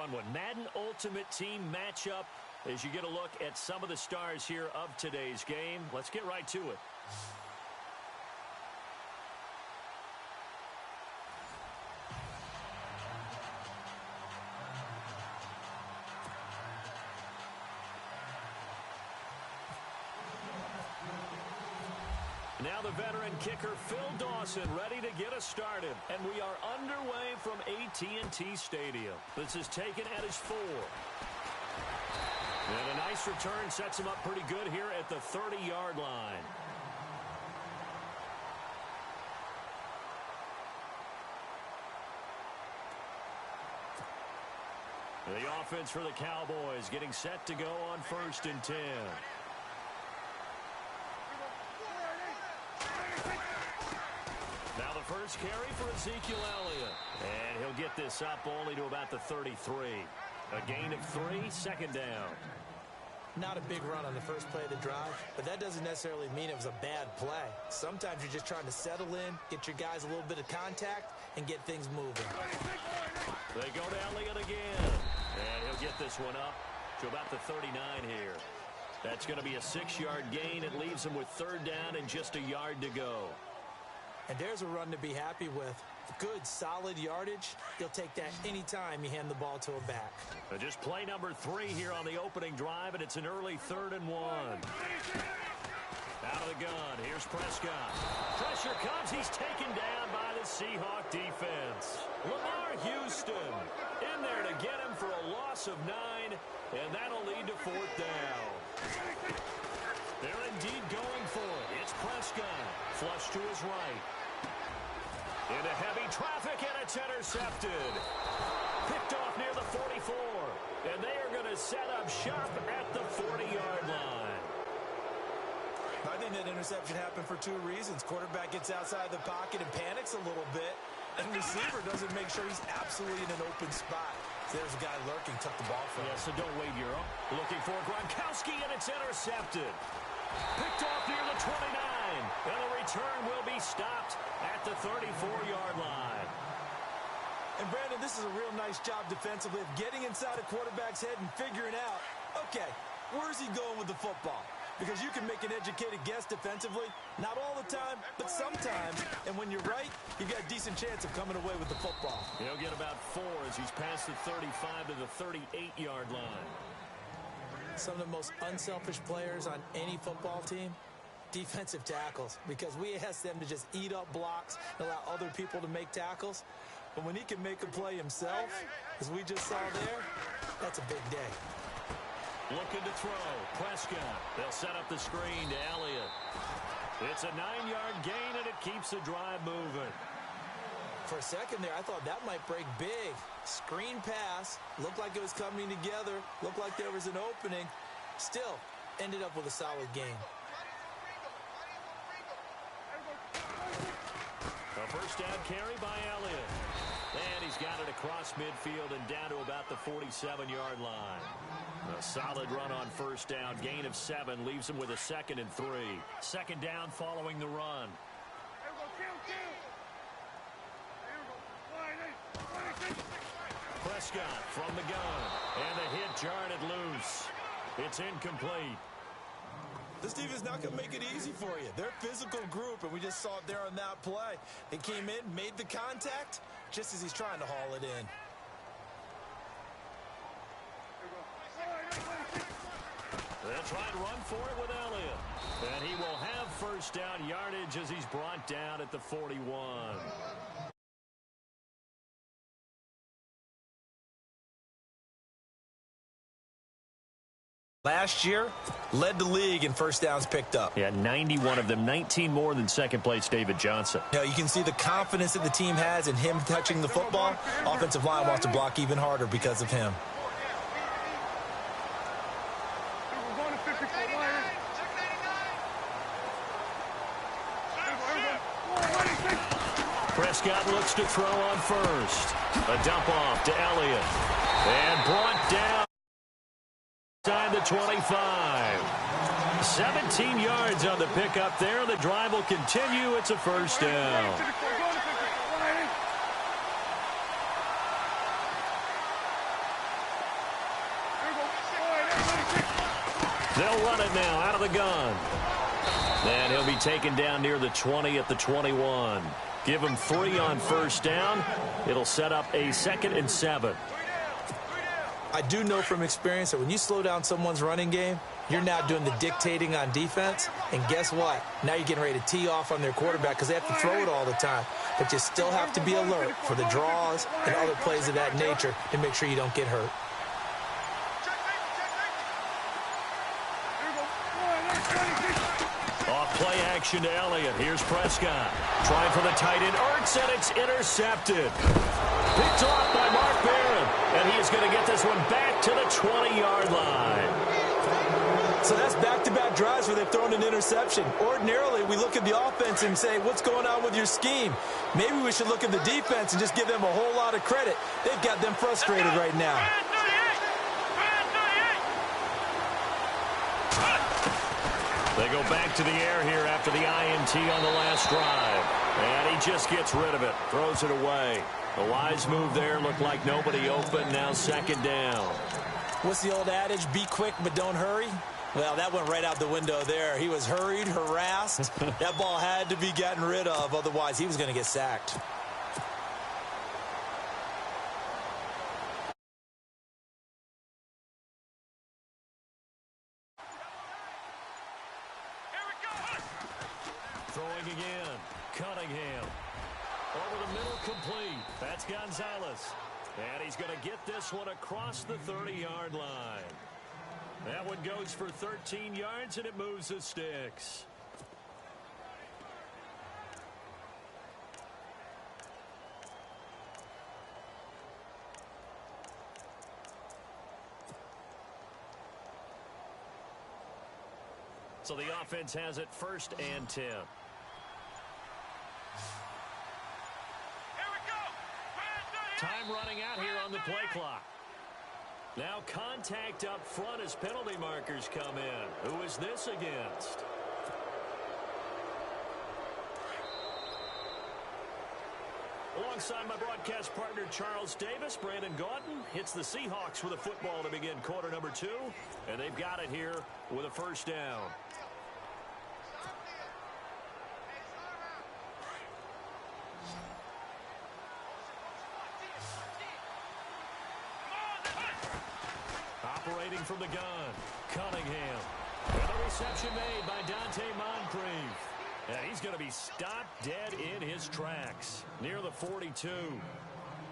fun one. Madden Ultimate Team matchup as you get a look at some of the stars here of today's game. Let's get right to it. Now the veteran kicker, Phil Dawson, ready to get us started. And we are underway from AT&T Stadium. This is taken at his 4. And a nice return sets him up pretty good here at the 30-yard line. The offense for the Cowboys getting set to go on 1st and 10. Now the first carry for Ezekiel Elliott. And he'll get this up only to about the 33. A gain of 3, 2nd down. Not a big run on the first play of the drive, but that doesn't necessarily mean it was a bad play. Sometimes you're just trying to settle in, get your guys a little bit of contact, and get things moving. They go to Elliott again. And he'll get this one up to about the 39 here. That's going to be a 6-yard gain. It leaves him with 3rd down and just a yard to go. And there's a run to be happy with. Good, solid yardage. He'll take that anytime you hand the ball to a back. Just play number 3 here on the opening drive, and it's an early 3rd and 1. Out of the gun, here's Prescott. Pressure comes, he's taken down by the Seahawk defense. Lamar Houston in there to get him for a loss of 9, and that'll lead to 4th down. They're indeed going for it. It's Prescott. Flush to his right. Into heavy traffic, and it's intercepted. Picked off near the 44. And they are going to set up shop at the 40-yard line. I think that interception happened for 2 reasons. Quarterback gets outside the pocket and panics a little bit. And receiver doesn't make sure he's absolutely in an open spot. So there's a guy lurking, took the ball from him. Yeah, so don't wave your own. Looking for Gronkowski, and it's intercepted. Picked off near the 29. And the return will be stopped at the 34-yard line. And, Brandon, this is a real nice job defensively of getting inside a quarterback's head and figuring out, okay, where's he going with the football? Because you can make an educated guess defensively. Not all the time, but sometimes. And when you're right, you've got a decent chance of coming away with the football. He'll get about 4 as he's past the 35 to the 38-yard line. Some of the most unselfish players on any football team, defensive tackles, because we ask them to just eat up blocks and allow other people to make tackles. But when he can make a play himself, as we just saw there, that's a big day. Looking to throw. Prescott. They'll set up the screen to Elliott. It's a 9-yard gain, and it keeps the drive moving. For a second there, I thought that might break big. Screen pass. Looked like it was coming together. Looked like there was an opening. Still, ended up with a solid gain. A first down carry by Elliott. And he's got it across midfield and down to about the 47-yard line. A solid run on first down. Gain of 7 leaves him with a 2nd and 3. 2nd down following the run. Prescott from the gun. And the hit jarred it loose. It's incomplete. This defense not going to make it easy for you. They're a physical group, and we just saw it there on that play. They came in, made the contact, just as he's trying to haul it in. They'll try and run for it with Elliott. And he will have first down yardage as he's brought down at the 41. Last year, led the league in first downs picked up. Yeah, 91 of them, 19 more than second place David Johnson. Now, you can see the confidence that the team has in him touching the football. Offensive line wants to block even harder because of him. Prescott looks to throw on first. A dump off to Elliott. And brought down inside the 25. 17 yards on the pickup there. The drive will continue. It's a first down. They'll run it now out of the gun. And he'll be taken down near the 20 at the 21. Give him 3 on first down. It'll set up a 2nd and 7. I do know from experience that when you slow down someone's running game, you're now doing the dictating on defense. And guess what? Now you're getting ready to tee off on their quarterback because they have to throw it all the time. But you still have to be alert for the draws and other plays of that nature to make sure you don't get hurt. Play action to Elliott. Here's Prescott. Trying for the tight end. Ertz, and it's intercepted. Picked off by Mark Barron. And he is going to get this one back to the 20-yard line. So that's back-to-back drives where they've thrown an interception. Ordinarily, we look at the offense and say, what's going on with your scheme? Maybe we should look at the defense and just give them a whole lot of credit. They've got them frustrated right now. They go back to the air here after the INT on the last drive. And he just gets rid of it. Throws it away. A wise move there. Looked like nobody open. Now 2nd down. What's the old adage? Be quick, but don't hurry. Well, that went right out the window there. He was hurried, harassed. That ball had to be gotten rid of. Otherwise, he was going to get sacked. Throwing again. Cunningham. Over the middle, complete. That's Gonzalez. And he's going to get this one across the 30-yard line. That one goes for 13 yards, and it moves the sticks. So the offense has it 1st and 10. Time running out here on the play clock. Now contact up front as penalty markers come in. Who is this against? Alongside my broadcast partner Charles Davis, Brandon Gaudin hits the Seahawks with a football to begin quarter number 2. And they've got it here with a 1st down. Operating from the gun, Cunningham. And the reception made by Dante Moncrief. And he's going to be stopped dead in his tracks near the 42.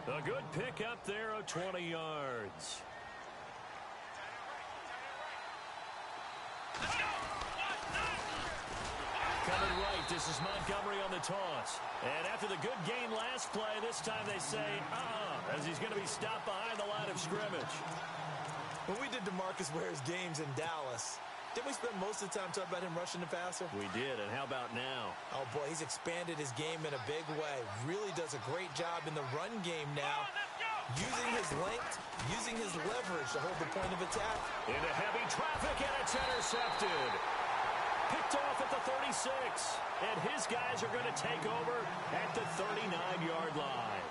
A good pick up there of 20 yards. Coming right, this is Montgomery on the toss. And after the good gain last play, this time they say, as he's going to be stopped behind the line of scrimmage. When we did DeMarcus Ware's games in Dallas, didn't we spend most of the time talking about him rushing the passer? We did, and how about now? Oh, boy, he's expanded his game in a big way. Really does a great job in the run game now. Using his length, using his leverage to hold the point of attack. Into heavy traffic, and it's intercepted. Picked off at the 36, and his guys are going to take over at the 39-yard line.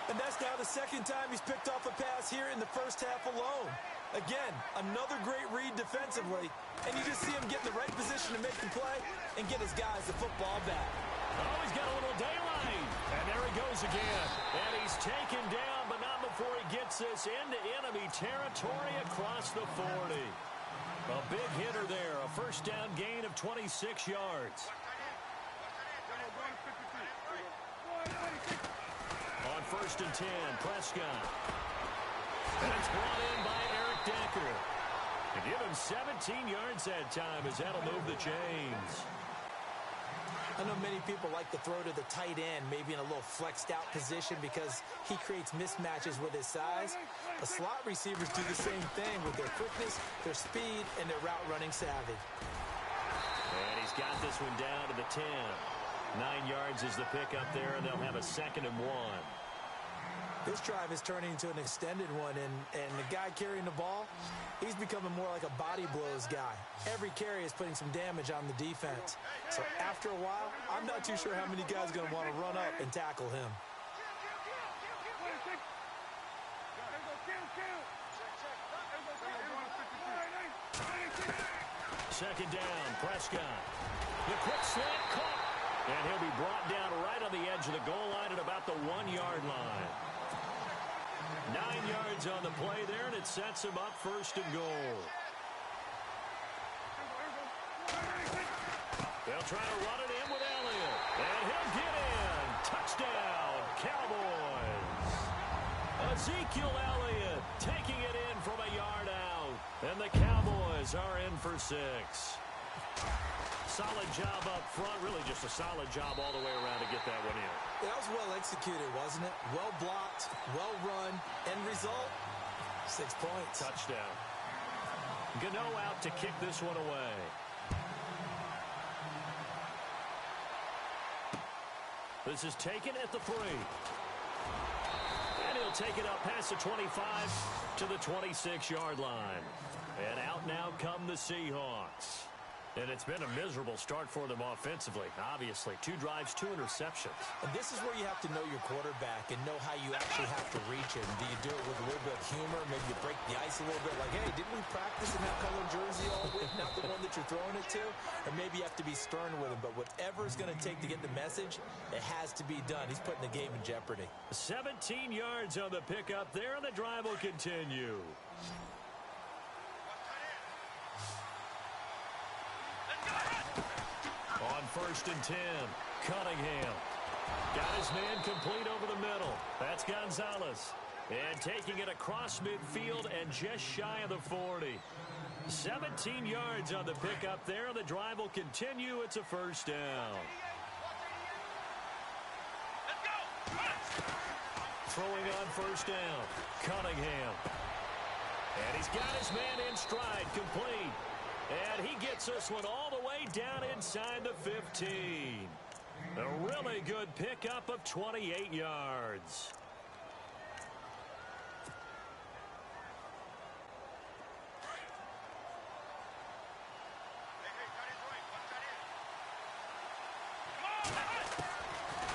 And that's now the 2nd time he's picked off a pass here in the 1st half alone. Again, another great read defensively, and you just see him get in the right position to make the play and get his guys the football back. Oh, he's got a little daylight. And there he goes again. And he's taken down, but not before he gets this into enemy territory across the 40. A big hitter there, a 1st down gain of 26 yards. On 1st and 10, Prescott. And it's brought in by Eric Decker. To give him 17 yards that time as that'll move the chains. I know many people like to throw to the tight end, maybe in a little flexed out position because he creates mismatches with his size. The slot receivers do the same thing with their quickness, their speed, and their route running savvy. And he's got this one down to the 10. 9 yards is the pick up there, and they'll have a 2nd and 1. This drive is turning into an extended one, and the guy carrying the ball, he's becoming more like a body blows guy. Every carry is putting some damage on the defense. So after a while, I'm not too sure how many guys are going to want to run up and tackle him. Second down, Prescott. The quick slant caught. And he'll be brought down right on the edge of the goal line at about the 1-yard line. 9 yards on the play there, and it sets him up first and goal. They'll try to run it in with Elliott. And he'll get in. Touchdown, Cowboys. Ezekiel Elliott taking it in from a yard out. And the Cowboys are in for 6. Solid job up front. Really just a solid job all the way around to get that one in. That was well executed, wasn't it? Well blocked, well run. End result, 6 points. Touchdown. Gano out to kick this one away. This is taken at the 3. And he'll take it up past the 25 to the 26-yard line. And out now come the Seahawks. And it's been a miserable start for them offensively. Obviously, 2 drives, 2 interceptions. And this is where you have to know your quarterback and know how you actually have to reach him. Do you do it with a little bit of humor? Maybe you break the ice a little bit. Like, hey, didn't we practice in that color jersey all week? Not the one that you're throwing it to? Or maybe you have to be stern with him. But whatever it's going to take to get the message, it has to be done. He's putting the game in jeopardy. 17 yards on the pickup there, and the drive will continue. On 1st and 10, Cunningham. Got his man complete over the middle. That's Gonzalez. And taking it across midfield and just shy of the 40. 17 yards on the pickup there. The drive will continue. It's a first down. Throwing on first down, Cunningham. And he's got his man in stride, complete. And he gets this one all the way down inside the 15. A really good pickup of 28 yards.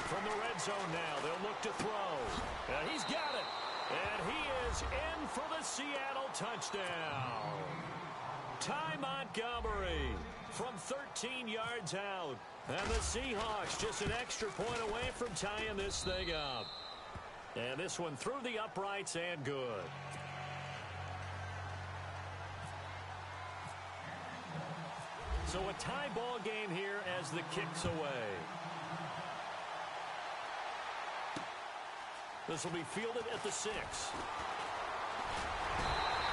From the red zone now, they'll look to throw. And he's got it. And he is in for the Seattle touchdown. Ty Montgomery from 13 yards out. And the Seahawks just an extra point away from tying this thing up. And this one through the uprights and good. So a tie ball game here as the kick's away. This will be fielded at the 6.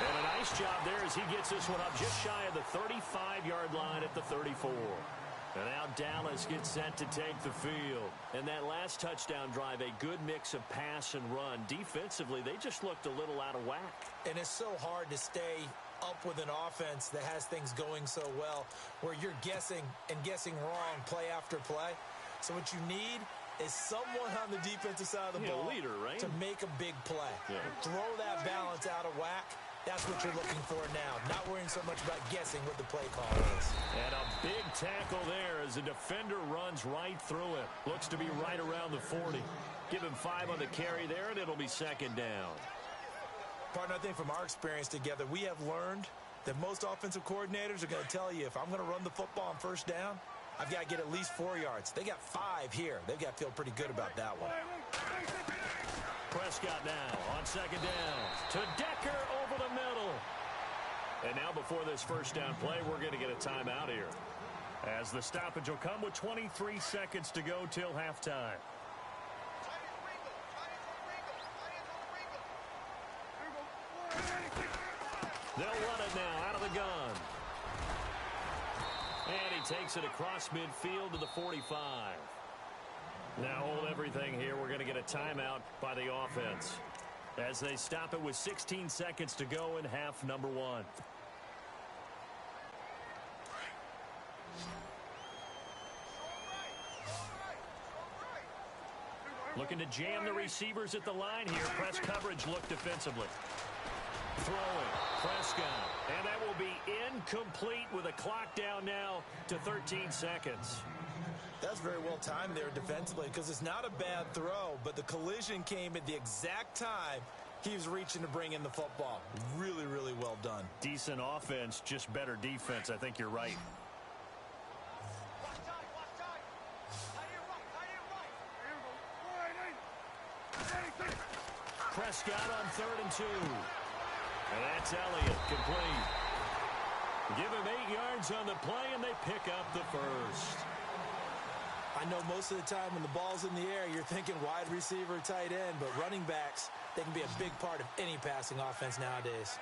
And a nice job there as he gets this one up just shy of the 35-yard line at the 34. And now Dallas gets set to take the field. And that last touchdown drive, a good mix of pass and run. Defensively, they just looked a little out of whack. And it's so hard to stay up with an offense that has things going so well where you're guessing and guessing wrong play after play. So what you need is someone on the defensive side of the ball leader, right? to make a big play. Yeah. Throw that balance out of whack. That's what you're looking for now. Not worrying so much about guessing what the play call is. And a big tackle there as the defender runs right through it. Looks to be right around the 40. Give him 5 on the carry there, and it'll be second down. Partner, I think from our experience together, we have learned that most offensive coordinators are going to tell you, if I'm going to run the football on first down, I've got to get at least 4 yards. They got 5 here. They've got to feel pretty good about that one. Prescott now on second down to Decker over the middle. And now before this first down play, we're going to get a timeout here, as the stoppage will come with 23 seconds to go till halftime. They'll run it now out of the gun. And he takes it across midfield to the 45. Now hold everything here. We're going to get a timeout by the offense as they stop it with 16 seconds to go in half number 1. Looking to jam the receivers at the line here. Press coverage look defensively. Throwing, Prescott, and that will be incomplete with a clock down now to 13 seconds. That's very well timed there defensively, because it's not a bad throw, but the collision came at the exact time He was reaching to bring in the football. Really, really well done. Decent offense, just better defense. I think you're right. Prescott on 3rd and 2. And that's Elliott, complete. Give him 8 yards on the play, and they pick up the first. I know most of the time when the ball's in the air, you're thinking wide receiver, tight end, but running backs, they can be a big part of any passing offense nowadays.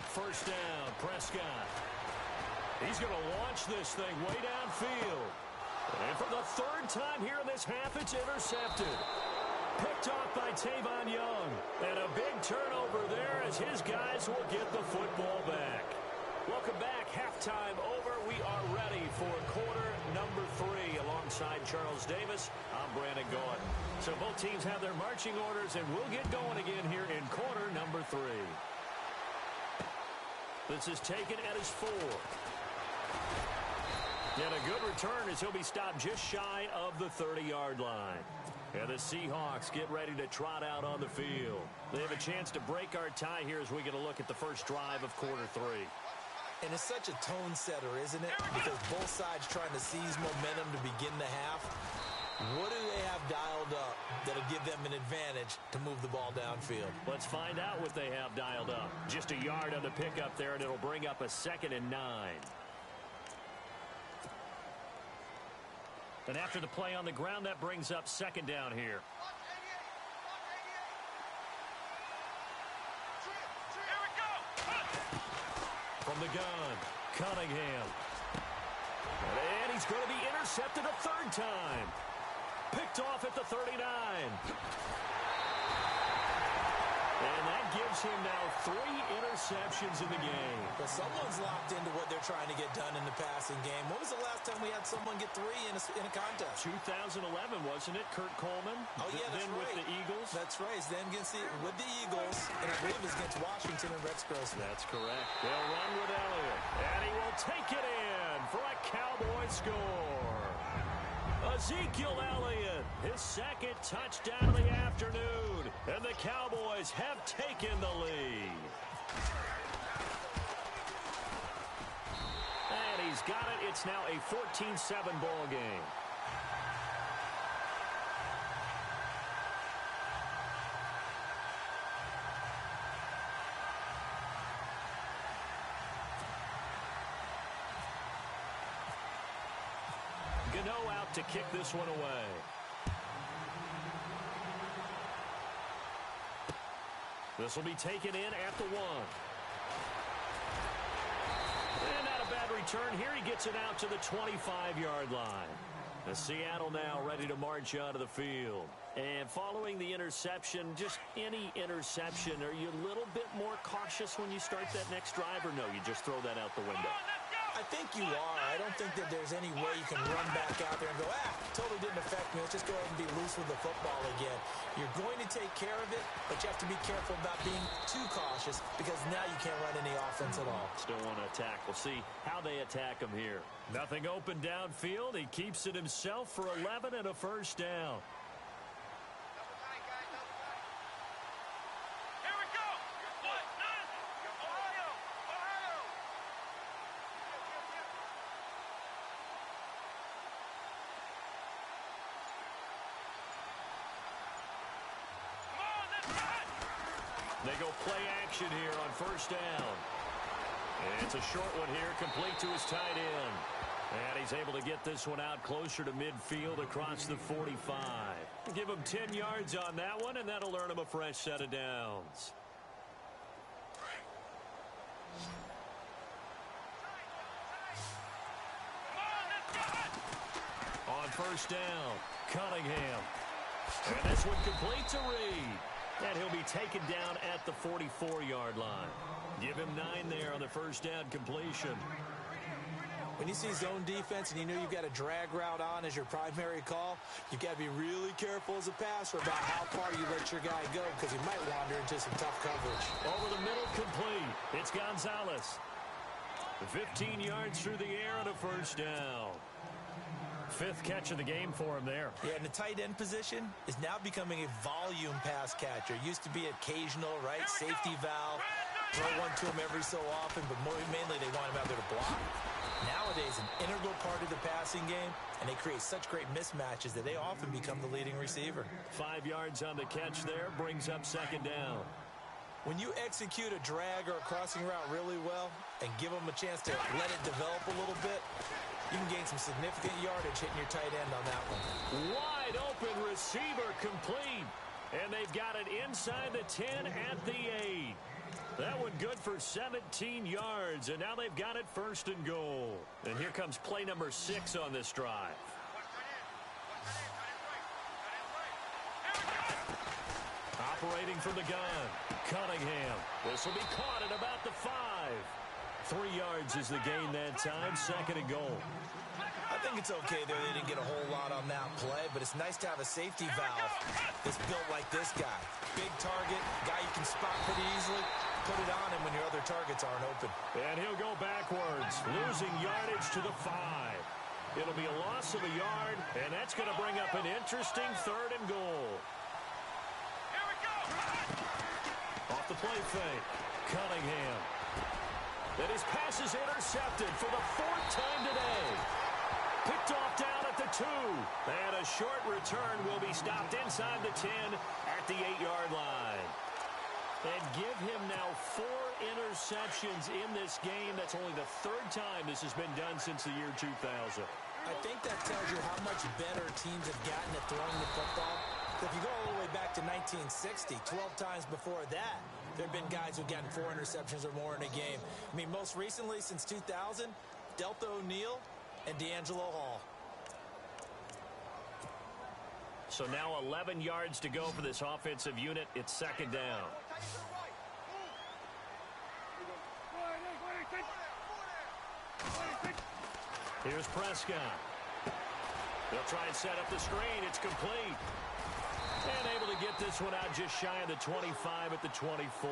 First down, Prescott. He's going to launch this thing way downfield. And for the 3rd time here in this half, it's intercepted. Picked off by Tavon Young. And a big turnover there as his guys will get the football back. Welcome back. Halftime over. We are ready for quarter number 3. Alongside Charles Davis, I'm Brandon Gaudin. So both teams have their marching orders, and we'll get going again here in quarter number 3. This is taken at his 4. And a good return as he'll be stopped just shy of the 30-yard line. And the Seahawks get ready to trot out on the field. They have a chance to break our tie here as we get a look at the first drive of quarter 3. And it's such a tone setter, isn't it? Because both sides trying to seize momentum to begin the half. What do they have dialed up that'll give them an advantage to move the ball downfield? Let's find out what they have dialed up. Just a yard on the pickup there, and it'll bring up a 2nd and 9. And after the play on the ground, that brings up 2nd down here. From the gun, Cunningham. And he's going to be intercepted a 3rd time. Picked off at the 39. And that gives him now 3 interceptions in the game. But someone's locked into what they're trying to get done in the passing game. When was the last time we had someone get 3 in a contest? 2011, wasn't it? Kurt Coleman. Oh, yeah, that's then right. With the Eagles. That's right. Then with the Eagles, and I believe it was against Washington and Rex Grossman. That's correct. They'll run with Elliott. And he will take it in for a Cowboy score. Ezekiel Elliott, his 2nd touchdown of the afternoon. And the Cowboys have taken the lead. And he's got it. It's now a 14-7 ball game. Gano out to kick this one away. This will be taken in at the 1. And not a bad return here. He gets it out to the 25-yard line. The Seattle now ready to march onto the field. And following the interception, just any interception, are you a little bit more cautious when you start that next drive, or no, you just throw that out the window? I think you are. I don't think that there's any way you can run back out there and go, totally didn't affect me. Let's just go ahead and be loose with the football again. You're going to take care of it, but you have to be careful about being too cautious because now you can't run any offense at all. Still want to attack. We'll see how they attack him here. Nothing open downfield. He keeps it himself for 11 and a 1st down. They go play action here on 1st down. And it's a short one here, complete to his tight end. And he's able to get this one out closer to midfield across the 45. Give him 10 yards on that one, and that'll earn him a fresh set of downs. On 1st down, Cunningham. And this one complete to Reed. And he'll be taken down at the 44-yard line. Give him 9 there on the 1st down completion. When you see zone defense and you know you've got a drag route on as your primary call, you've got to be really careful as a passer about how far you let your guy go because he might wander into some tough coverage. Over the middle, complete. It's Gonzalez. 15 yards through the air and a 1st down. Fifth catch of the game for him there. Yeah, and the tight end position is now becoming a volume pass catcher. Used to be occasional, right? Safety valve. Throw one to him every so often, but mainly they want him out there to block. Nowadays, an integral part of the passing game, and they create such great mismatches that they often become the leading receiver. 5 yards on the catch there, brings up second down. When you execute a drag or a crossing route really well and give them a chance to let it develop a little bit, you can gain some significant yardage hitting your tight end on that one. Wide open receiver complete. And they've got it inside the 10 at the 8. That one good for 17 yards. And now they've got it first and goal. And here comes play number 6 on this drive. Operating from the gun, Cunningham. This will be caught at about the 5. 3 yards is the gain that time, second and goal. I think it's okay there. They didn't get a whole lot on that play, but it's nice to have a safety valve that's built like this guy. Big target, guy you can spot pretty easily. Put it on him when your other targets aren't open. And he'll go backwards, losing yardage to the 5. It'll be a loss of a yard, and that's going to bring up an interesting third and goal. Off the play fake, Cunningham. And his pass is intercepted for the 4th time today. Picked off down at the 2. And a short return will be stopped inside the 10 at the 8-yard line. And give him now 4 interceptions in this game. That's only the 3rd time this has been done since the year 2000. I think that tells you how much better teams have gotten at throwing the football. If you go all the way back to 1960, 12 times before that, there have been guys who've gotten 4 interceptions or more in a game. I mean, most recently, since 2000, Delta O'Neal and D'Angelo Hall. So now 11 yards to go for this offensive unit. It's second down. Here's Prescott. They'll try and set up the screen. It's complete. And able to get this one out just shy of the 25 at the 24.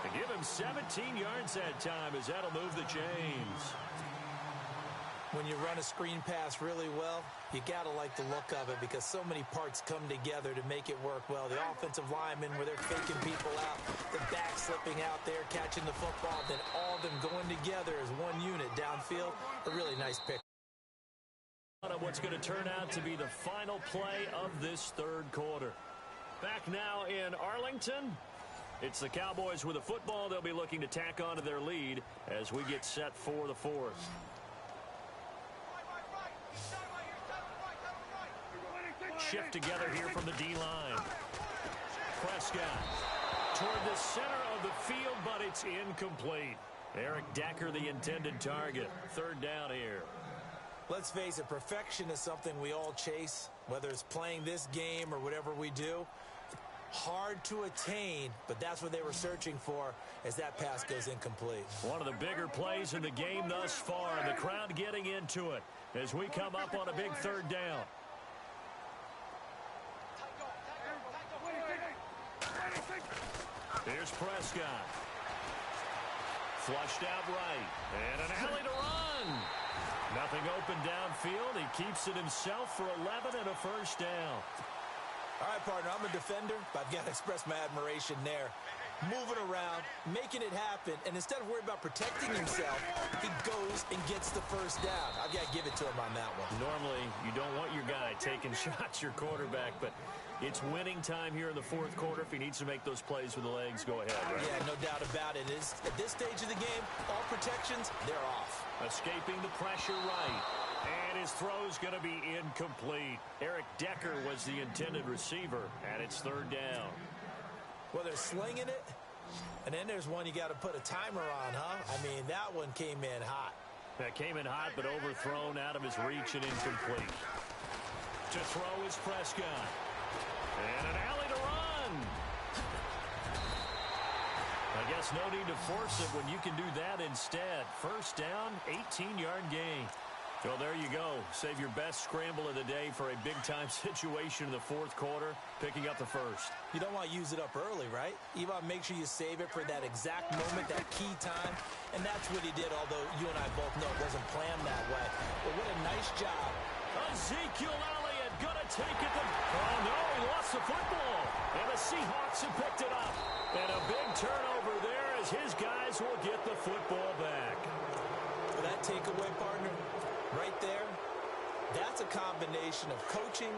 And give him 17 yards that time as that'll move the chains. When you run a screen pass really well, you got to like the look of it because so many parts come together to make it work well. The offensive linemen where they're faking people out, the back slipping out there, catching the football, then all of them going together as one unit downfield. A really nice pick. What's going to turn out to be the final play of this 3rd quarter. Back now in Arlington. It's the Cowboys with a football. They'll be looking to tack on to their lead as we get set for the 4th. Shift together here from the D-line. Prescott toward the center of the field, but it's incomplete. Eric Decker, the intended target. 3rd down here. Let's face it, perfection is something we all chase, whether it's playing this game or whatever we do. Hard to attain, but that's what they were searching for as that pass goes incomplete. One of the bigger plays in the game thus far. The crowd getting into it as we come up on a big 3rd down. Here's Prescott. Flushed out right. And an alley to run. Nothing open downfield. He keeps it himself for 11 and a 1st down. All right, partner, I'm a defender, but I've got to express my admiration there. Moving around, making it happen, and instead of worrying about protecting himself, he goes and gets the 1st down. I've got to give it to him on that one. Normally, you don't want your guy taking shots, your quarterback, but it's winning time here in the 4th quarter. If he needs to make those plays with the legs, go ahead. Right? Yeah, no doubt about it. At this stage of the game, all protections, they're off. Escaping the pressure right. And his throw's going to be incomplete. Eric Decker was the intended receiver, and it's 3rd down. Well, they're slinging it, and then there's one you got to put a timer on, huh? I mean, that one came in hot. That came in hot, but overthrown out of his reach and incomplete. To throw is Prescott. And an alley to run. I guess no need to force it when you can do that instead. 1st down, 18-yard gain. Well, there you go. Save your best scramble of the day for a big-time situation in the 4th quarter, picking up the 1st. You don't want to use it up early, right? You want to make sure you save it for that exact moment, that key time. And that's what he did, although you and I both know it wasn't planned that way. But what a nice job Ezekiel Elliott gonna take it. Oh, no, he lost the football. And the Seahawks have picked it up. And a big turnover there as his guys will get the football back. For that takeaway, partner, right there, that's a combination of coaching,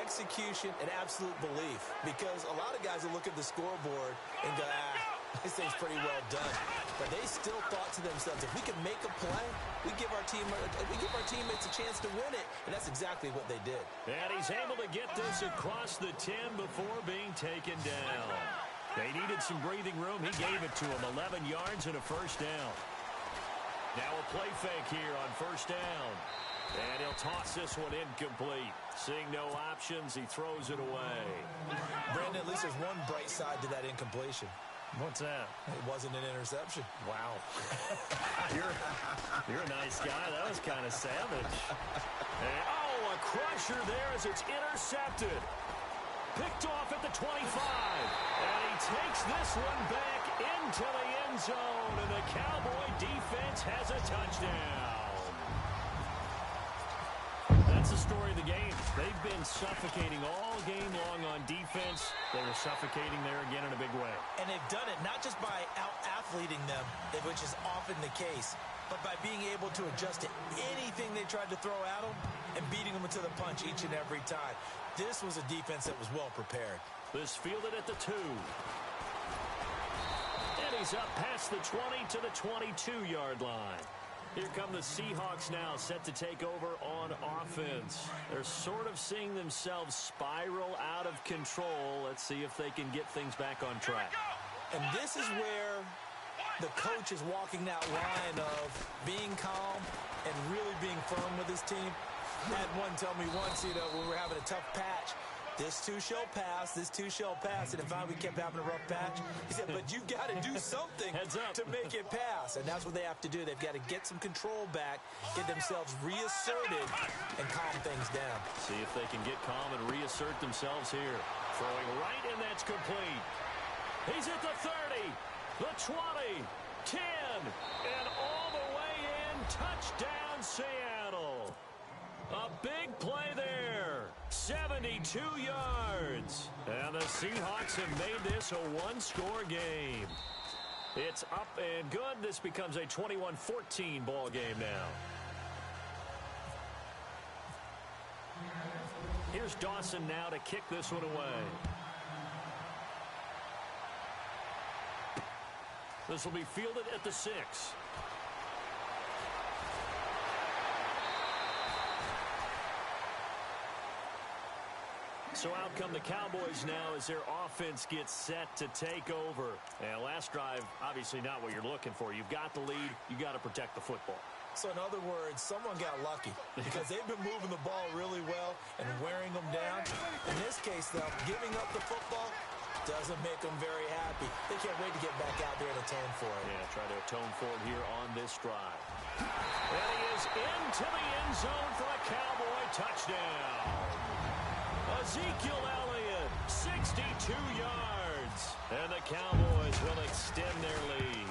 execution, and absolute belief. Because a lot of guys will look at the scoreboard and go, this thing's pretty well done. But they still thought to themselves, if we can make a play, we give our teammates a chance to win it. And that's exactly what they did. And he's able to get this across the 10 before being taken down. They needed some breathing room. He gave it to them, 11 yards and a first down. Now a play fake here on first down. And he'll toss this one incomplete. Seeing no options, he throws it away. Brandon, at least there's one bright side to that incompletion. What's that? It wasn't an interception. Wow. You're a nice guy. That was kind of savage. And, a crusher there as it's intercepted. Picked off at the 25. And he takes this one back into the end zone. And the Cowboy defense has a touchdown. That's the story of the game. They've been suffocating all game long on defense. They were suffocating there again in a big way. And they've done it not just by out-athleting them, which is often the case, but by being able to adjust to anything they tried to throw at them and beating them to the punch each and every time. This was a defense that was well prepared. This fielded at the 2. And he's up past the 20 to the 22-yard line. Here come the Seahawks now, set to take over on offense. They're sort of seeing themselves spiral out of control. Let's see if they can get things back on track. And this is where the coach is walking that line of being calm and really being firm with his team. I had one tell me once, when we were having a tough patch, this too shall pass, this too shall pass. And if we kept having a rough patch, he said, but you've got to do something to make it pass. And that's what they have to do. They've got to get some control back, get themselves reasserted, and calm things down. See if they can get calm and reassert themselves here. Throwing right, and that's complete. He's at the 30, the 20, 10, and all the way in. Touchdown, Seattle. A big play there. 72 yards. And the Seahawks have made this a one-score game. It's up and good. This becomes a 21-14 ball game now. Here's Dawson now to kick this one away. This will be fielded at the 6. So out come the Cowboys now as their offense gets set to take over. And last drive, obviously not what you're looking for. You've got the lead. You've got to protect the football. So in other words, someone got lucky because they've been moving the ball really well and wearing them down. In this case, though, giving up the football doesn't make them very happy. They can't wait to get back out there and atone for it. Yeah, try to atone for it here on this drive. And he is into the end zone for a Cowboy touchdown. Ezekiel Elliott, 62 yards. And the Cowboys will extend their lead.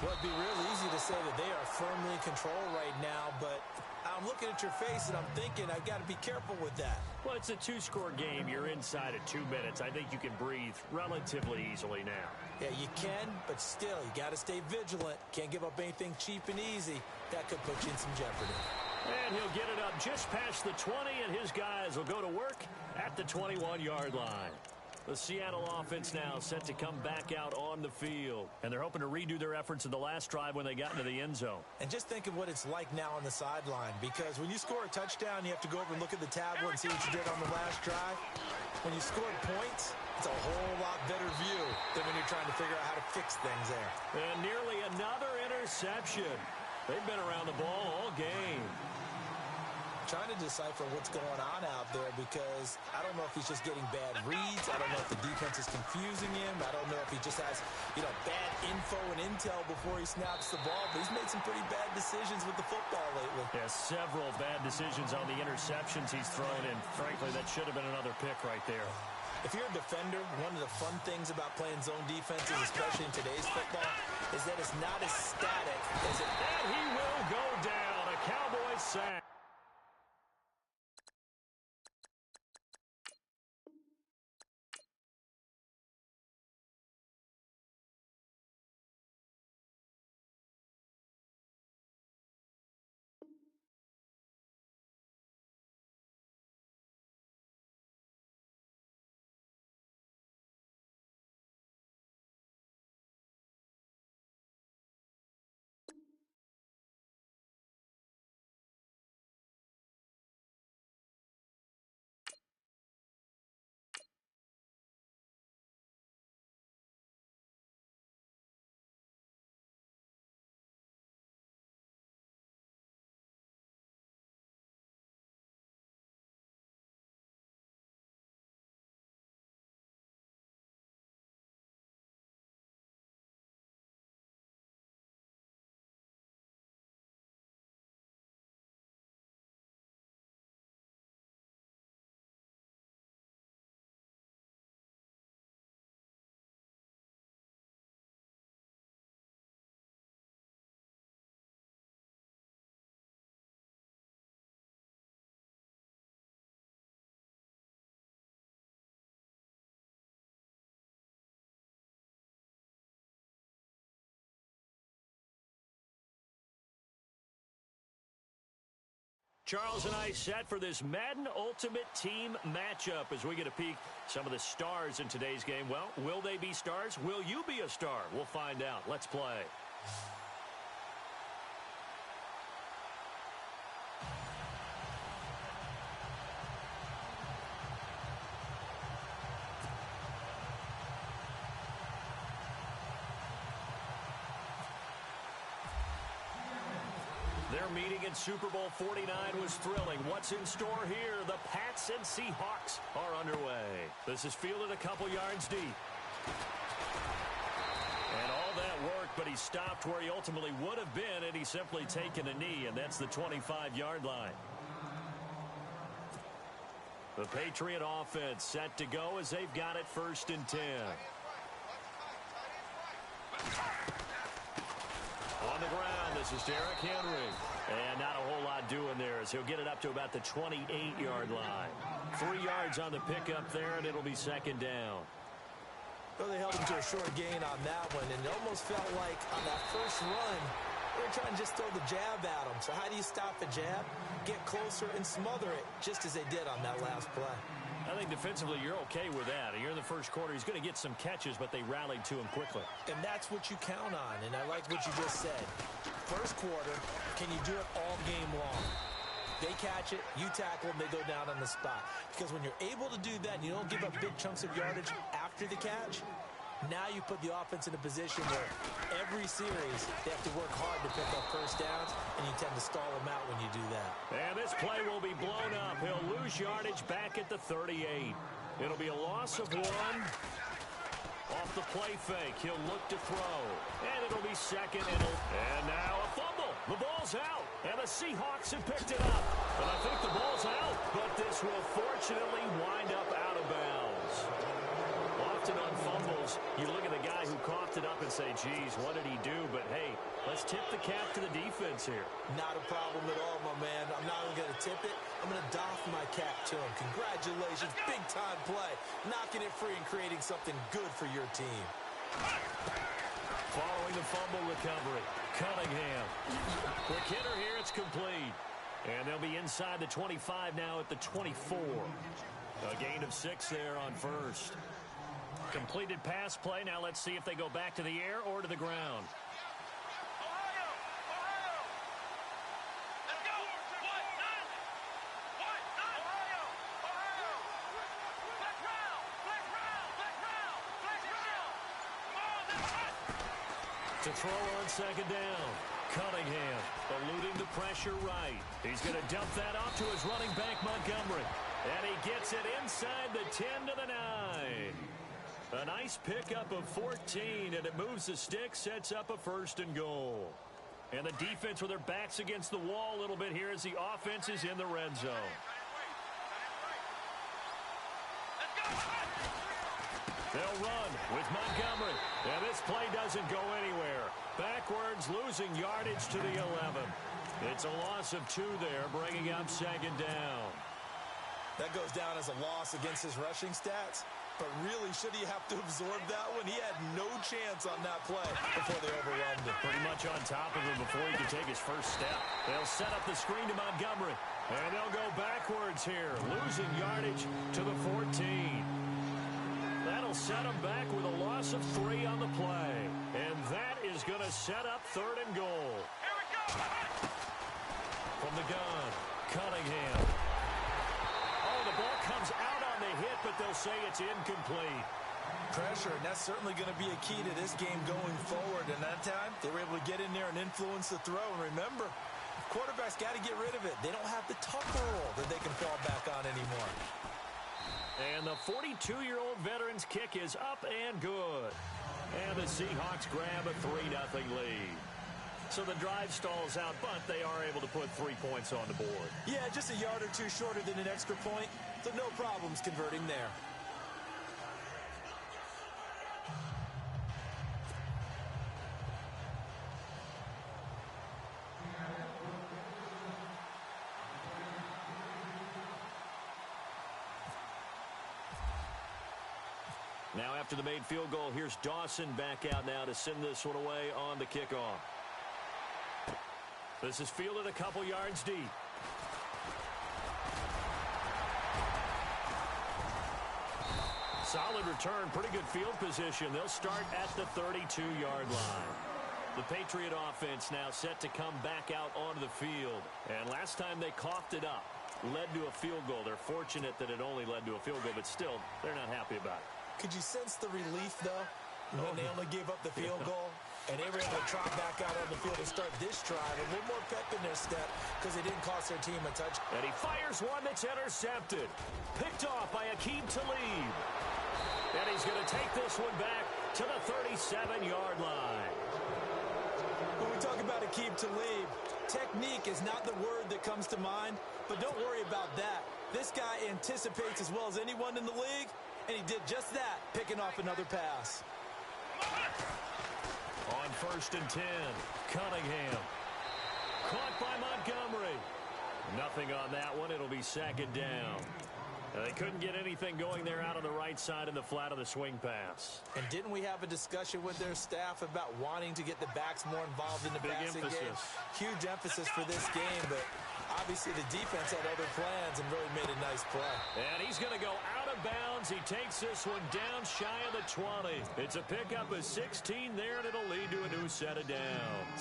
Well, it'd be real easy to say that they are firmly in control right now, but I'm looking at your face and I'm thinking I've got to be careful with that. Well, it's a two-score game. You're inside at 2 minutes. I think you can breathe relatively easily now. Yeah, you can, but still, you got to stay vigilant. Can't give up anything cheap and easy. That could put you in some jeopardy. And he'll get it up just past the 20, and his guys will go to work at the 21-yard line. The Seattle offense now set to come back out on the field. And they're hoping to redo their efforts in the last drive when they got into the end zone. And just think of what it's like now on the sideline. Because when you score a touchdown, you have to go over and look at the tablet and see what you did on the last drive. When you scored points, it's a whole lot better view than when you're trying to figure out how to fix things there. And nearly another interception. They've been around the ball all game. Trying to decipher what's going on out there because I don't know if he's just getting bad reads. I don't know if the defense is confusing him. I don't know if he just has, bad info and intel before he snaps the ball. But he's made some pretty bad decisions with the football lately. Yeah, several bad decisions on the interceptions he's thrown, and frankly, that should have been another pick right there. If you're a defender, one of the fun things about playing zone defenses, especially in today's football, is that it's not as static as it... And he will go down. A Cowboy sack. Charles and I set for this Madden Ultimate Team matchup as we get a peek some of the stars in today's game. Well, will they be stars? Will you be a star? We'll find out. Let's play. Their meeting in Super Bowl 49 was thrilling. What's in store here? The Pats and Seahawks are underway. This is fielded a couple yards deep. And all that work, but he stopped where he ultimately would have been, and he's simply taken a knee, and that's the 25-yard line. The Patriot offense set to go as they've got it 1st and 10. On the ground, this is Derrick Henry. And not a whole lot doing there as he'll get it up to about the 28-yard line. 3 yards on the pickup there, and it'll be 2nd down. Well, they held him to a short gain on that one, and it almost felt like on that first run, they were trying to just throw the jab at him. So how do you stop the jab? Get closer and smother it, just as they did on that last play. I think defensively you're okay with that. Here in the first quarter, he's going to get some catches, but they rallied to him quickly. And that's what you count on, and I like what you just said. First quarter, can you do it all game long? They catch it, you tackle them, they go down on the spot. Because when you're able to do that and you don't give up big chunks of yardage after the catch, now you put the offense in a position where every series they have to work hard to pick up first downs, and you tend to stall them out when you do that. And this play will be blown up. He'll lose yardage back at the 38. It'll be a loss of 1. Off the play fake, he'll look to throw. And it'll be 2nd. And now a fumble. The ball's out. And the Seahawks have picked it up. And I think the ball's out, but this will fortunately wind up out of bounds. Often on fumbles, you look at the guy who coughed it up and say, geez, what did he do? But, hey, let's tip the cap to the defense here. Not a problem at all, my man. I'm not even going to tip it. I'm going to doff my cap to him. Congratulations. Big-time play. Knocking it free and creating something good for your team. Following the fumble recovery, Cunningham. Quick hitter here. It's complete. And they'll be inside the 25 now at the 24. A gain of 6 there on first. Completed pass play. Now let's see if they go back to the air or to the ground. To throw on 2nd down. Cunningham eluding the pressure right. He's going to dump that off to his running back, Montgomery. And he gets it inside the 10 to the 9. A nice pickup of 14, and it moves the stick, sets up a 1st and goal. And the defense with their backs against the wall a little bit here as the offense is in the red zone. They'll run with Montgomery. And this play doesn't go anywhere. Backwards, losing yardage to the 11. It's a loss of 2 there, bringing up 2nd down. That goes down as a loss against his rushing stats. But really, should he have to absorb that one? He had no chance on that play before they overwhelmed him. Pretty much on top of him before he could take his first step. They'll set up the screen to Montgomery. And they'll go backwards here, losing yardage to the 14. That'll set him back with a loss of 3 on the play. And that is going to set up 3rd and goal. Here we go! From the gun, Cunningham. Oh, the ball comes out on the hit, but they'll say it's incomplete. Pressure, and that's certainly going to be a key to this game going forward. And that time, they were able to get in there and influence the throw. And remember, quarterbacks got to get rid of it. They don't have the Tucker rule that they can fall back on anymore. And the 42-year-old veteran's kick is up and good. And the Seahawks grab a 3-0 lead. So the drive stalls out, but they are able to put 3 points on the board. Yeah, just a yard or 2 shorter than an extra point, so no problems converting there. Now after the made field goal, here's Dawson back out now to send this one away on the kickoff. This is fielded a couple yards deep. solid return, pretty good field position. They'll start at the 32-yard line. The Patriot offense now set to come back out onto the field. And last time they coughed it up, led to a field goal. They're fortunate that it only led to a field goal, but still, they're not happy about it. Could you sense the relief, though, when they only gave up the field goal? And they were able to trot back out on the field and start this drive. A little more pep in their step because they didn't cost their team a touch. And he fires one that's intercepted. Picked off by Aqib Talib. And he's going to take this one back to the 37-yard line. When we talk about Aqib Talib, technique is not the word that comes to mind, but don't worry about that. This guy anticipates as well as anyone in the league, and he did just that, picking off another pass. On 1st and 10, Cunningham. Caught by Montgomery. Nothing on that one. It'll be 2nd down. They couldn't get anything going there out on the right side in the flat of the swing pass. And didn't we have a discussion with their staff about wanting to get the backs more involved in the passing game? Huge emphasis for this game, but obviously the defense had other plans and really made a nice play. And he's going to go out of bounds. He takes this one down shy of the 20. It's a pickup of 16 there, and it'll lead to a new set of downs.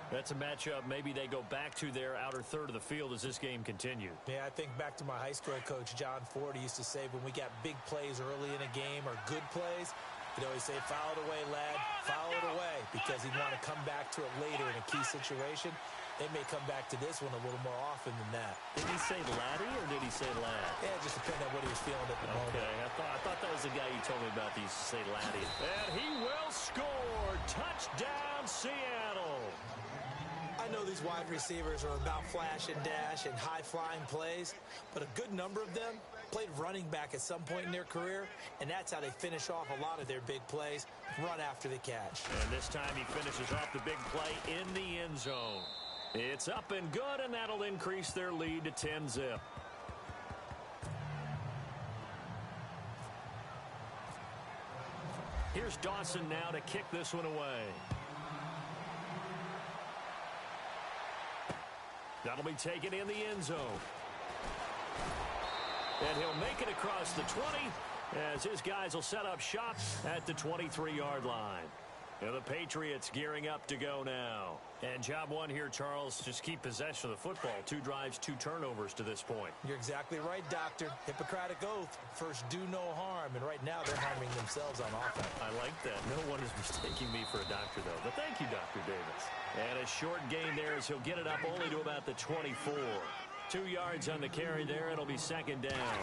That's a matchup maybe they go back to their outer third of the field as this game continues. Yeah, I think back to my high school coach, John Ford. He used to say when we got big plays early in a game or good plays, he'd always say, foul it away, lad, foul it away, because he'd want to come back to it later in a key situation. They may come back to this one a little more often than that. Did he say laddie or did he say lad? Yeah, it just depended on what he was feeling at the moment. Okay, I thought that was the guy you told me about that used to say laddie. And he will score. Touchdown, Seattle. I know these wide receivers are about flash and dash and high-flying plays, but a good number of them played running back at some point in their career, and that's how they finish off a lot of their big plays, run after the catch. And this time he finishes off the big play in the end zone. It's up and good, and that'll increase their lead to 10-zip. Here's Dawson now to kick this one away. That'll be taken in the end zone. And he'll make it across the 20 as his guys will set up shop at the 23-yard line. And the Patriots gearing up to go now. And job one here, Charles, just keep possession of the football. 2 drives, 2 turnovers to this point. You're exactly right, Doctor. Hippocratic oath. First, do no harm. And right now, they're harming themselves on offense. I like that. No one is mistaking me for a doctor, though. But thank you, Dr. Davis. And a short gain there as he'll get it up only to about the 24. 2 yards on the carry there. It'll be 2nd down.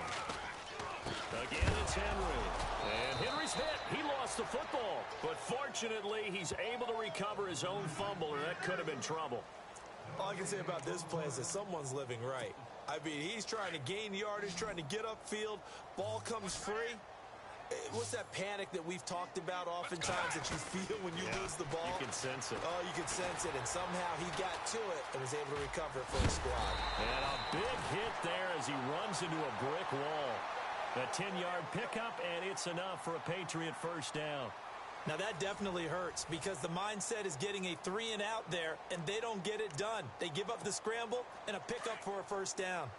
Again, it's Henry. And Henry's hit. He lost the football. But fortunately, he's able to recover his own fumble, or that could have been trouble. All I can say about this play is that someone's living right. I mean, he's trying to gain yardage, trying to get upfield. Ball comes free. What's that panic that we've talked about oftentimes that you feel when you lose the ball? You can sense it. Oh, you can sense it. And somehow he got to it and was able to recover it for his squad. And a big hit there as he runs into a brick wall. A 10-yard pickup, and it's enough for a Patriot first down. Now, that definitely hurts because the mindset is getting a 3-and-out there, and they don't get it done. They give up the scramble and a pickup for a first down.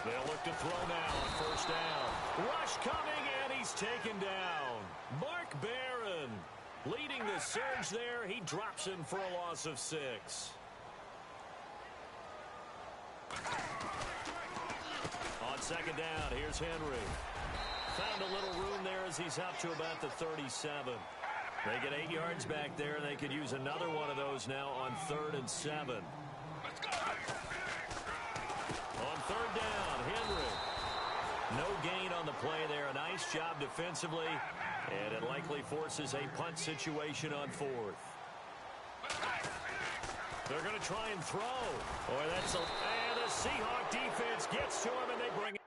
They'll look to throw now on first down. Rush coming, and he's taken down. Mark Barron leading the surge there. He drops in for a loss of 6. On 2nd down, here's Henry. Found a little room there as he's up to about the 37. They get 8 yards back there, and they could use another one of those now on 3rd and 7. On 3rd down, Henry. No gain on the play there. A nice job defensively, and it likely forces a punt situation on 4th. They're going to try and throw. Boy, and the Seahawk defense gets to him, and they bring it.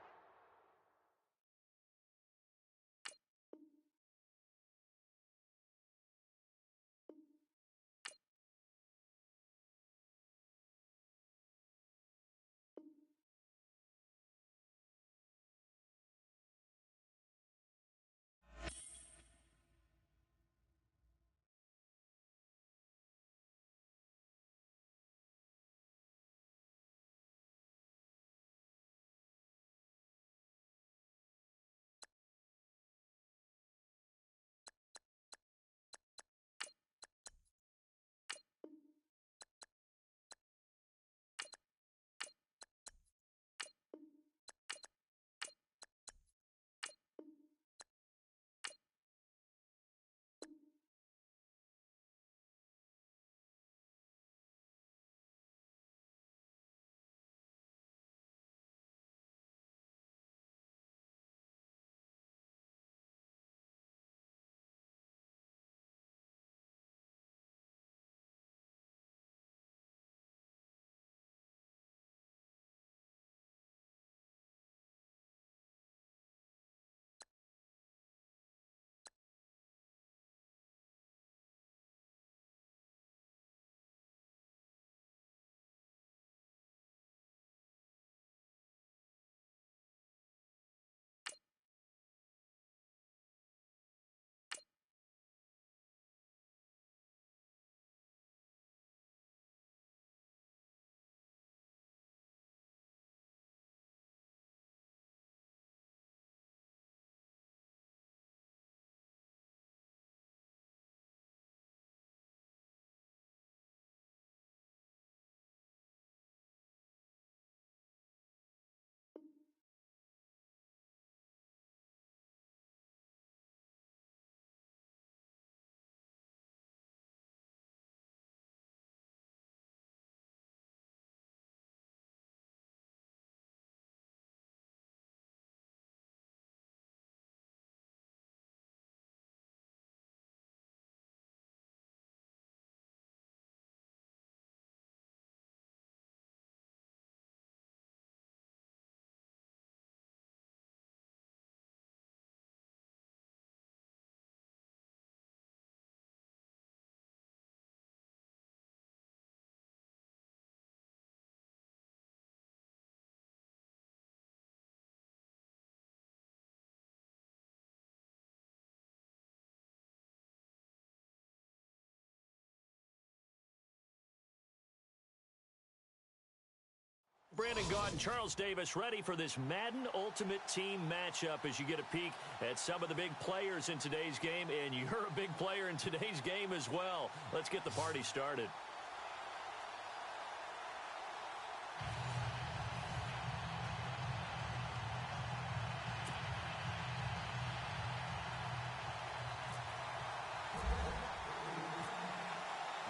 Brandon Gaudin, Charles Davis, ready for this Madden Ultimate Team matchup as you get a peek at some of the big players in today's game, and you're a big player in today's game as well. Let's get the party started.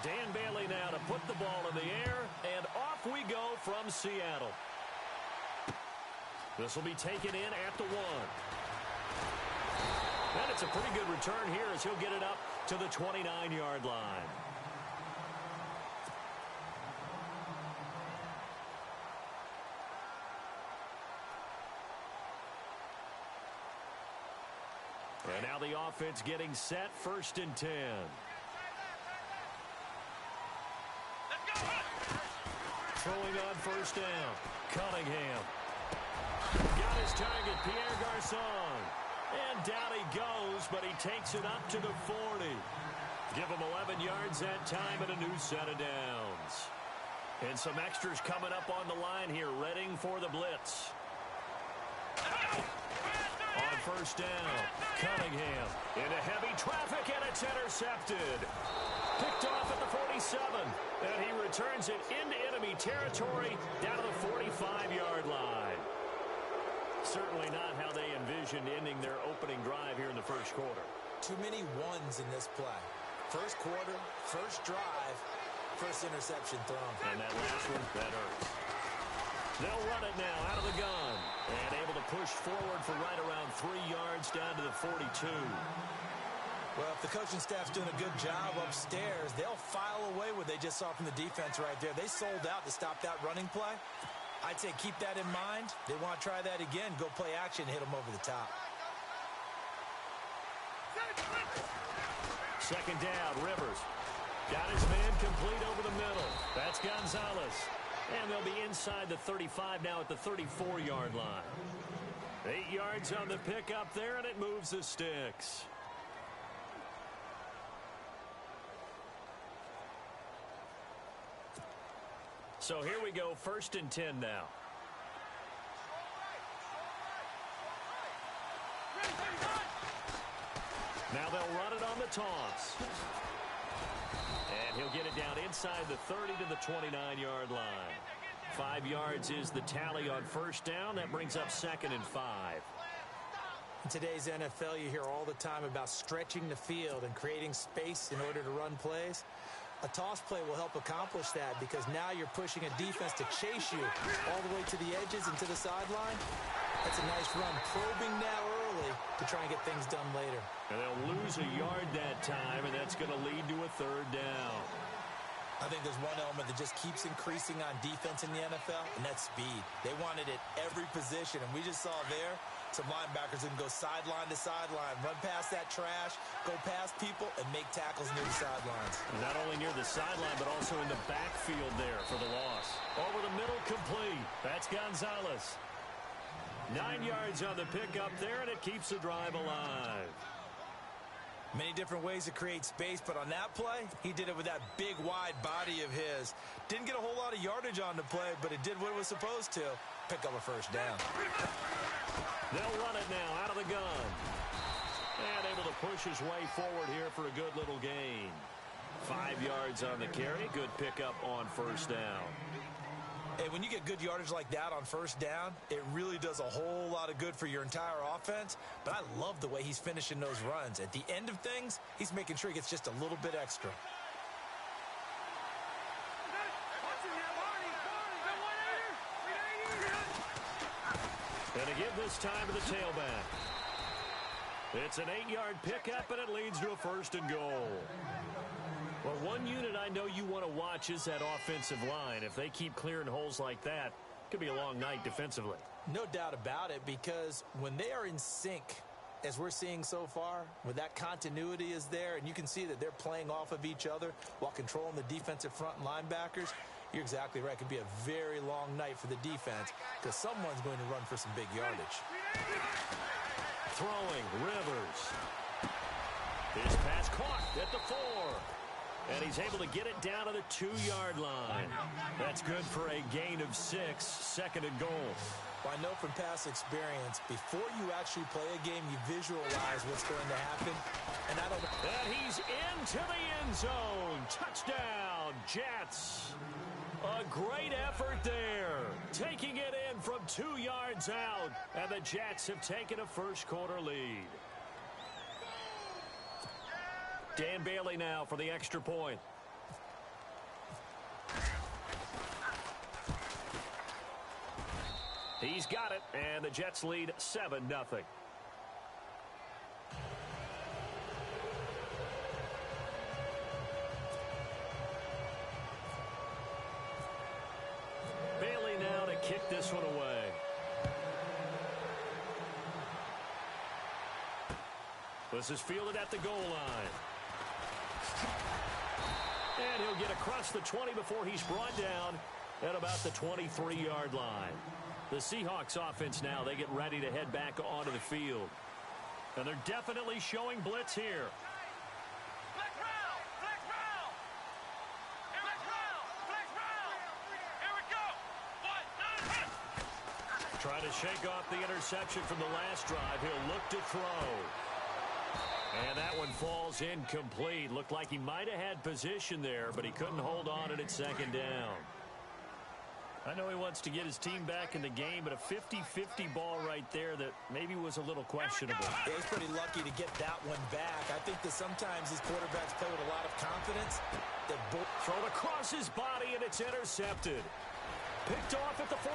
Dan Bailey now to put the ball in the air, and off we go from Seattle. This will be taken in at the 1. And it's a pretty good return here as he'll get it up to the 29-yard line. And now the offense getting set, 1st and 10. Throwing on 1st down. Cunningham. Got his target, Pierre Garçon. And down he goes, but he takes it up to the 40. Give him 11 yards that time and a new set of downs. And some extras coming up on the line here, readying for the blitz. On 1st down, Cunningham into heavy traffic, and it's intercepted. Picked off at the 47, and he returns it into enemy territory down to the 45-yard line. Certainly not how they envisioned ending their opening drive here in the 1st quarter. Too many ones in this play. 1st quarter, 1st drive, 1st interception thrown. And that last one, that hurts. They'll run it now out of the gun. And able to push forward for right around 3 yards down to the 42. Well, if the coaching staff's doing a good job upstairs, they'll file away what they just saw from the defense right there. They sold out to stop that running play. I'd say keep that in mind. They want to try that again. Go play action, hit them over the top. 2nd down, Rivers. Got his man complete over the middle. That's Gonzalez. And they'll be inside the 35 now at the 34-yard line. 8 yards on the pickup there, and it moves the sticks. So here we go, 1st and 10 now. Now they'll run it on the toss. And he'll get it down inside the 30 to the 29-yard line. 5 yards is the tally on 1st down. That brings up 2nd and 5. In today's NFL, you hear all the time about stretching the field and creating space in order to run plays. A toss play will help accomplish that because now you're pushing a defense to chase you all the way to the edges and to the sideline. That's a nice run, probing now early to try and get things done later. And they'll lose a yard that time, and that's going to lead to a 3rd down. I think there's one element that just keeps increasing on defense in the NFL, and that's speed. They want it at every position, and we just saw there some linebackers that can go sideline to sideline, run past that trash, go past people, and make tackles near the sidelines. Not only near the sideline, but also in the backfield there for the loss. Over the middle, complete. That's Gonzalez. 9 yards on the pickup there, and it keeps the drive alive. Many different ways to create space, but on that play, he did it with that big, wide body of his. Didn't get a whole lot of yardage on the play, but it did what it was supposed to. Pick up a 1st down. They'll run it now out of the gun. And able to push his way forward here for a good little gain. 5 yards on the carry. Good pickup on 1st down. Hey, when you get good yardage like that on 1st down, it really does a whole lot of good for your entire offense. But I love the way he's finishing those runs. At the end of things, he's making sure he gets just a little bit extra. And to give this time to the tailback. It's an 8-yard pickup, and it leads to a 1st and goal. Well, one unit I know you want to watch is that offensive line. If they keep clearing holes like that, it could be a long night defensively. No doubt about it, because when they are in sync, as we're seeing so far, when that continuity is there, and you can see that they're playing off of each other while controlling the defensive front and linebackers, you're exactly right. It could be a very long night for the defense because someone's going to run for some big yardage. Throwing, Rivers. His pass caught at the 4. And he's able to get it down to the 2-yard line. That's good for a gain of 6, 2nd and goal. Well, I know from past experience, before you actually play a game, you visualize what's going to happen. And I don't know. And he's into the end zone. Touchdown, Jets. A great effort there. Taking it in from 2 yards out. And the Jets have taken a first-quarter lead. Dan Bailey now for the extra point. He's got it, and the Jets lead 7-0. Bailey now to kick this one away. This is fielded at the goal line. And he'll get across the 20 before he's brought down at about the 23-yard line. The Seahawks offense now, they get ready to head back onto the field. And they're definitely showing blitz here. Flex round! Flex round! Flex round! Flex round! Here we go! 1, 9, 10! Try to shake off the interception from the last drive. He'll look to throw. And that one falls incomplete. Looked like he might have had position there, but he couldn't hold on it at 2nd down. I know he wants to get his team back in the game, but a 50-50 ball right there that maybe was a little questionable. Yeah, he's pretty lucky to get that one back. I think that sometimes these quarterbacks play with a lot of confidence. Thrown across his body, and it's intercepted. Picked off at the 49.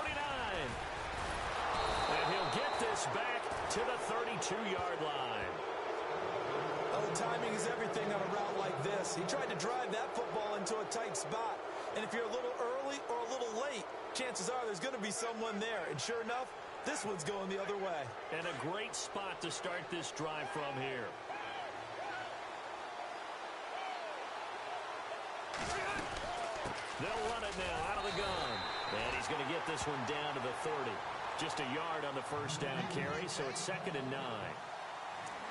And he'll get this back to the 32-yard line. Oh, timing is everything on a route like this. He tried to drive that football into a tight spot. And if you're a little early or a little late, chances are there's going to be someone there. And sure enough, this one's going the other way. And a great spot to start this drive from here. They'll run it now out of the gun. And he's going to get this one down to the 30. Just a yard on the first down carry, so it's 2nd and 9.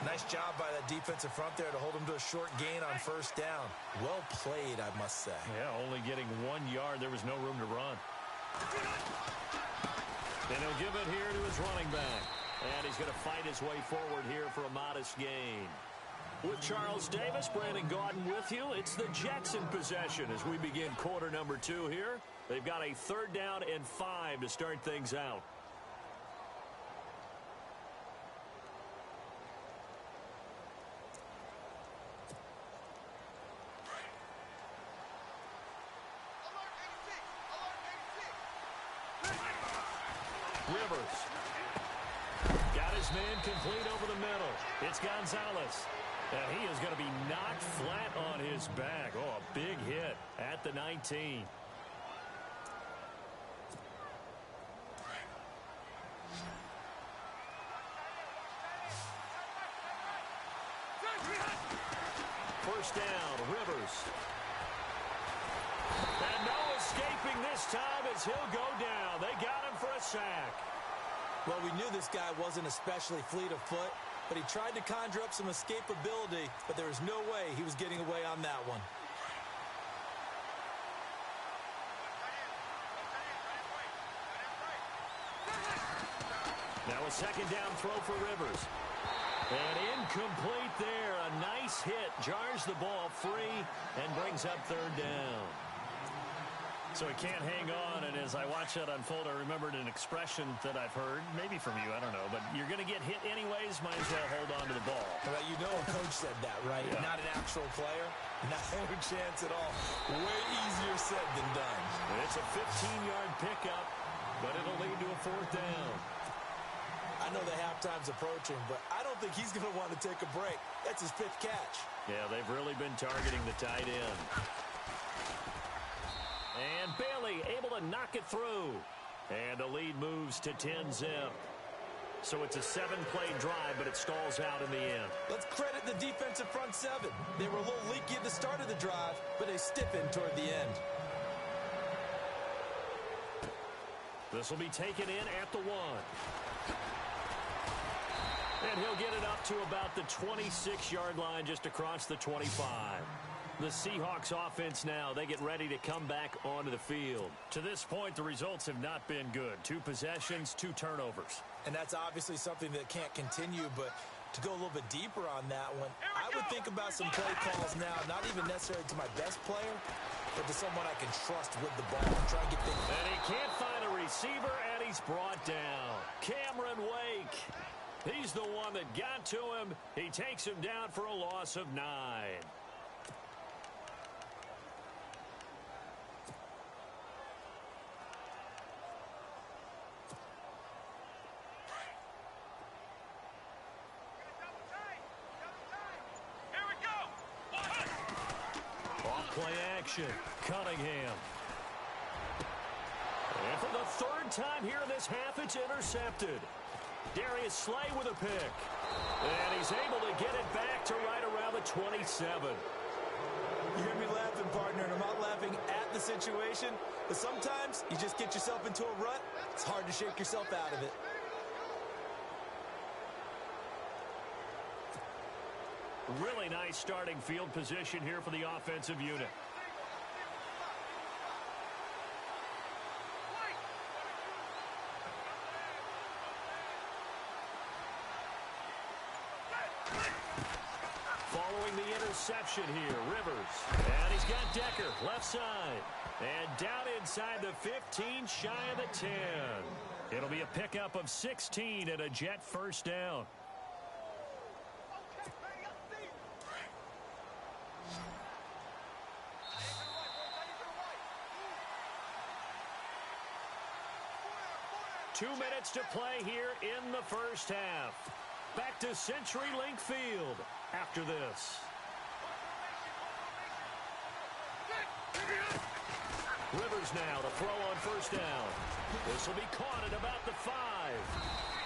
Nice job by that defensive front there to hold him to a short gain on first down. Well played, I must say. Yeah, only getting 1 yard. There was no room to run. And he'll give it here to his running back. And he's going to fight his way forward here for a modest gain. With Charles Davis, Brandon Gaudin with you. It's the Jets in possession as we begin quarter number 2 here. They've got a 3rd down and 5 to start things out. Rivers. Got his man complete over the middle. It's Gonzalez. And he is going to be knocked flat on his back. Oh, a big hit at the 19. First down, Rivers. And no escaping this time as he'll go down. They got him for a sack. Well, we knew this guy wasn't especially fleet of foot, but he tried to conjure up some escapability, but there was no way he was getting away on that one. Now a 2nd down throw for Rivers. And incomplete there. A nice hit. Jars the ball free and brings up 3rd down. So he can't hang on, and as I watch that unfold, I remembered an expression that I've heard, maybe from you, I don't know, but you're going to get hit anyways, might as well hold on to the ball. Well, you know a coach said that, right? Yeah. Not an actual player. Not a chance at all. Way easier said than done. It's a 15-yard pickup, but it'll lead to a 4th down. I know the halftime's approaching, but I don't think he's going to want to take a break. That's his 5th catch. Yeah, they've really been targeting the tight end. And Bailey able to knock it through. And the lead moves to 10-zip. So it's a 7-play drive, but it stalls out in the end. Let's credit the defensive front 7. They were a little leaky at the start of the drive, but they stiffened toward the end. This will be taken in at the 1. And he'll get it up to about the 26-yard line just across the 25. The Seahawks offense now, they get ready to come back onto the field. To this point, the results have not been good. 2 possessions, 2 turnovers. And that's obviously something that can't continue, but to go a little bit deeper on that one, I would think about some play calls now, not even necessarily to my best player, but to someone I can trust with the ball and try and get things. And he can't find a receiver, and he's brought down. Cameron Wake. He's the one that got to him. He takes him down for a loss of 9. Play action. Cunningham. And for the 3rd time here in this half, it's intercepted. Darius Slay with a pick. And he's able to get it back to right around the 27. You hear me laughing, partner, and I'm not laughing at the situation, but sometimes you just get yourself into a rut. It's hard to shake yourself out of it. Really nice starting field position here for the offensive unit. Following the interception here, Rivers. And he's got Decker, left side. And down inside the 15, shy of the 10. It'll be a pickup of 16 and a Jet first down. Two minutes to play here in the first half. Back to CenturyLink Field after this. Rivers now to throw on first down. This will be caught at about the 5.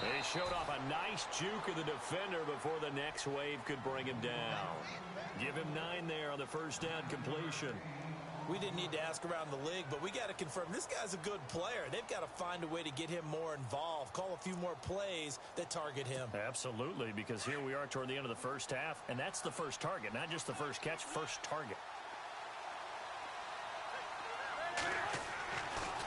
They showed off a nice juke of the defender before the next wave could bring him down. Give him 9 there on the first down completion. We didn't need to ask around the league, but we got to confirm this guy's a good player. They've got to find a way to get him more involved, call a few more plays that target him. Absolutely, because here we are toward the end of the first half, and that's the first target, not just the first catch, first target.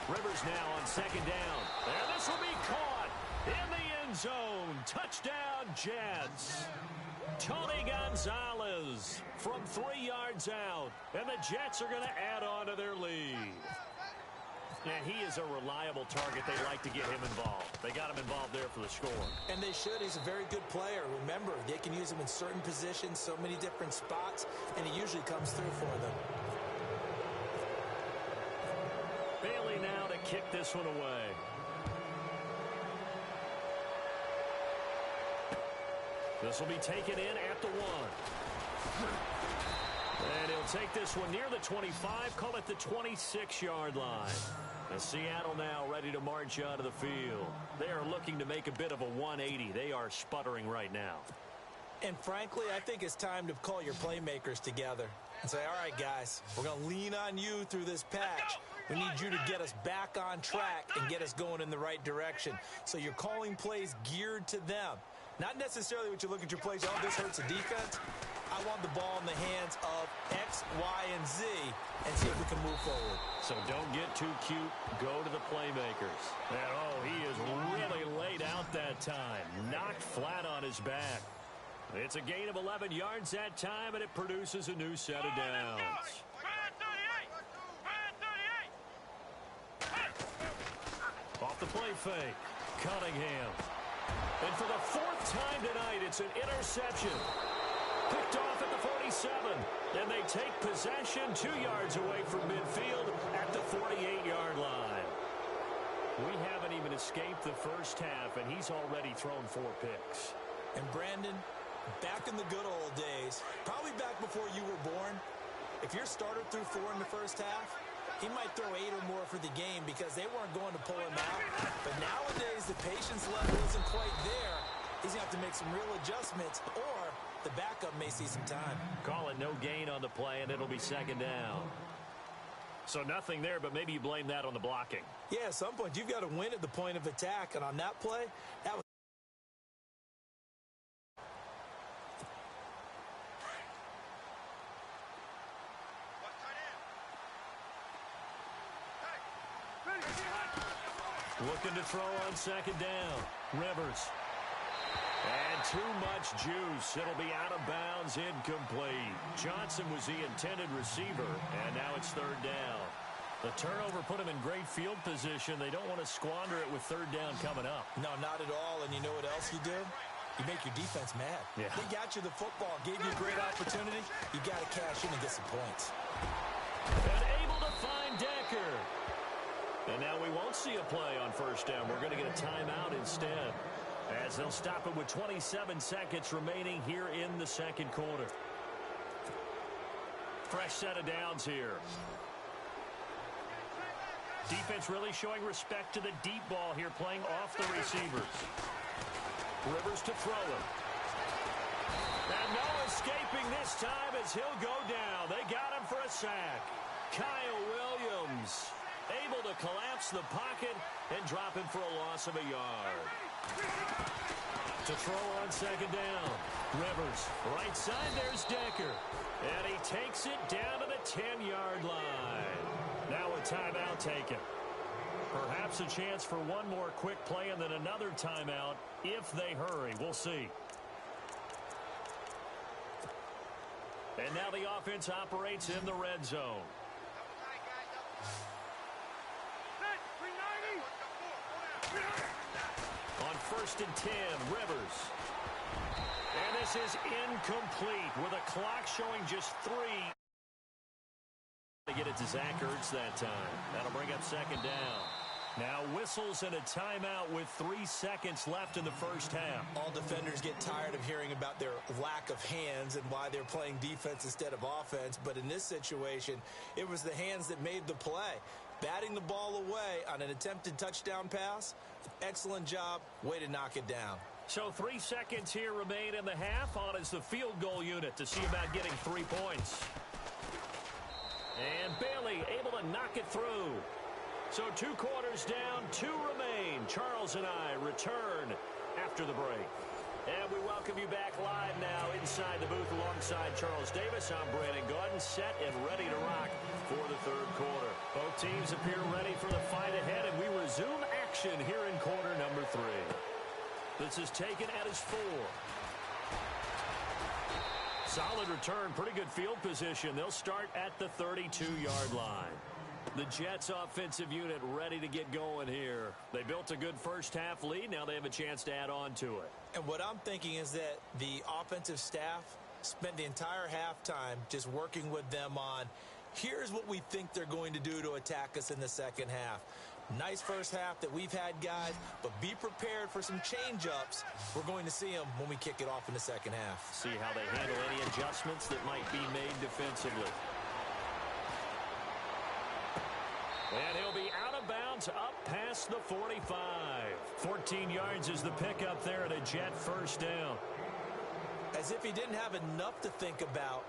Rivers now on second down. And this will be caught in the end zone. Touchdown, Jets. Tony Gonzalez from 3 yards out. And the Jets are going to add on to their lead. And he is a reliable target. They like to get him involved. They got him involved there for the score. And they should. He's a very good player. Remember, they can use him in certain positions, so many different spots, and he usually comes through for them. Bailey now to kick this one away. This will be taken in at the 1. And he'll take this one near the 25, call it the 26-yard line. And Seattle now ready to march onto the field. They are looking to make a bit of a 180. They are sputtering right now. And frankly, I think it's time to call your playmakers together and say, all right, guys, we're going to lean on you through this patch. We need you to get us back on track and get us going in the right direction. So you're calling plays geared to them. Not necessarily what you look at your plays, oh, this hurts the defense. I want the ball in the hands of X, Y, and Z and see if we can move forward. So don't get too cute. Go to the playmakers. And, oh, he is really laid out that time. Knocked flat on his back. It's a gain of 11 yards that time, and it produces a new set of downs. Off the play fake. Cunningham. And for the 4th time tonight, it's an interception. Picked off at the 47. And they take possession 2 yards away from midfield at the 48-yard line. We haven't even escaped the first half, and he's already thrown 4 picks. And Brandon, back in the good old days, probably back before you were born, if your starter threw 4 in the first half, he might throw 8 or more for the game because they weren't going to pull him out. But nowadays, the patience level isn't quite there. He's going to have to make some real adjustments, or the backup may see some time. Call it no gain on the play, and it'll be second down. So nothing there, but maybe you blame that on the blocking. Yeah, at some point, you've got to win at the point of attack. And on that play, that was... Looking to throw on second down. Rivers. And too much juice. It'll be out of bounds, incomplete. Johnson was the intended receiver, and now it's third down. The turnover put them in great field position. They don't want to squander it with third down coming up. No, not at all. And you know what else you do? You make your defense mad. Yeah. They got you the football, gave you a great opportunity. You got to cash in and get some points. And able to find Decker. And now we won't see a play on first down. We're going to get a timeout instead, as they'll stop it with 27 seconds remaining here in the second quarter. Fresh set of downs here. Defense really showing respect to the deep ball here, playing off the receivers. Rivers to throw it. And no escaping this time as he'll go down. They got him for a sack. Kyle Williams able to collapse the pocket and drop him for a loss of a yard. To throw on second down. Rivers, right side, there's Decker. And he takes it down to the 10-yard line. Now a timeout taken. Perhaps a chance for one more quick play and then another timeout if they hurry. We'll see. And now the offense operates in the red zone. On first and 10, Rivers. And this is incomplete with a clock showing just 3. To get it to Zach Ertz that time. That'll bring up second down. Now whistles and a timeout with 3 seconds left in the first half. All defenders get tired of hearing about their lack of hands and why they're playing defense instead of offense. But in this situation, it was the hands that made the play. Batting the ball away on an attempted touchdown pass. Excellent job. Way to knock it down. So 3 seconds here remain in the half. On is the field goal unit to see about getting 3 points. And Bailey able to knock it through. So 2 quarters down, 2 remain. Charles and I return after the break. And we welcome you back live now inside the booth alongside Charles Davis. I'm Brandon Gaudin, set and ready to rock for the third quarter. Both teams appear ready for the fight ahead, and we resume action here in quarter number 3. This is taken at his 4. Solid return, pretty good field position. They'll start at the 32-yard line. The Jets offensive unit ready to get going here. They built a good first half lead. Now they have a chance to add on to it. And what I'm thinking is that the offensive staff spent the entire halftime just working with them on, here's what we think they're going to do to attack us in the second half. Nice first half that we've had, guys, but be prepared for some change-ups. We're going to see them when we kick it off in the second half. See how they handle any adjustments that might be made defensively. And he'll be out of bounds up past the 45. 14 yards is the pickup there at a Jet first down. As if he didn't have enough to think about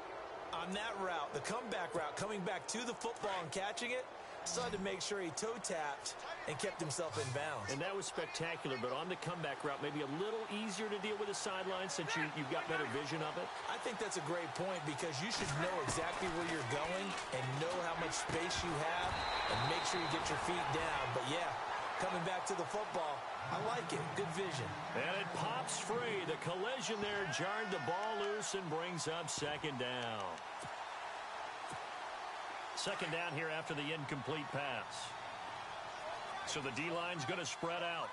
on that route, the comeback route, coming back to the football and catching it, decided to make sure he toe-tapped and kept himself in bounds. And that was spectacular, but on the comeback route, maybe a little easier to deal with the sideline since you've got better vision of it. I think that's a great point because you should know exactly where you're going and know how much space you have and make sure you get your feet down. But, yeah, coming back to the football, I like it. Good vision. And it pops free. The collision there jarred the ball loose and brings up second down. Second down here after the incomplete pass. So the D-line's going to spread out.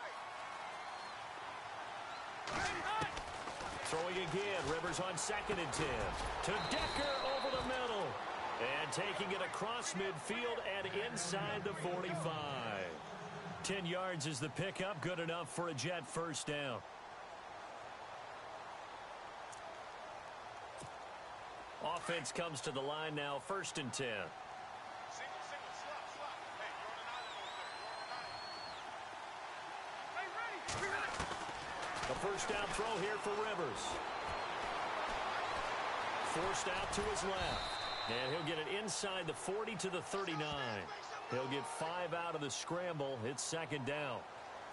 Throwing again. Rivers on second and 10. To Decker over the middle. And taking it across midfield and inside the 45. 10 yards is the pickup. Good enough for a Jet first down. Offense comes to the line now. First and 10. A first down throw here for Rivers. Forced out to his left. And he'll get it inside the 40 to the 39. He'll get 5 out of the scramble. It's second down.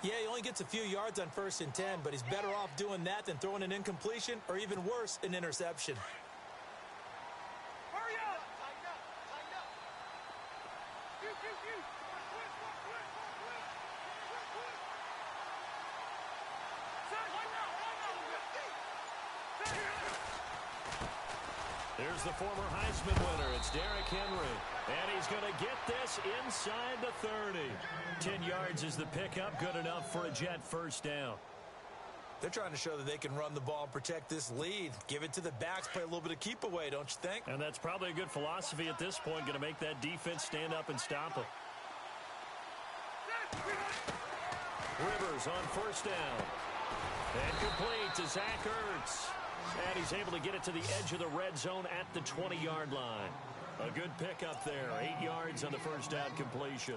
Yeah, he only gets a few yards on first and 10, but he's better off doing that than throwing an incompletion or even worse, an interception. Hurry up! Tighten up! Tighten up! Here's the former Heisman winner. It's Derrick Henry. And he's going to get this inside the 30. 10 yards is the pickup. Good enough for a Jet first down. They're trying to show that they can run the ball and protect this lead. Give it to the backs, play a little bit of keep away, don't you think? And that's probably a good philosophy at this point. Going to make that defense stand up and stop them. Rivers on first down. And complete to Zach Ertz. And he's able to get it to the edge of the red zone at the 20-yard line. A good pickup there. 8 yards on the first down completion.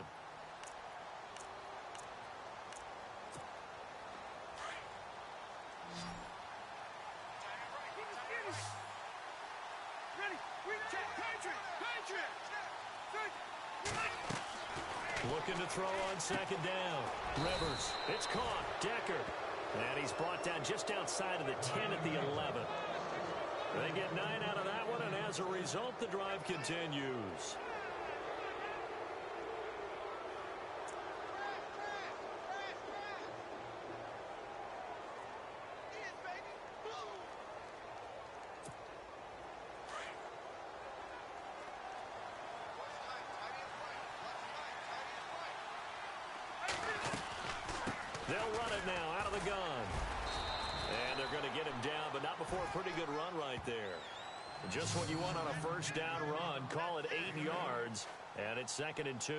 Looking to throw on second down. Rivers. It's caught. Decker. And he's brought down just outside of the 10 at the 11. They get 9 out of that one, and as a result, the drive continues. They'll run it now out of the gun. And they're going to get him down, but not before a pretty good run right there. Just what you want on a first down run. Call it 8 yards, and it's 2nd and 2.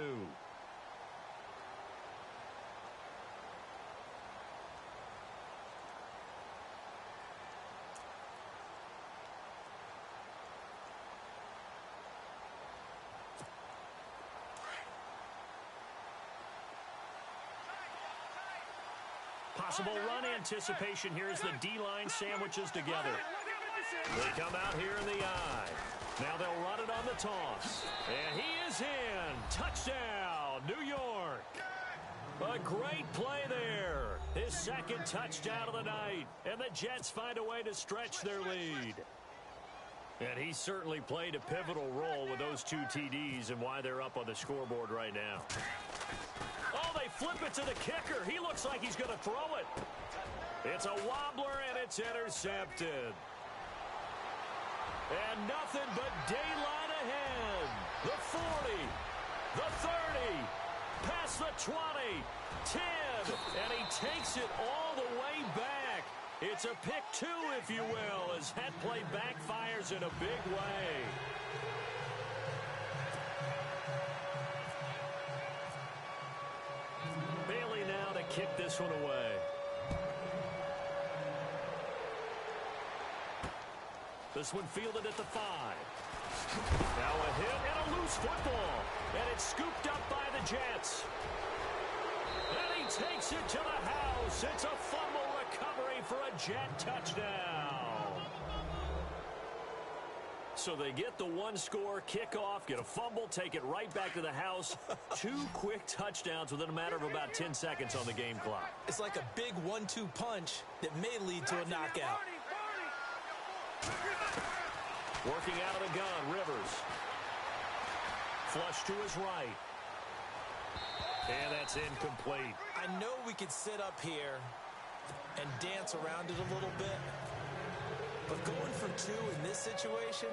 Possible run anticipation here as the D-line sandwiches together. They come out here in the eye. Now they'll run it on the toss. And he is in. Touchdown, New York. A great play there. His 2nd touchdown of the night. And the Jets find a way to stretch their lead. And he certainly played a pivotal role with those 2 TDs and why they're up on the scoreboard right now. Oh, they flip it to the kicker. He looks like he's going to throw it. It's a wobbler, and it's intercepted. And nothing but daylight ahead. The 40, the 30, past the 20, 10, and he takes it all the way back. It's a pick 2, if you will, as that play backfires in a big way. Bailey now to kick this one away. This one fielded at the 5. Now a hit and a loose football. And it's scooped up by the Jets. And he takes it to the house. It's a fumble recovery for a Jet touchdown. So they get the 1-score kickoff, get a fumble, take it right back to the house. 2 quick touchdowns within a matter of about 10 seconds on the game clock. It's like a big 1-2 punch that may lead to a knockout. Working out of the gun, Rivers. Flush to his right. And that's incomplete. I know we could sit up here and dance around it a little bit, but going for 2 in this situation,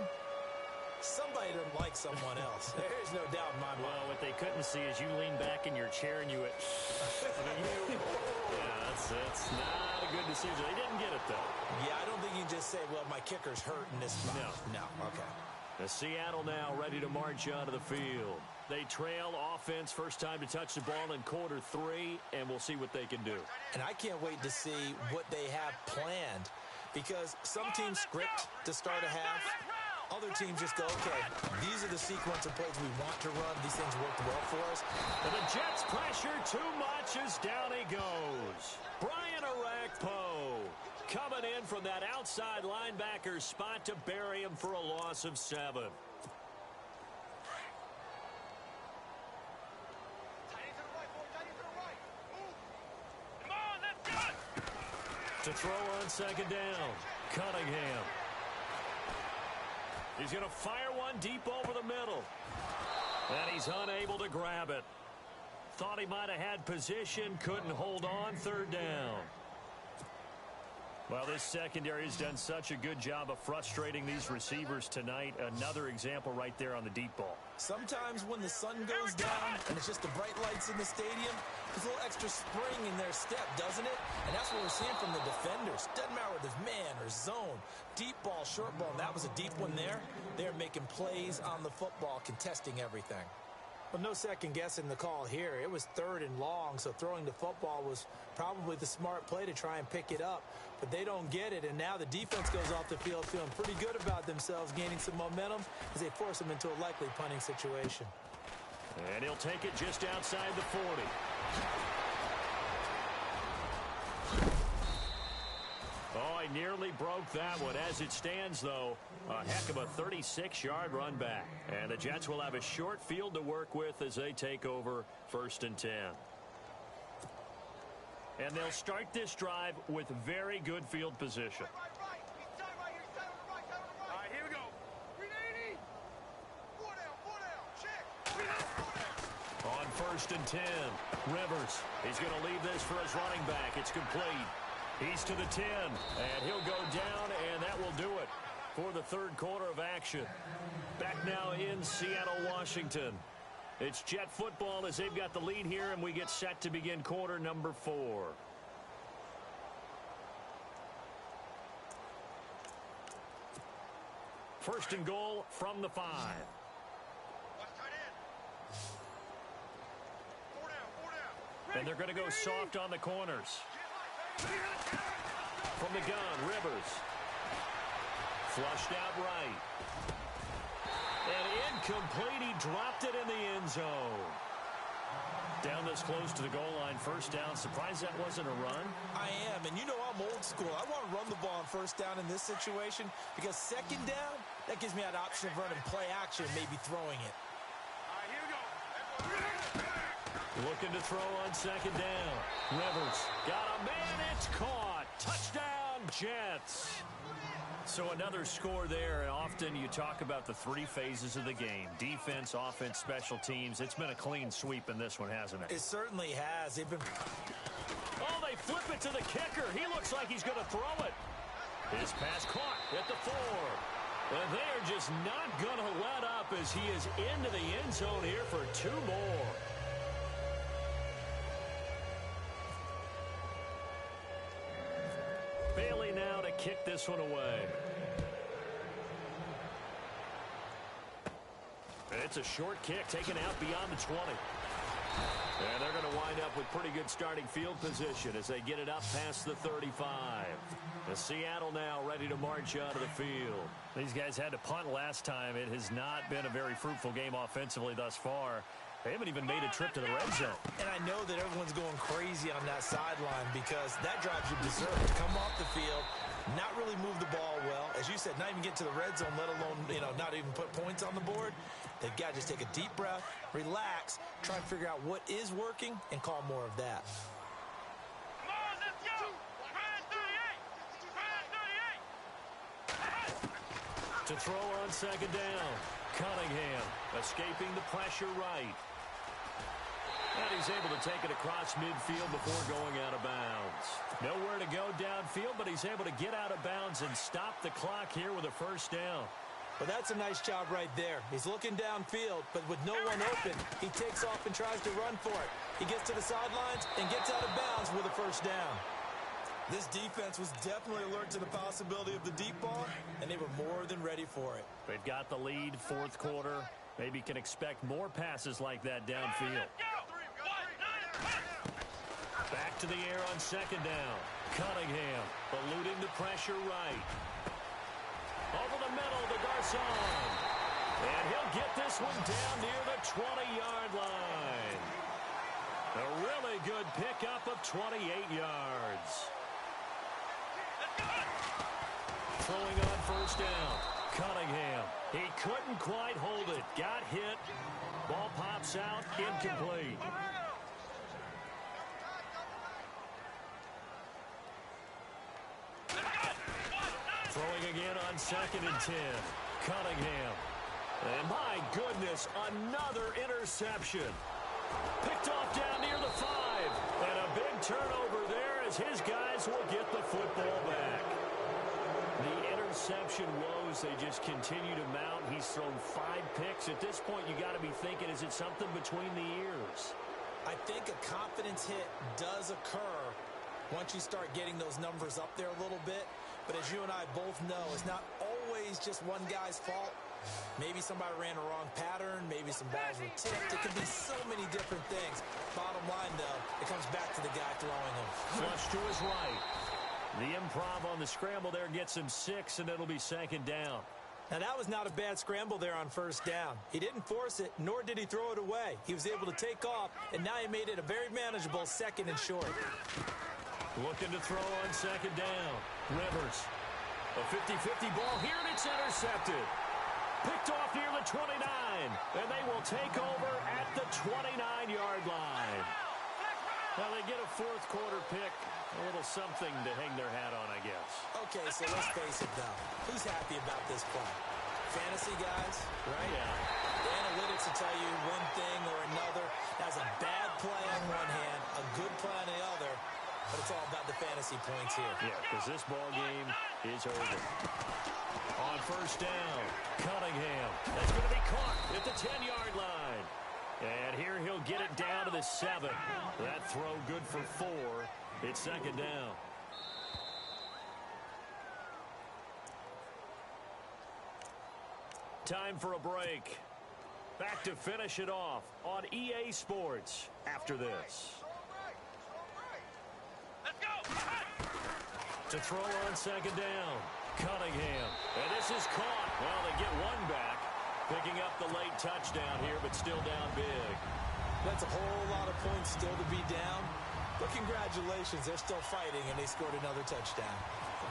somebody doesn't like someone else. There's no doubt in my mind. Well, what they couldn't see is you lean back in your chair and you went, yeah, that's not a good decision. They didn't get it, though. Yeah, I don't think you can just say, well, my kicker's hurt in this spot. No, okay. The Seattle now ready to march onto the field. They trail offense, first time to touch the ball in quarter 3, and we'll see what they can do. And I can't wait to see what they have planned, because some teams script to start a half. Other teams just go, okay, these are the sequence of plays we want to run. These things worked well for us. And the Jets pressure too much as down he goes. Brian Arakpo coming in from that outside linebacker spot to bury him for a loss of 7. To throw on second down, Cunningham. He's going to fire one deep over the middle. And he's unable to grab it. Thought he might have had position, couldn't hold on, third down. Well, this secondary has done such a good job of frustrating these receivers tonight. Another example right there on the deep ball. Sometimes when the sun goes down and it's just the bright lights in the stadium, there's a little extra spring in their step, doesn't it? And that's what we're seeing from the defenders. Doesn't matter whether it's man or zone, deep ball, short ball. And that was a deep one there. They're making plays on the football, contesting everything. Well, no second guessing the call here. It was 3rd and long, so throwing the football was probably the smart play to try and pick it up. But they don't get it, and now the defense goes off the field feeling pretty good about themselves, gaining some momentum as they force them into a likely punting situation. And he'll take it just outside the 40. Oh, he nearly broke that one. As it stands, though, a heck of a 36-yard run back. And the Jets will have a short field to work with as they take over 1st and 10. And they'll start this drive with very good field position. All right, here we go. 380. 4 down. Check. On 1st and 10, Rivers. He's going to leave this for his running back. It's complete. He's to the 10, and he'll go down, and that will do it for the 3rd quarter of action. Back now in Seattle, Washington. It's Jet football as they've got the lead here, and we get set to begin quarter number 4. First and goal from the 5. And they're going to go soft on the corners. From the gun, Rivers. Flushed out right. And incomplete. He dropped it in the end zone. Down this close to the goal line, 1st down. Surprised that wasn't a run? I am, and you know I'm old school. I want to run the ball on 1st down in this situation because 2nd down, that gives me that option of running play action, maybe throwing it. All right, here we go. Looking to throw on 2nd down. Rivers got a man. It's caught. Touchdown, Jets. So another score there, and often you talk about the 3 phases of the game. Defense, offense, special teams. It's been a clean sweep in this one, hasn't it? It certainly has. They've been... Oh, they flip it to the kicker. He looks like he's going to throw it. His pass caught at the 4. And they are just not going to let up as he is into the end zone here for 2 more. Bailey now to kick this one away. It's a short kick taken out beyond the 20. And they're going to wind up with pretty good starting field position as they get it up past the 35. The Seattle now ready to march onto the field. These guys had to punt last time. It has not been a very fruitful game offensively thus far. They haven't even made a trip to the red zone. And I know that everyone's going crazy on that sideline because that drives you berserk to come off the field, not really move the ball well. As you said, not even get to the red zone, let alone, not even put points on the board. They've got to just take a deep breath, relax, try and figure out what is working, and call more of that. Come on, let's go. Red 38. To throw on 2nd down. Cunningham escaping the pressure right. And he's able to take it across midfield before going out of bounds. Nowhere to go downfield, but he's able to get out of bounds and stop the clock here with a 1st down. Well, that's a nice job right there. He's looking downfield, but with no one open, he takes off and tries to run for it. He gets to the sidelines and gets out of bounds with a 1st down. This defense was definitely alert to the possibility of the deep ball, and they were more than ready for it. They've got the lead, 4th quarter. Maybe can expect more passes like that downfield. Back to the air on 2nd down. Cunningham eluding the pressure right. Over the middle to Garcon. And he'll get this one down near the 20-yard line. A really good pickup of 28 yards. Throwing on 1st down. Cunningham. He couldn't quite hold it. Got hit. Ball pops out. Incomplete. Throwing again on 2nd and 10. Cunningham. And my goodness, another interception. Picked off down near the 5. And a big turnover there as his guys will get the football back. The interception woes, they just continue to mount. He's thrown 5 picks. At this point, you got to be thinking, is it something between the ears? I think a confidence hit does occur once you start getting those numbers up there a little bit. But as you and I both know, it's not always just one guy's fault. Maybe somebody ran a wrong pattern. Maybe some balls were tipped. It could be so many different things. Bottom line, though, it comes back to the guy throwing them. Flush to his right. The improv on the scramble there gets him 6, and it'll be second down. Now, that was not a bad scramble there on first down. He didn't force it, nor did he throw it away. He was able to take off, and now he made it a very manageable second and short. Looking to throw on second down. Rivers. A 50-50 ball here, and it's intercepted. Picked off near the 29, and they will take over at the 29-yard line. Now they get a fourth quarter pick. A little something to hang their hat on, I guess. Okay, so let's face it, though. Who's happy about this play? Fantasy guys, right? Yeah. The analytics will tell you one thing or another. That's a bad play on one hand, a good play on the other, but it's all about the fantasy points here. Yeah, because this ball game is over. On first down, Cunningham. That's going to be caught at the 10-yard line. And here he'll get it down to the 7. That throw good for 4. It's second down. Time for a break. Back to finish it off on EA Sports after this. Let's go. To throw on second down, Cunningham. And this is caught. Well, they get one back. Picking up the late touchdown here, but still down big. That's a whole lot of points still to be down. But congratulations, they're still fighting, and they scored another touchdown.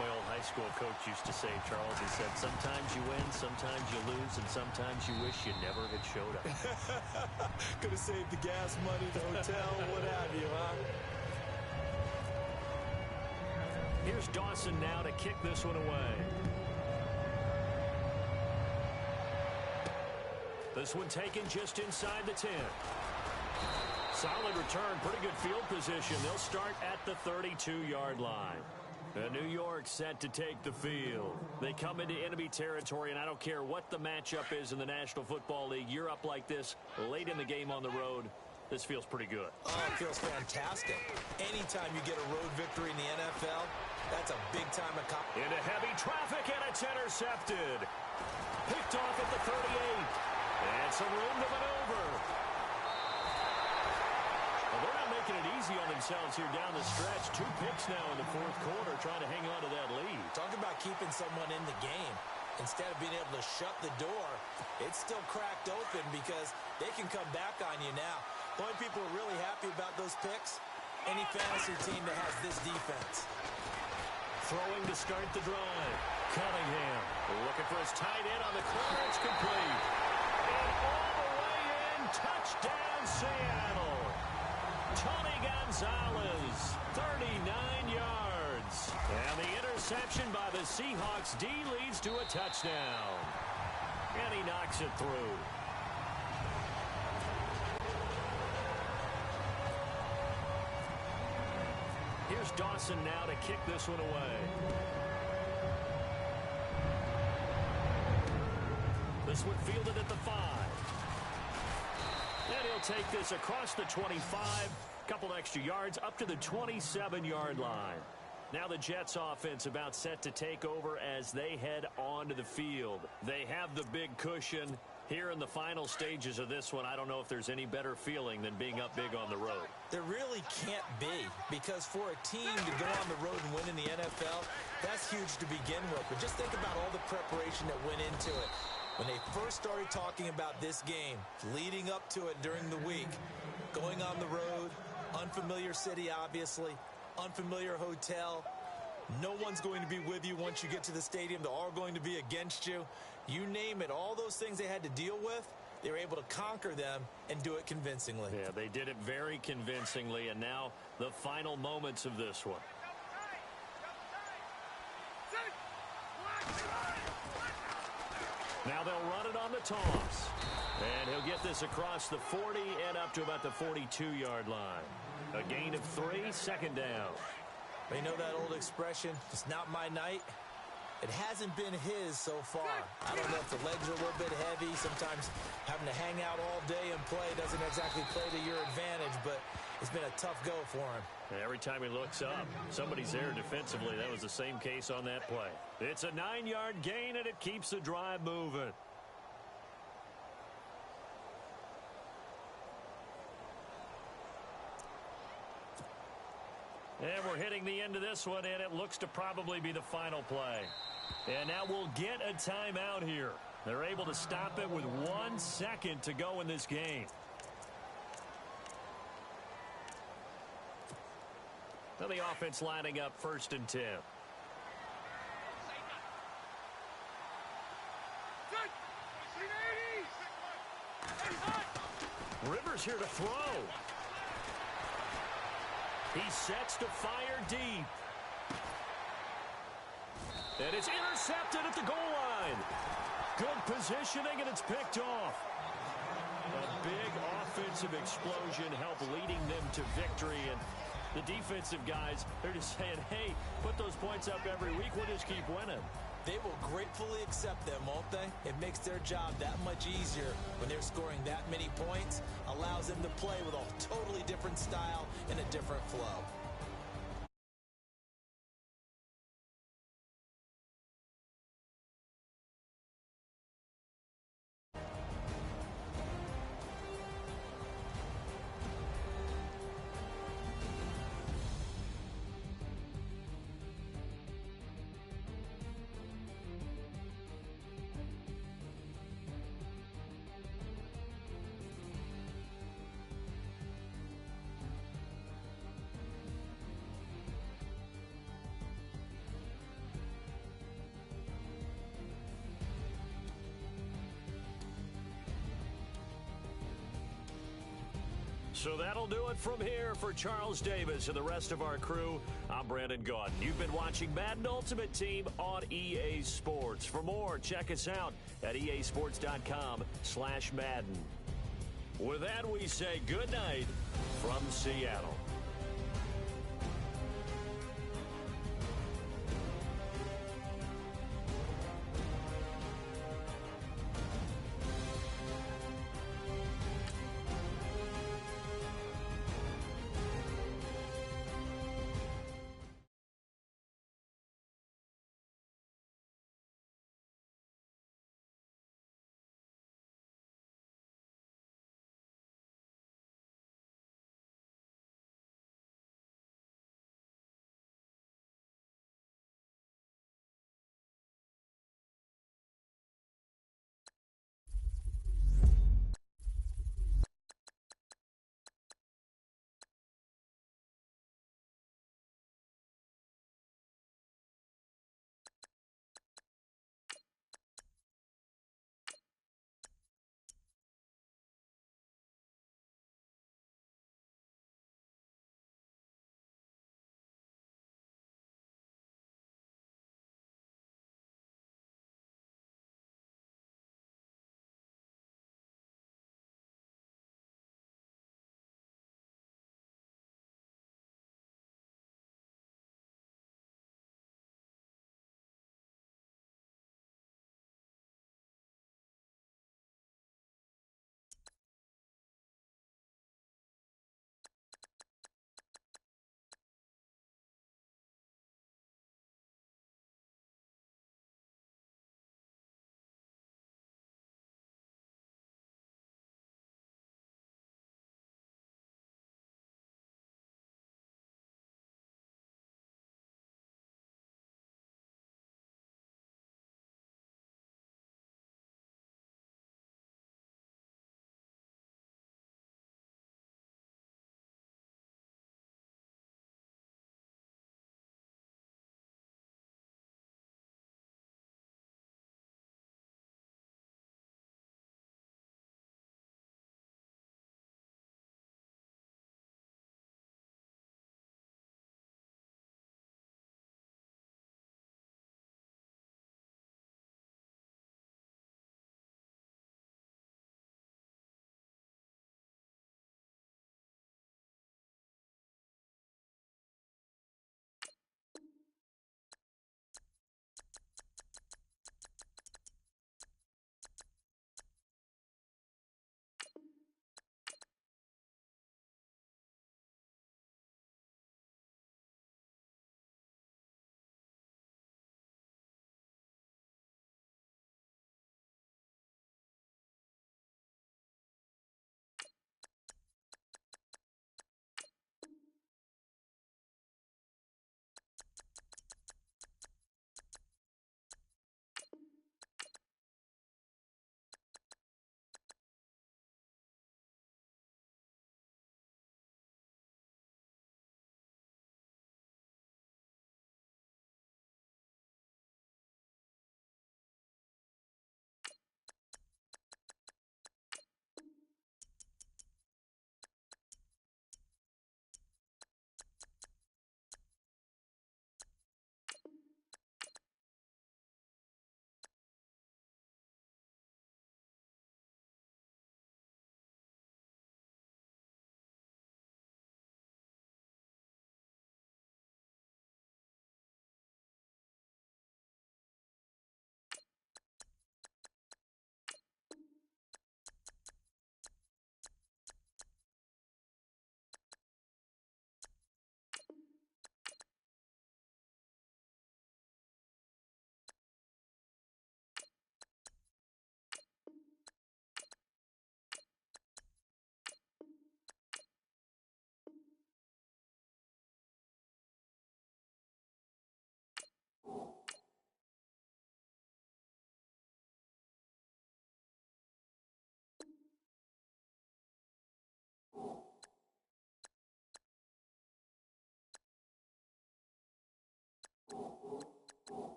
My old high school coach used to say, Charles, he said, sometimes you win, sometimes you lose, and sometimes you wish you never had showed up. Could have saved the gas money, the hotel, what have you, huh? Here's Dawson now to kick this one away. This one taken just inside the 10. Solid return, pretty good field position. They'll start at the 32-yard line. New York set to take the field. They come into enemy territory, and I don't care what the matchup is in the National Football League. You're up like this late in the game on the road. This feels pretty good. Oh, it feels fantastic. Anytime you get a road victory in the NFL, that's a big-time accomplishment. Into heavy traffic, and it's intercepted. Picked off at the 38. And some room to maneuver. Well, they're not making it easy on themselves here down the stretch. 2 picks now in the fourth quarter, trying to hang on to that lead. Talk about keeping someone in the game. Instead of being able to shut the door, it's still cracked open because they can come back on you now. The only people who are really happy about those picks, any fantasy team that has this defense. Throwing to start the drive. Cunningham looking for his tight end on the corner. It's complete. And all the way in, touchdown Seattle. Tony Gonzalez, 39 yards. And the interception by the Seahawks D leads to a touchdown. And he knocks it through. Here's Dawson now to kick this one away. This one fielded at the 5. And he'll take this across the 25. Couple extra yards up to the 27-yard line. Now the Jets offense about set to take over as they head onto the field. They have the big cushion. Here in the final stages of this one, I don't know if there's any better feeling than being up big on the road. There really can't be, because for a team to go on the road and win in the NFL, that's huge to begin with. But just think about all the preparation that went into it. When they first started talking about this game, leading up to it during the week, going on the road, unfamiliar city, obviously, unfamiliar hotel. No one's going to be with you once you get to the stadium. They're all going to be against you. You name it, all those things they had to deal with, they were able to conquer them and do it convincingly. Yeah, they did it very convincingly, and now the final moments of this one. Now they'll run it on the toss. And he'll get this across the 40 and up to about the 42-yard line. A gain of 3, second down. You know that old expression, it's not my night? It hasn't been his so far. I don't know if the legs are a little bit heavy. Sometimes having to hang out all day and play doesn't exactly play to your advantage, but it's been a tough go for him. And every time he looks up, somebody's there defensively. That was the same case on that play. It's a 9-yard gain, and it keeps the drive moving. And we're hitting the end of this one, and it looks to probably be the final play. And now we'll get a timeout here. They're able to stop it with 1 second to go in this game. Now the offense lining up 1st and 10. Rivers here to throw. He sets to fire deep. And it's intercepted at the goal line. Good positioning, and it's picked off. A big offensive explosion helped leading them to victory. And the defensive guys, they're just saying, hey, put those points up every week. We'll just keep winning. They will gratefully accept them, won't they? It makes their job that much easier when they're scoring that many points. Allows them to play with a totally different style and a different flow. So that'll do it from here for Charles Davis and the rest of our crew. I'm Brandon Gaudin. You've been watching Madden Ultimate Team on EA Sports. For more, check us out at easports.com/Madden. With that, we say good night from Seattle.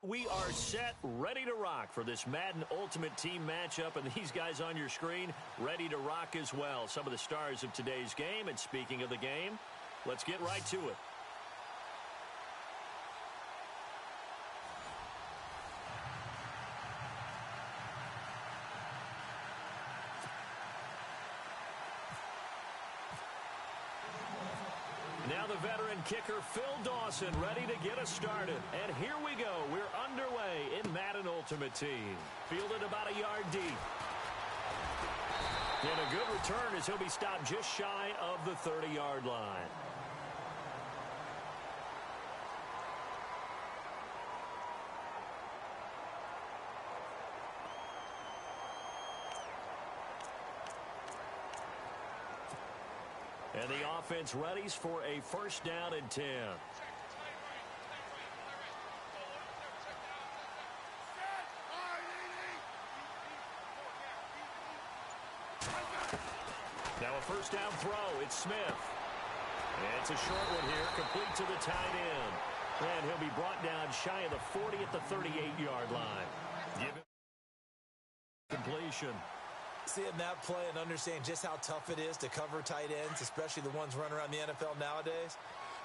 we are set, ready to rock for this Madden Ultimate Team matchup, and these guys on your screen ready to rock as well. Some of the stars of today's game, and speaking of the game, let's get right to it. Now the veteran kicker, Phil Dawson, ready to get us started. And here we go. We're underway in Madden Ultimate Team. Fielded about a yard deep. And a good return as he'll be stopped just shy of the 30-yard line. And the offense readies for a first down and 10. Now a first down throw. It's Smith. And it's a short one here, complete to the tight end. And he'll be brought down shy of the 40 at the 38-yard line. Give it completion. Seeing that play and understand just how tough it is to cover tight ends, especially the ones running around the NFL nowadays,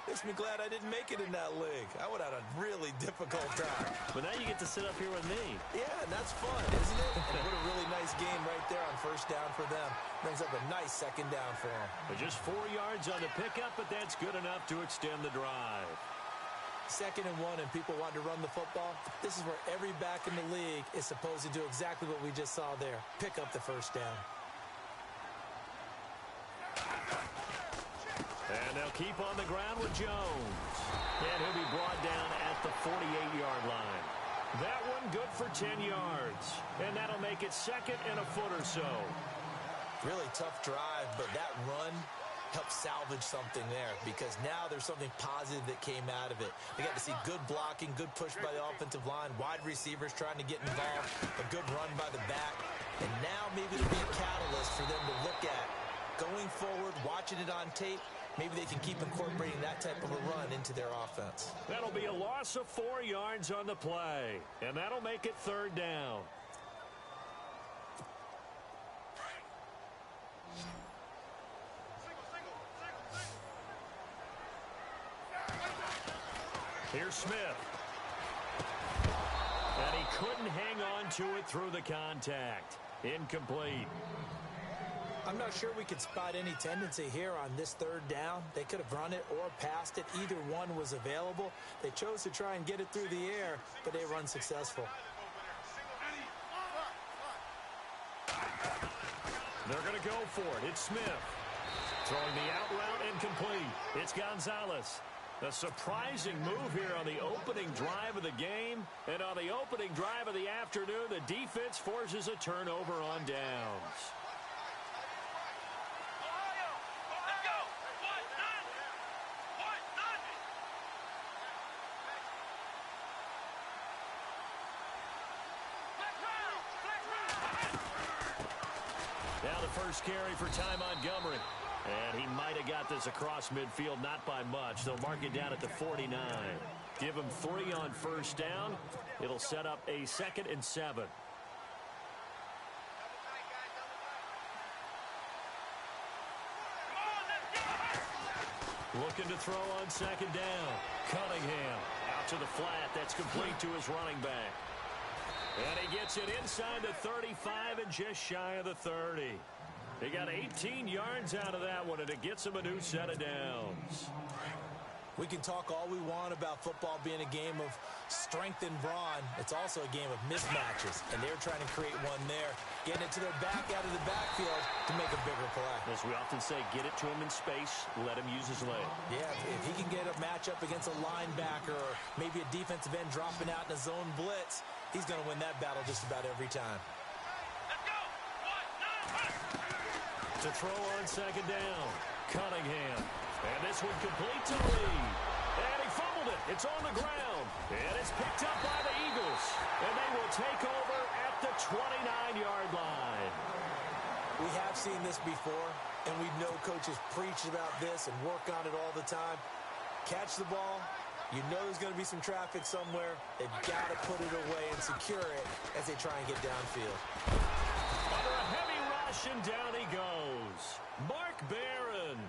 makes me glad I didn't make it in that league. I would have had a really difficult time. But now you get to sit up here with me. Yeah, and that's fun, isn't it? And what a really nice game right there on first down for them. Brings up a nice second down for them. But just 4 yards on the pickup, but that's good enough to extend the drive. 2nd and 1 and people want to run the football. This is where every back in the league is supposed to do exactly what we just saw there. Pick up the first down. And they'll keep on the ground with Jones. And he'll be brought down at the 48-yard line. That one good for 10 yards. And that'll make it 2nd and a foot or so. Really tough drive, but that run helped salvage something there because now there's something positive that came out of it. They got to see good blocking, good push by the offensive line, wide receivers trying to get involved, a good run by the back. And now maybe there'll be a catalyst for them to look at going forward, watching it on tape. Maybe they can keep incorporating that type of a run into their offense. That'll be a loss of 4 yards on the play, and that'll make it 3rd down. Here's Smith. And he couldn't hang on to it through the contact. Incomplete. I'm not sure we could spot any tendency here on this 3rd down. They could have run it or passed it. Either one was available. They chose to try and get it through the air, but they were unsuccessful. They're going to go for it. It's Smith. Throwing the out route incomplete. It's Gonzalez. A surprising move here on the opening drive of the game. And on the opening drive of the afternoon, the defense forces a turnover on downs. Now the first carry for Ty Montgomery. And he might have got this across midfield, not by much. They'll mark it down at the 49. Give him 3 on first down. It'll set up a 2nd and 7. Looking to throw on 2nd down. Cunningham out to the flat. That's complete to his running back. And he gets it inside the 35 and just shy of the 30. He got 18 yards out of that one, and it gets him a new set of downs. We can talk all we want about football being a game of strength and brawn. It's also a game of mismatches, and they're trying to create one there, getting it to their back out of the backfield to make a bigger play. As we often say, get it to him in space, let him use his leg. Yeah, if he can get a matchup against a linebacker or maybe a defensive end dropping out in a zone blitz, he's going to win that battle just about every time. To throw on 2nd down, Cunningham. And this one complete to Lee. And he fumbled it. It's on the ground. And it's picked up by the Eagles. And they will take over at the 29-yard line. We have seen this before, and we know coaches preach about this and work on it all the time. Catch the ball, You know there's going to be some traffic somewhere. They've got to put it away and secure it as they try and get downfield. Under a heavy rush, and down he goes. Mark Barron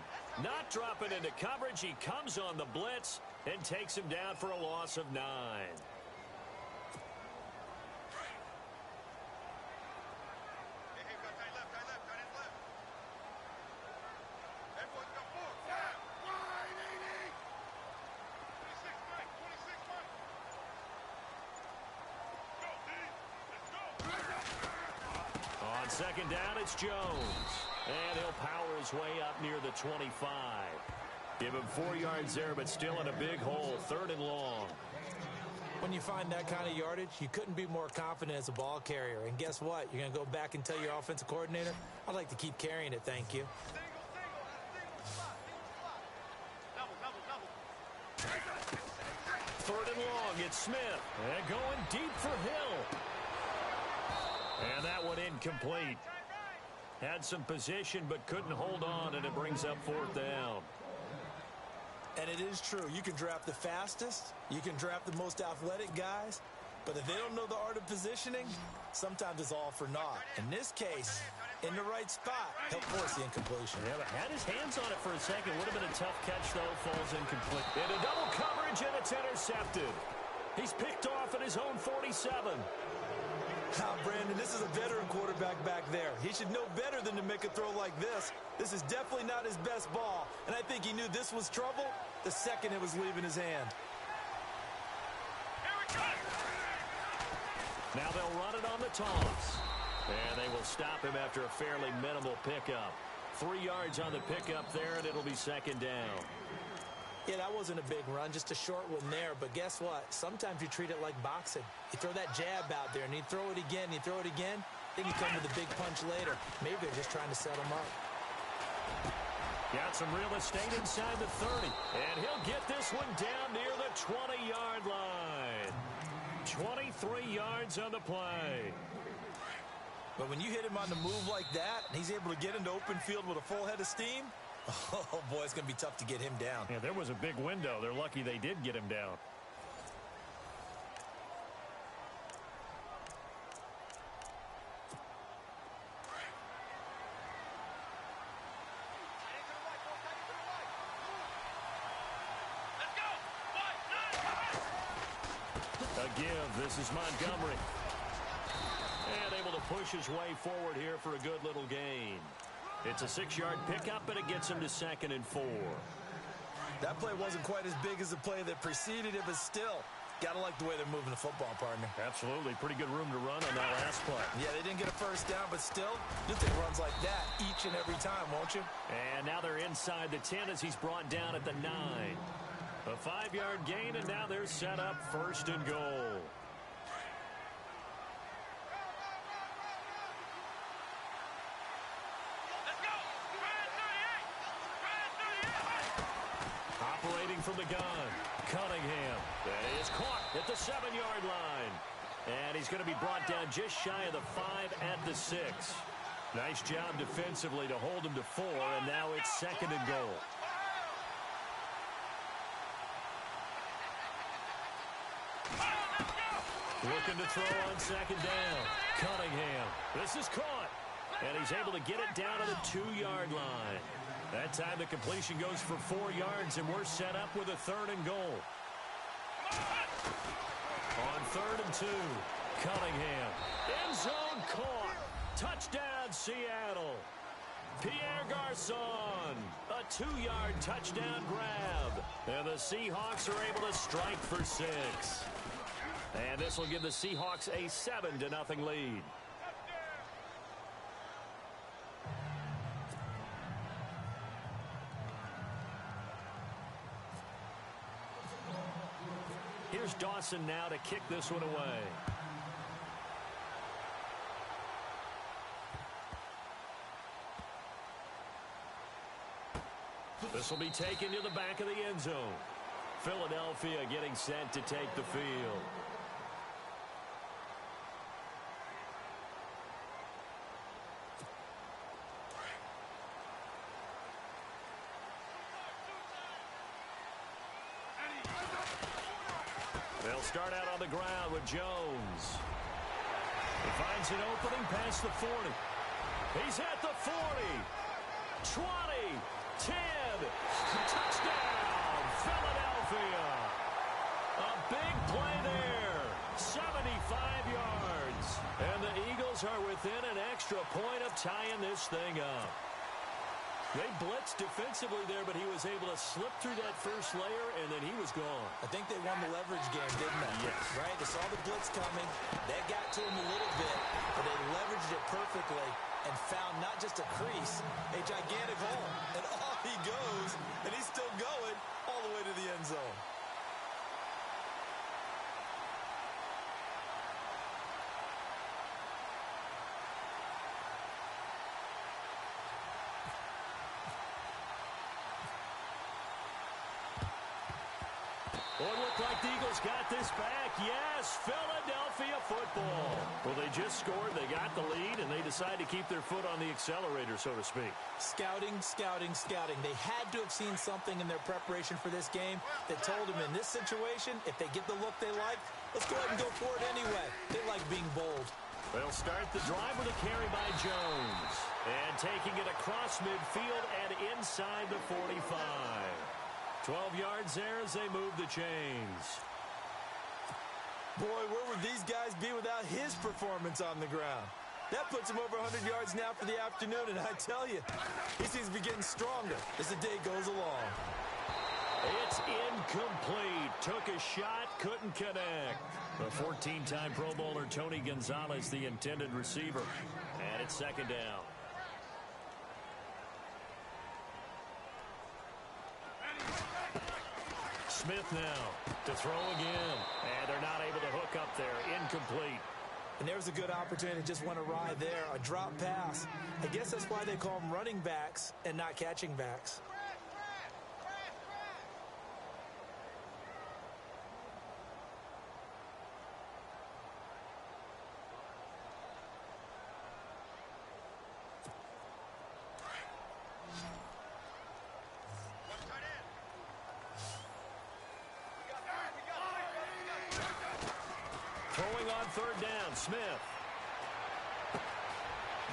not dropping into coverage. He comes on the blitz and takes him down for a loss of 9. On second down, it's Jones. And he'll power his way up near the 25. Give him 4 yards there, but still in a big hole. 3rd and long. When you find that kind of yardage, you couldn't be more confident as a ball carrier. And guess what? You're going to go back and tell your offensive coordinator, I'd like to keep carrying it, thank you. Third and long, it's Smith. And going deep for Hill. And that one incomplete. Had some position, but couldn't hold on, and it brings up 4th down. And it is true. You can draft the fastest. You can draft the most athletic guys. But if they don't know the art of positioning, sometimes it's all for naught. In this case, in the right spot, he'll force the incompletion. Yeah, but had his hands on it for a second. Would have been a tough catch, though. Falls incomplete. Into double coverage, and it's intercepted. He's picked off at his own 47. Brandon, this is a veteran quarterback back there. He should know better than to make a throw like this. This is definitely not his best ball, and I think he knew this was trouble the second it was leaving his hand. Now they'll run it on the toss. And they will stop him after a fairly minimal pickup. 3 yards on the pickup there, and it'll be 2nd down. Yeah, that wasn't a big run, just a short one there. But guess what? Sometimes you treat it like boxing. You throw that jab out there, and you throw it again, you throw it again, then you come with a big punch later. Maybe they're just trying to set him up. Got some real estate inside the 30. And he'll get this one down near the 20-yard line. 23 yards on the play. But when you hit him on the move like that, and he's able to get into open field with a full head of steam, oh, boy, it's going to be tough to get him down. Yeah, there was a big window. They're lucky they did get him down. A give. This is Montgomery. And able to push his way forward here for a good little gain. It's a 6-yard pickup, and it gets him to 2nd and 4. That play wasn't quite as big as the play that preceded it, but still, got to like the way they're moving the football, partner. Absolutely. Pretty good room to run on that last play. Yeah, they didn't get a first down, but still, you'll take runs like that each and every time, won't you? And now they're inside the 10 as he's brought down at the 9. A 5-yard gain, and now they're set up 1st and goal. Operating from the gun, Cunningham. That is caught at the 7-yard line. And he's going to be brought down just shy of the 5 at the 6. Nice job defensively to hold him to 4, and now it's 2nd and goal. Looking to throw on 2nd down. Cunningham. This is caught. And he's able to get it down to the 2-yard line. That time the completion goes for 4 yards, and we're set up with a 3rd and goal. On 3rd and 2, Cunningham. End zone caught. Touchdown, Seattle. Pierre Garçon. A 2-yard touchdown grab. And the Seahawks are able to strike for 6. And this will give the Seahawks a 7-0 lead. Here's Dawson now to kick this one away. This will be taken to the back of the end zone. Philadelphia getting set to take the field. They'll start out on the ground with Jones. He finds an opening past the 40. He's at the 40. 20. 10. Touchdown, Philadelphia. A big play there. 75 yards. And the Eagles are within an extra point of tying this thing up. They blitzed defensively there, but he was able to slip through that first layer, and then he was gone. I think they won the leverage game, didn't they? Yes. Right? They saw the blitz coming. That got to him a little bit, but they leveraged it perfectly and found not just a crease, a gigantic hole. And off he goes, and he's still going all the way to the end zone. Well, it looked like the Eagles got this back. Yes, Philadelphia football. Well, they just scored, they got the lead, and they decide to keep their foot on the accelerator, so to speak. Scouting, scouting, scouting. They had to have seen something in their preparation for this game that told them in this situation, if they get the look they like, let's go ahead and go for it anyway. They like being bold. They'll start the drive with a carry by Jones. And taking it across midfield and inside the 45. 12 yards there as they move the chains. Boy, where would these guys be without his performance on the ground? That puts him over 100 yards now for the afternoon, and I tell you, he seems to be getting stronger as the day goes along. It's incomplete. Took a shot, couldn't connect. The 14-time Pro Bowler Tony Gonzalez, the intended receiver. And it's second down. Smith now to throw again. And they're not able to hook up there. Incomplete. And there's a good opportunity that just went awry there. A drop pass. I guess that's why they call them running backs and not catching backs. Throwing on third down, Smith.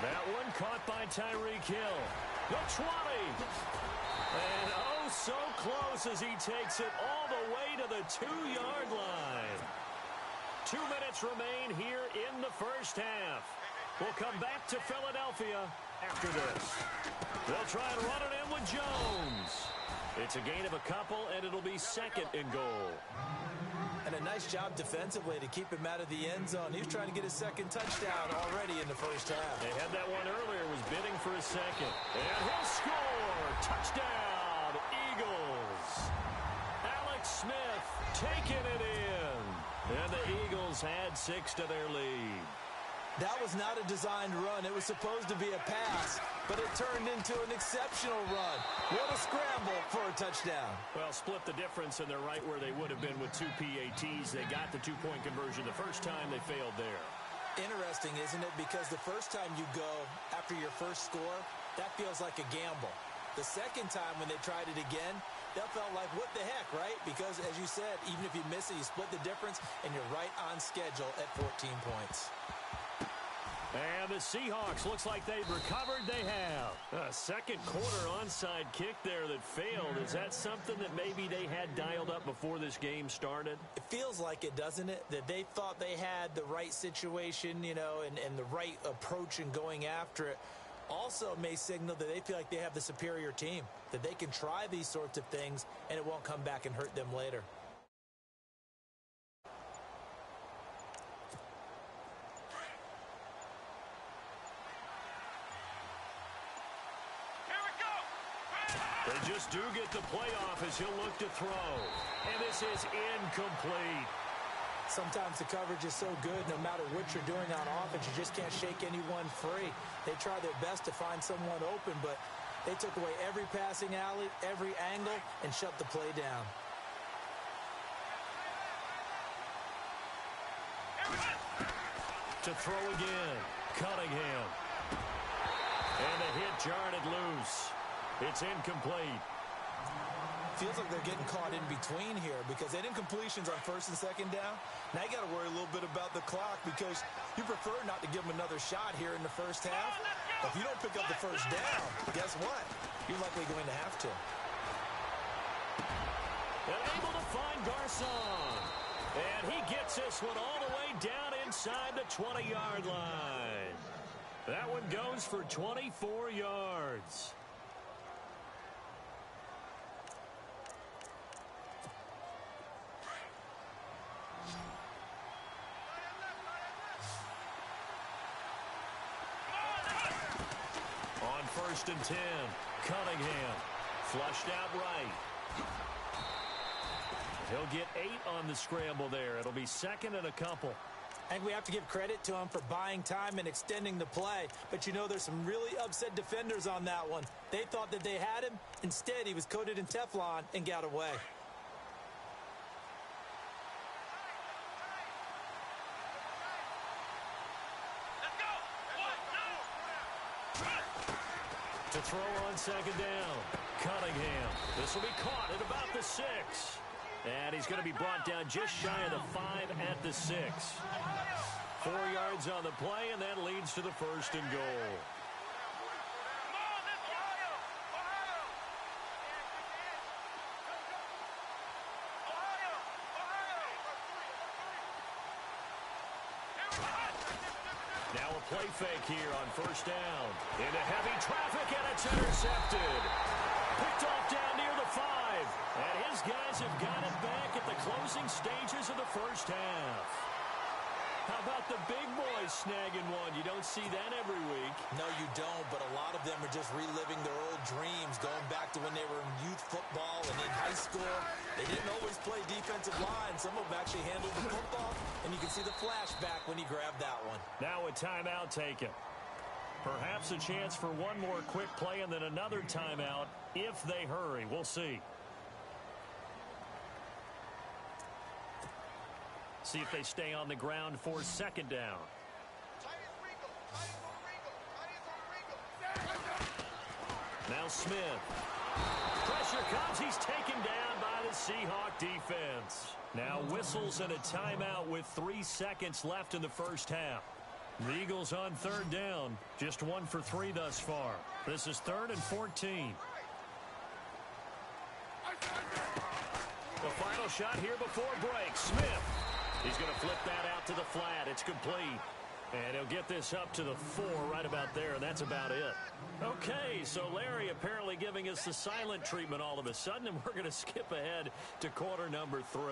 That one caught by Tyreek Hill. The 20. And oh, so close as he takes it all the way to the 2-yard line. 2 minutes remain here in the first half. We'll come back to Philadelphia after this. They'll try and run it in with Jones. It's a gain of a couple, and it'll be second and goal. And a nice job defensively to keep him out of the end zone. He was trying to get his second touchdown already in the first half. They had that one earlier, was bidding for a second. And he'll score! Touchdown, Eagles! Alex Smith taking it in. And the Eagles add 6 to their lead. That was not a designed run. It was supposed to be a pass, but it turned into an exceptional run. What a scramble for a touchdown. Well, split the difference, and they're right where they would have been with 2 PATs. They got the 2-point conversion the first time. They failed there. Interesting, isn't it? Because the first time you go after your first score, that feels like a gamble. The second time when they tried it again, that felt like, what the heck, right? Because, as you said, even if you miss it, you split the difference, and you're right on schedule at 14 points. And the Seahawks, looks like they've recovered. They have. A second quarter onside kick there that failed. Is that something that maybe they had dialed up before this game started? It feels like it, doesn't it? That they thought they had the right situation, you know, and the right approach in going after it. Also may signal that they feel like they have the superior team, that they can try these sorts of things and it won't come back and hurt them later. They just do get the playoff as he'll look to throw. And this is incomplete. Sometimes the coverage is so good, no matter what you're doing on offense, you just can't shake anyone free. They try their best to find someone open, but they took away every passing alley, every angle, and shut the play down. To throw again, Cunningham. And the hit jarred it loose. It's incomplete. feels like they're getting caught in between here because they didn't completions on first and second down. Now you got to worry a little bit about the clock because you prefer not to give them another shot here in the first half. If you don't pick up the first down, guess what? You're likely going to have to. And able to find Garcon. And he gets this one all the way down inside the 20-yard line. That one goes for 24 yards. On 1st and 10, Cunningham flushed out right. He'll get 8 on the scramble there. It'll be 2nd and a couple. I think we have to give credit to him for buying time and extending the play. But, you know, there's some really upset defenders on that one. They thought that they had him. Instead, he was coated in Teflon and got away. To throw on 2nd down, Cunningham. This will be caught at about the 6. And he's going to be brought down just shy of the 5 at the 6. 4 yards on the play, and that leads to the 1st and goal. Now a play fake here on 1st down. Into heavy traffic, and it's intercepted. Picked off down near the 5. And his guys have got it back at the closing stages of the first half. How about the big boys snagging one? You don't see that every week. No, you don't, but a lot of them are just reliving their old dreams, going back to when they were in youth football and in high school. They didn't always play defensive line. Some of them actually handled the football, and you can see the flashback when he grabbed that one. Now a timeout taken. Perhaps a chance for one more quick play and then another timeout if they hurry. We'll see. See if they stay on the ground for 2nd down. Now Smith. Pressure comes. He's taken down by the Seahawk defense. Now whistles and a timeout with 3 seconds left in the first half. The Eagles on 3rd down. Just 1 for 3 thus far. This is 3rd and 14. The final shot here before break. Smith. He's going to flip that out to the flat. It's complete. And he'll get this up to the 4 right about there, and that's about it. Okay, so Larry apparently giving us the silent treatment all of a sudden, and we're going to skip ahead to quarter number 3.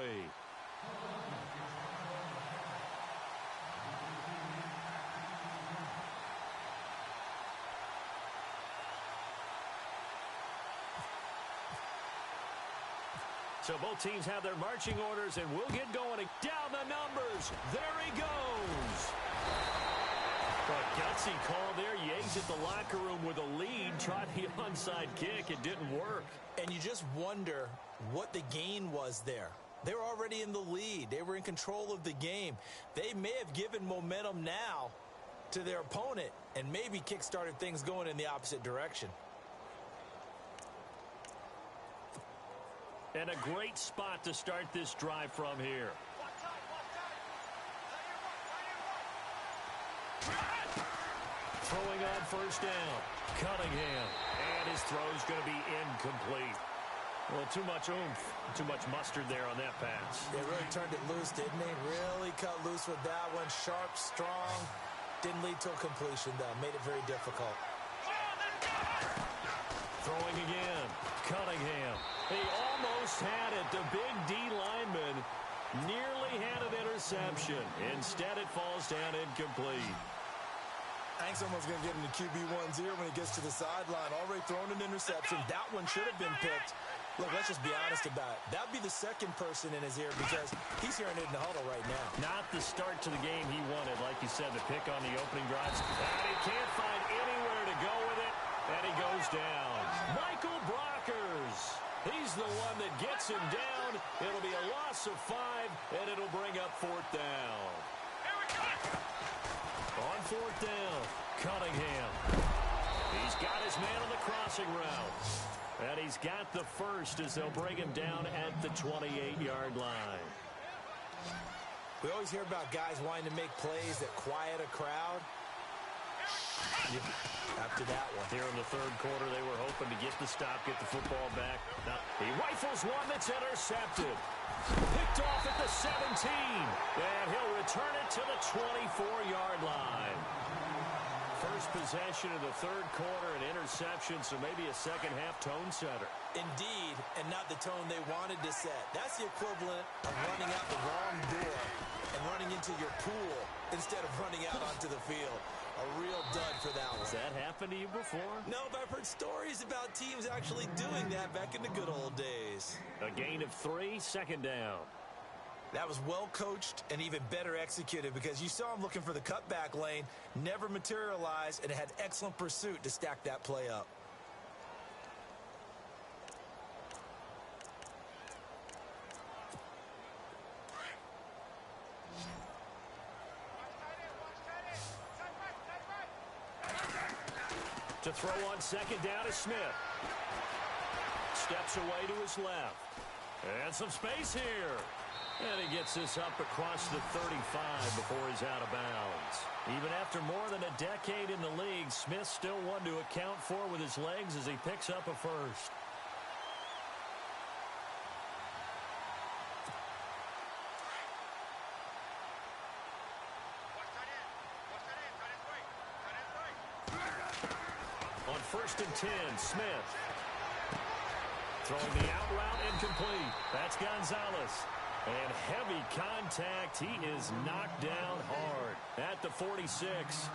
So both teams have their marching orders, and we'll get going. Down the numbers. There he goes. A gutsy call there. Yates at the locker room with a lead. Tried the onside kick. It didn't work. And you just wonder what the gain was there. They were already in the lead. They were in control of the game. They may have given momentum now to their opponent and maybe kick-started things going in the opposite direction. And a great spot to start this drive from here. Throwing on 1st down. Cunningham. And his throw's going to be incomplete. Well, too much oomph, too much mustard there on that pass. They really turned it loose, didn't they? Really cut loose with that one. Sharp, strong. Didn't lead to a completion, though. Made it very difficult. Throwing again. Cunningham. He almost had it. The big D lineman nearly had an interception. Instead, it falls down incomplete. I think someone's going to get into QB1's ear when he gets to the sideline. Already thrown an interception. That one should have been picked. Look, let's just be honest about it. That would be the second person in his ear because he's hearing it in the huddle right now. Not the start to the game he wanted. Like you said, the pick on the opening drives. And he can't find anywhere to go with it. And he goes down. Michael Brockers. He's the one that gets him down. It'll be a loss of 5, and it'll bring up 4th down. On 4th down, Cunningham. He's got his man on the crossing route. And he's got the first as they'll bring him down at the 28-yard line. We always hear about guys wanting to make plays that quiet a crowd. After that one. Here in the third quarter, they were hoping to get the stop, get the football back. Now, he rifles one that's intercepted. Picked off at the 17. And he'll return it to the 24-yard line. First possession of the third quarter, an interception, so maybe a second-half tone setter. Indeed, and not the tone they wanted to set. That's the equivalent of running out the wrong door and running into your pool instead of running out onto the field. A real dud for that one. Has that happened to you before? No, but I've heard stories about teams actually doing that back in the good old days. A gain of 3, second down. That was well coached and even better executed because you saw him looking for the cutback lane, never materialized, and had excellent pursuit to stack that play up. To throw on second down is Smith. Steps away to his left. And some space here. And he gets this up across the 35 before he's out of bounds. Even after more than a decade in the league, Smith still one to account for with his legs as he picks up a first. On 1st and 10, Smith. Throwing the out route incomplete. That's Gonzalez. And heavy contact. He is knocked down hard at the 46.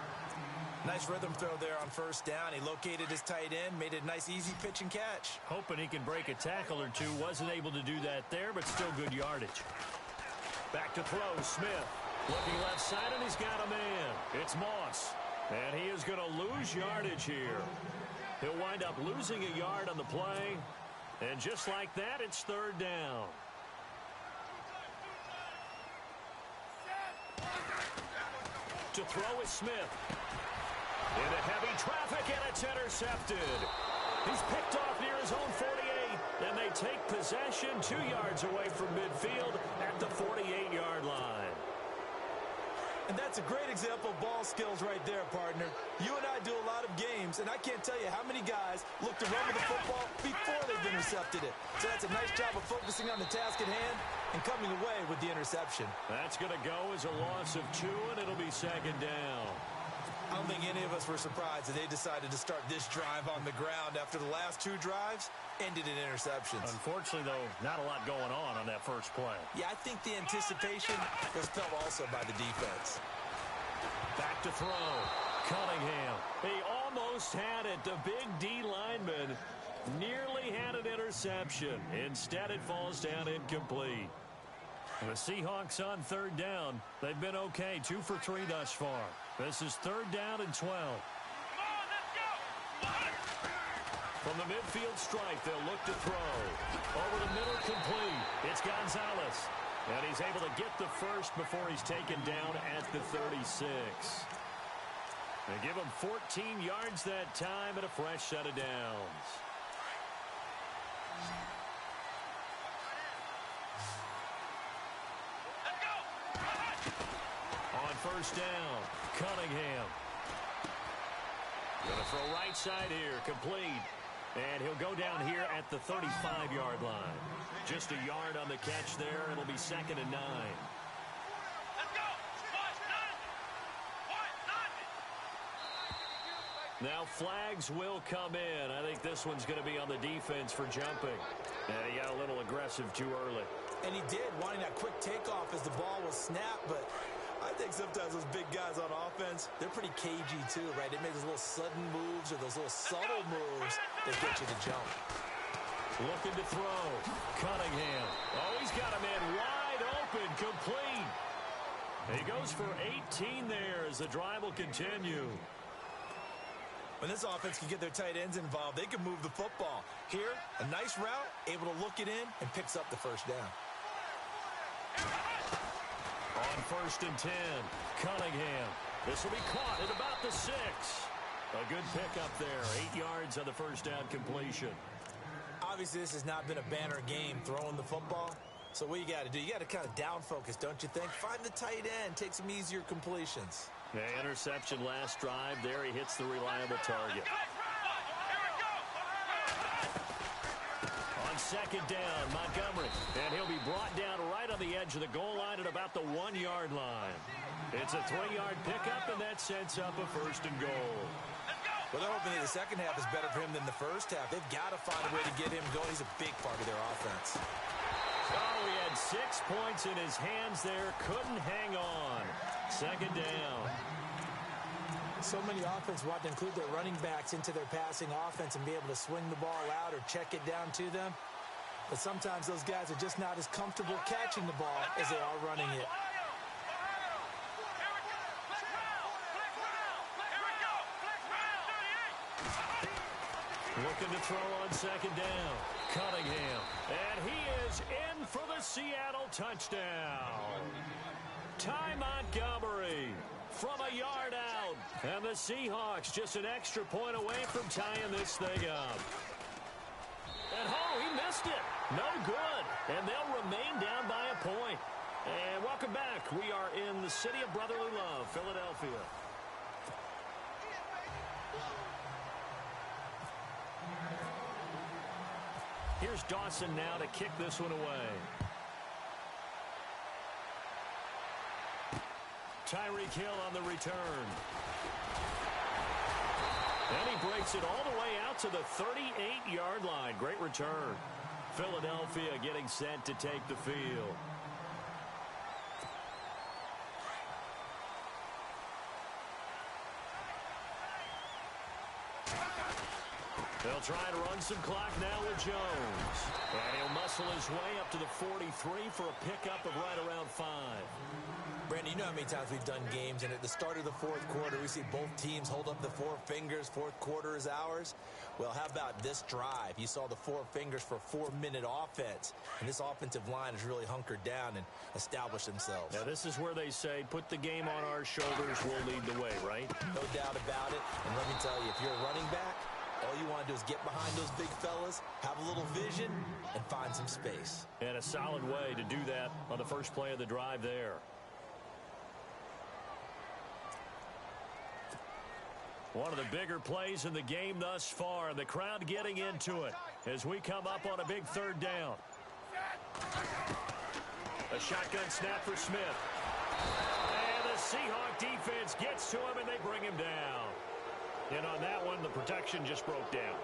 Nice rhythm throw there on first down. He located his tight end, made it a nice easy pitch and catch. Hoping he can break a tackle or two. Wasn't able to do that there, but still good yardage. Back to throw, Smith. Looking left side, and he's got a man. It's Moss. And he is going to lose yardage here. He'll wind up losing a yard on the play. And just like that, it's third down. To throw is Smith. Into heavy traffic, and it's intercepted. He's picked off near his own 48, and they take possession 2 yards away from midfield at the 48-yard line. And that's a great example of ball skills right there, partner. You and I do a lot of games, and I can't tell you how many guys look to run with the football before they've intercepted it. So that's a nice job of focusing on the task at hand and coming away with the interception. That's going to go as a loss of 2, and it'll be second down. I don't think any of us were surprised that they decided to start this drive on the ground after the last 2 drives ended in interceptions. Unfortunately, though, not a lot going on that first play. Yeah, I think the anticipation was felt also by the defense. Back to throw. Cunningham. He almost had it. The big D lineman nearly had an interception. Instead, it falls down incomplete. The Seahawks on third down. They've been okay. 2 for 3 thus far. This is third down and 12. From the midfield stripe, they'll look to throw. Over the middle, complete. It's Gonzalez. And he's able to get the first before he's taken down at the 36. They give him 14 yards that time and a fresh set of downs. On first down, Cunningham. Going to throw right side here, complete. And he'll go down here at the 35-yard line. Just a yard on the catch there. It'll be second and 9. Now flags will come in. I think this one's going to be on the defense for jumping. And he got a little aggressive too early. And he did, wanting that quick takeoff as the ball was snapped, but I think sometimes those big guys on offense, they're pretty cagey too, right? They make those little sudden moves or those little subtle moves that get you to jump. Looking to throw. Cunningham. Oh, he's got a man wide open, complete. He goes for 18 there as the drive will continue. When this offense can get their tight ends involved, they can move the football. Here, a nice route, able to look it in, and picks up the first down. On first and 10, Cunningham. This will be caught at about the 6. A good pickup there. 8 yards on the first down completion. Obviously, this has not been a banner game throwing the football. So what you got to do, you got to kind of down focus, don't you think? Find the tight end, take some easier completions. The interception last drive. There he hits the reliable target. On second down, Montgomery. And he'll be brought down right on the edge of the goal line at about the 1-yard line. It's a 3-yard pickup, and that sets up a 1st and goal. Well, they're hoping that the second half is better for him than the first half. They've got to find a way to get him going. He's a big part of their offense. Oh, he had 6 points in his hands there. Couldn't hang on. Second down. So many offense want to include their running backs into their passing offense and be able to swing the ball out or check it down to them. But sometimes those guys are just not as comfortable catching the ball as they are running it. Looking to throw on second down. Cunningham. And he is in for the Seattle touchdown. Ty Montgomery from a yard out. And the Seahawks just an extra point away from tying this thing up. And he missed it. No good. And they'll remain down by a point. And welcome back. We are in the city of brotherly love, Philadelphia. Here's Dawson now to kick this one away. Tyreek Hill on the return. And he breaks it all the way out to the 38-yard line. Great return. Philadelphia getting set to take the field. They'll try to run some clock now with Jones. And he'll muscle his way up to the 43 for a pickup of right around 5. Brandon, you know how many times we've done games, and at the start of the fourth quarter, we see both teams hold up the 4 fingers. Fourth quarter is ours. Well, how about this drive? You saw the 4 fingers for a 4-minute offense, and this offensive line has really hunkered down and established themselves. Now, this is where they say, put the game on our shoulders, we'll lead the way, right? No doubt about it. And let me tell you, if you're a running back, all you want to do is get behind those big fellas, have a little vision, and find some space. And a solid way to do that on the first play of the drive there. One of the bigger plays in the game thus far, and the crowd getting into it as we come up on a big 3rd down. A shotgun snap for Smith. And the Seahawk defense gets to him, and they bring him down. And on that one, the protection just broke down.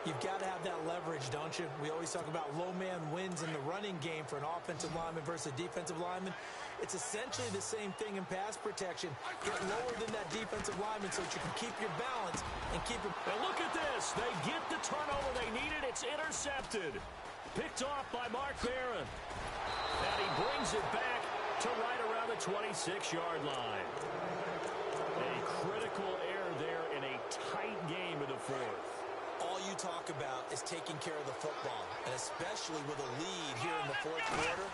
You've got to have that leverage, don't you? We always talk about low man wins in the running game for an offensive lineman versus a defensive lineman. It's essentially the same thing in pass protection. Get lower than that defensive lineman so that you can keep your balance and keep it. And look at this. They get the turnover they needed. It's intercepted. Picked off by Mark Barron. And he brings it back to right around the 26-yard line. A critical error there in a tight game in the 4th. All you talk about is taking care of the football, and especially with a lead here in the 4th quarter,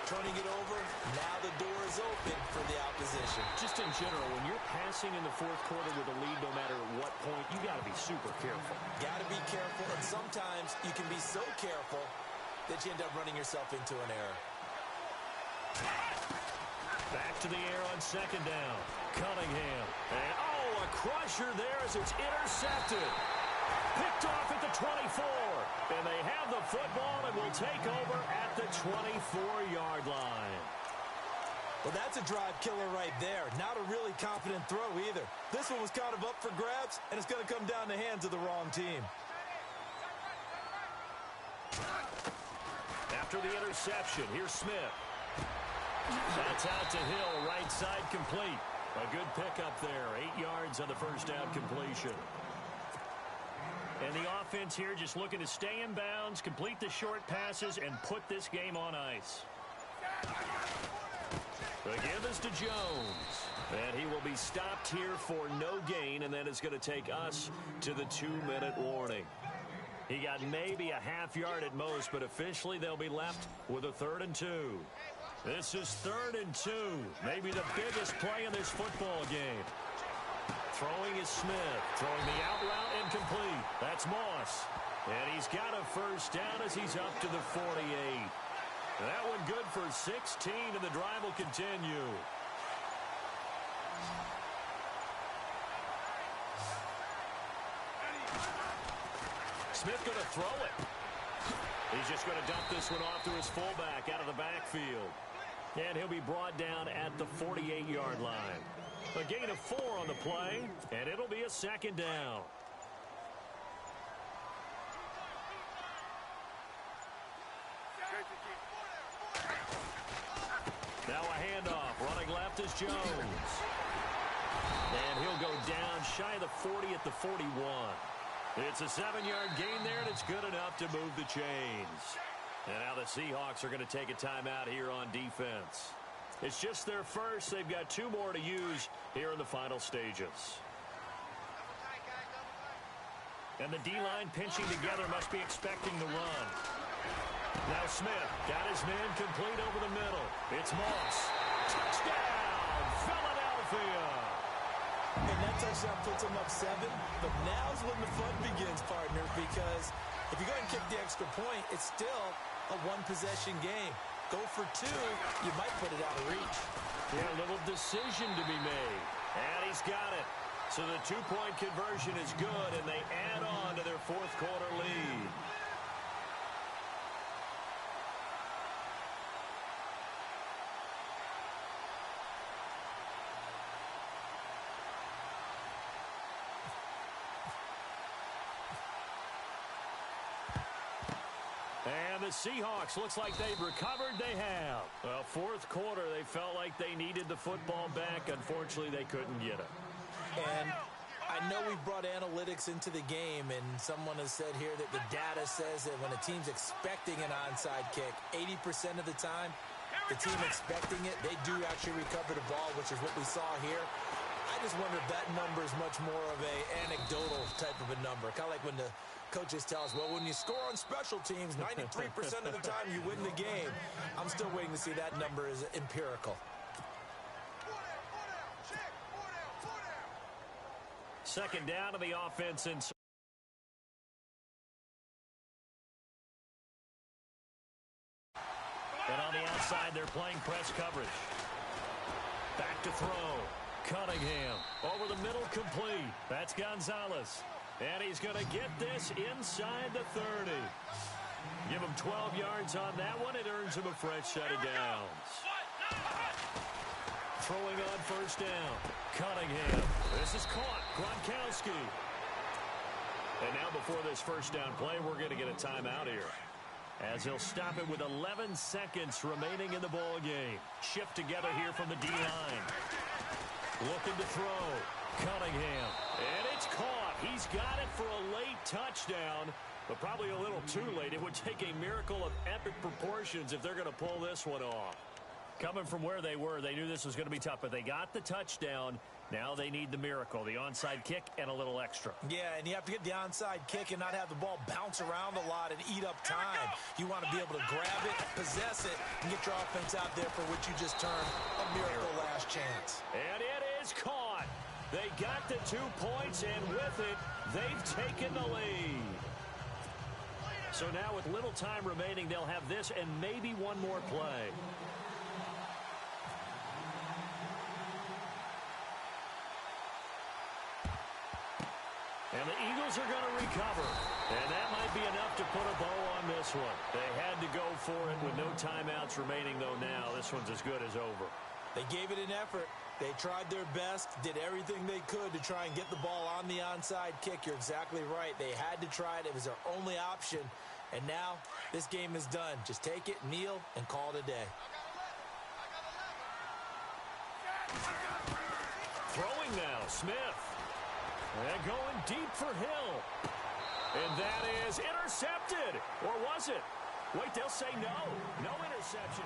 turning it over, now the door is open for the opposition. Just in general, when you're passing in the 4th quarter with a lead, no matter what point, you got to be super careful. Got to be careful, and sometimes you can be so careful that you end up running yourself into an error. Back to the air on second down. Cunningham. And, a crusher there as it's intercepted. Picked off at the 24. And they have the football and will take over at the 24-yard line. Well, that's a drive killer right there. Not a really confident throw either. This one was kind of up for grabs, and it's going to come down the hands of the wrong team. After the interception, here's Smith. That's out to Hill, right side complete. A good pickup there, 8 yards on the first down completion. And the offense here just looking to stay in bounds, complete the short passes, and put this game on ice. The give is to Jones. And he will be stopped here for no gain, and then it's going to take us to the 2-minute warning. He got maybe a half yard at most, but officially they'll be left with a 3rd and 2. This is 3rd and 2, maybe the biggest play in this football game. Throwing is Smith. Throwing the out route incomplete. That's Moss. And he's got a first down as he's up to the 48. That one good for 16, and the drive will continue. Smith going to throw it. He's just going to dump this one off to his fullback out of the backfield. And he'll be brought down at the 48-yard line. A gain of 4 on the play, and it'll be a second down. Now a handoff. Running left is Jones. And he'll go down shy of the 40 at the 41. It's a 7-yard gain there, and it's good enough to move the chains. And now the Seahawks are going to take a timeout here on defense. It's just their first. They've got 2 more to use here in the final stages. And the D-line pinching together must be expecting the run. Now Smith got his man complete over the middle. It's Moss. Touchdown, Philadelphia. And that touchdown puts them up 7. But now's when the fun begins, partner, because if you go ahead and kick the extra point, it's still a 1-possession game. Go for 2, you might put it out of reach. Yeah, a little decision to be made. And he's got it. So the 2-point conversion is good, and they add on to their fourth-quarter lead. And the Seahawks, looks like they've recovered. They have. Well, fourth quarter, they felt like they needed the football back. Unfortunately, they couldn't get it. And I know we've brought analytics into the game, and someone has said here that the data says that when a team's expecting an onside kick, 80% of the time, the team expecting it, they do actually recover the ball, which is what we saw here. I just wonder if that number is much more of a anecdotal type of a number. Kind of like when the coaches tell us, well, when you score on special teams, 93% of the time you win the game. I'm still waiting to see that number is empirical. Second down to the offense. And on the outside, they're playing press coverage. Back to throw. Cunningham over the middle, complete. That's Gonzalez. And he's going to get this inside the 30. Give him 12 yards on that one. It earns him a fresh set of downs. Throwing on first down. Cunningham. This is caught. Gronkowski. And now before this first down play, we're going to get a timeout here, as he'll stop it with 11 seconds remaining in the ball game. Shift together here from the D-line. Looking to throw. Cunningham. And it's caught. He's got it for a late touchdown, but probably a little too late. It would take a miracle of epic proportions if they're going to pull this one off. Coming from where they were, they knew this was going to be tough, but they got the touchdown. Now they need the miracle, the onside kick and a little extra. Yeah, and you have to get the onside kick and not have the ball bounce around a lot and eat up time. You want to be able to grab it, possess it, and get your offense out there for what you just termed a miracle last chance. And it is caught. They got the 2 points, and with it, they've taken the lead. So now with little time remaining, they'll have this and maybe one more play. And the Eagles are going to recover. And that might be enough to put a bow on this one. They had to go for it with no timeouts remaining, though, now. This one's as good as over. They gave it an effort. They tried their best, did everything they could to try and get the ball on the onside kick. You're exactly right. They had to try it. It was their only option. And now this game is done. Just take it, kneel, and call it a day. Throwing now, Smith. And going deep for Hill. And that is intercepted. Or was it? Wait, they'll say no. No interception.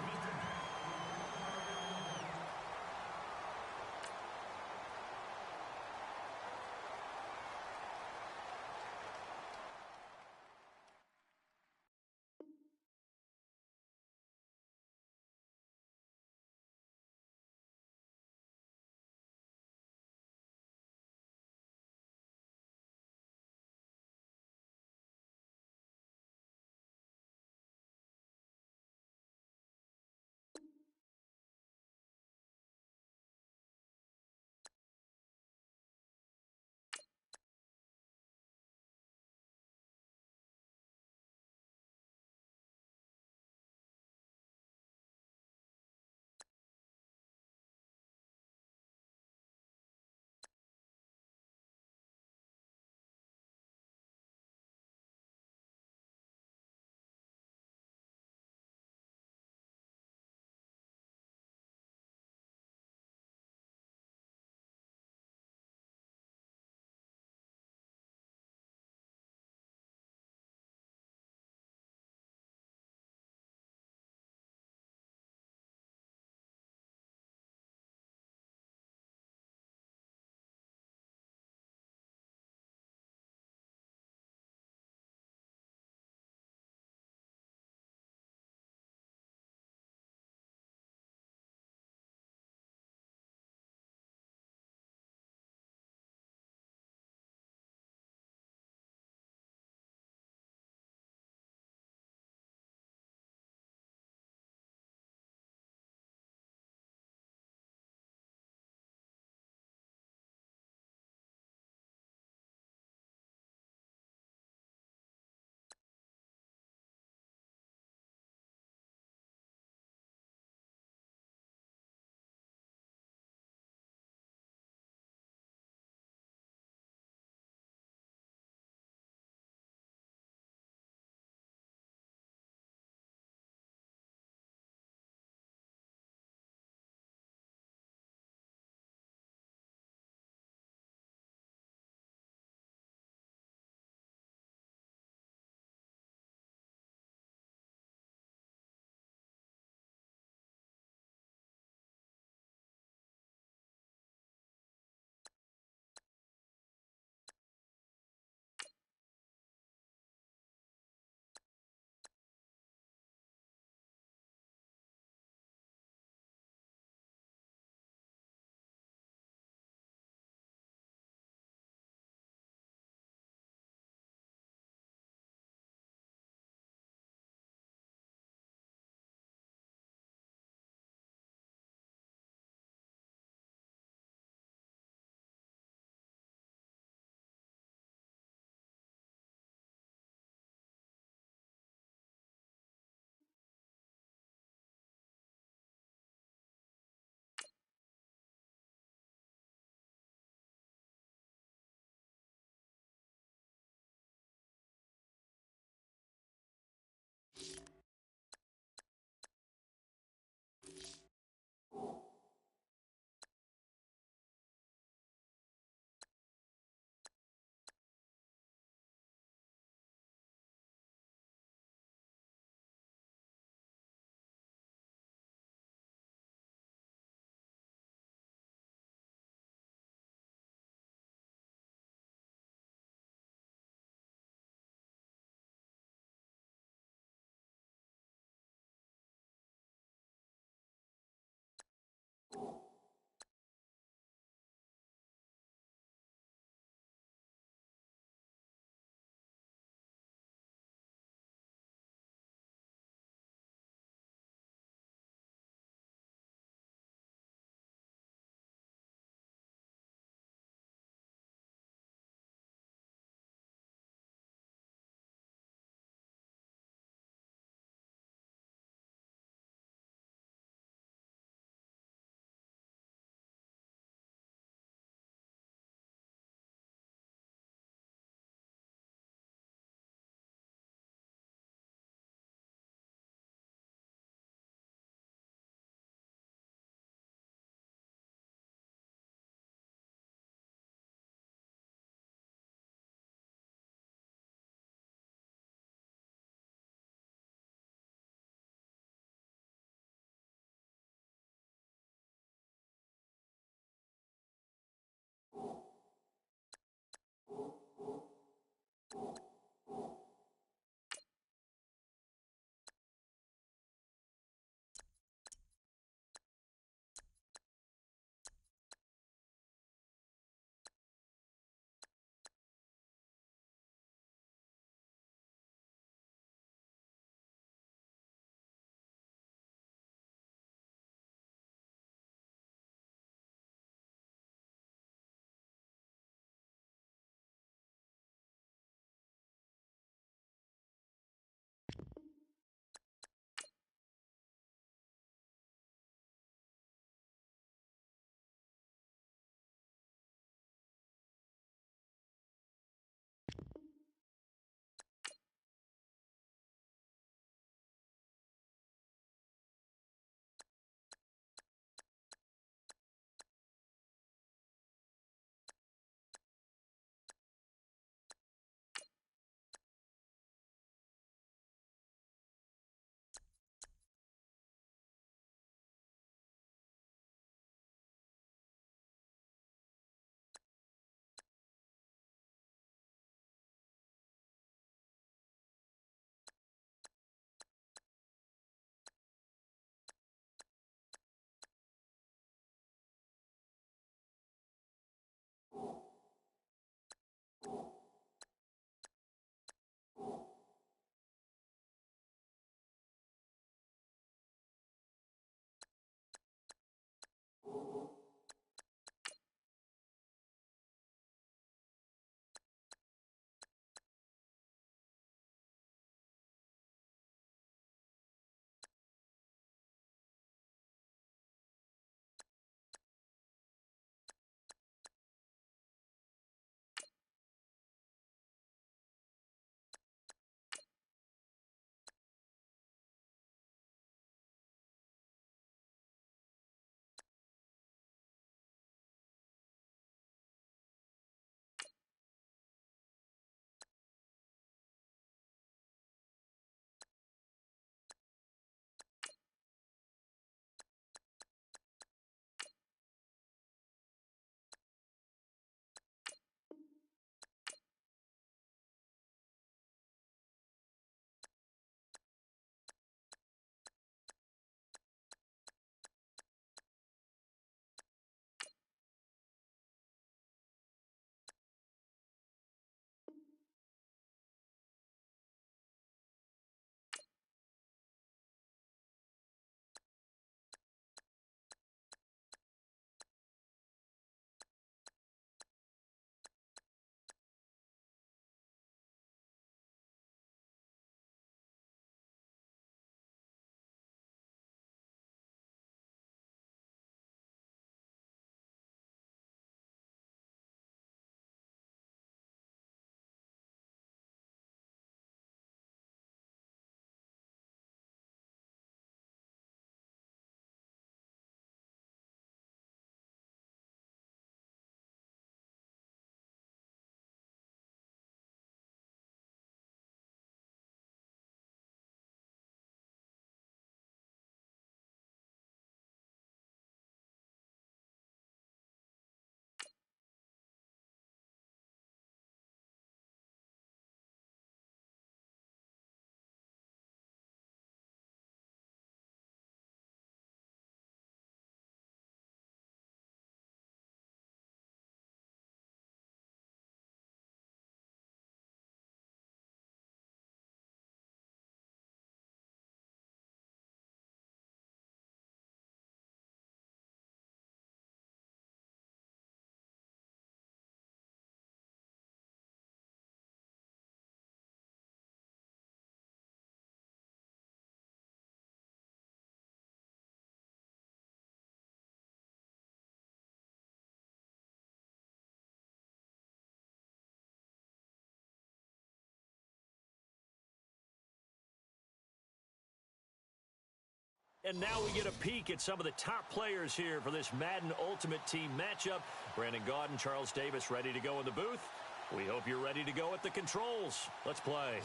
and now we get a peek at some of the top players here for this Madden Ultimate Team matchup. Brandon Gaudin, Charles Davis ready to go in the booth. We hope you're ready to go at the controls. Let's play.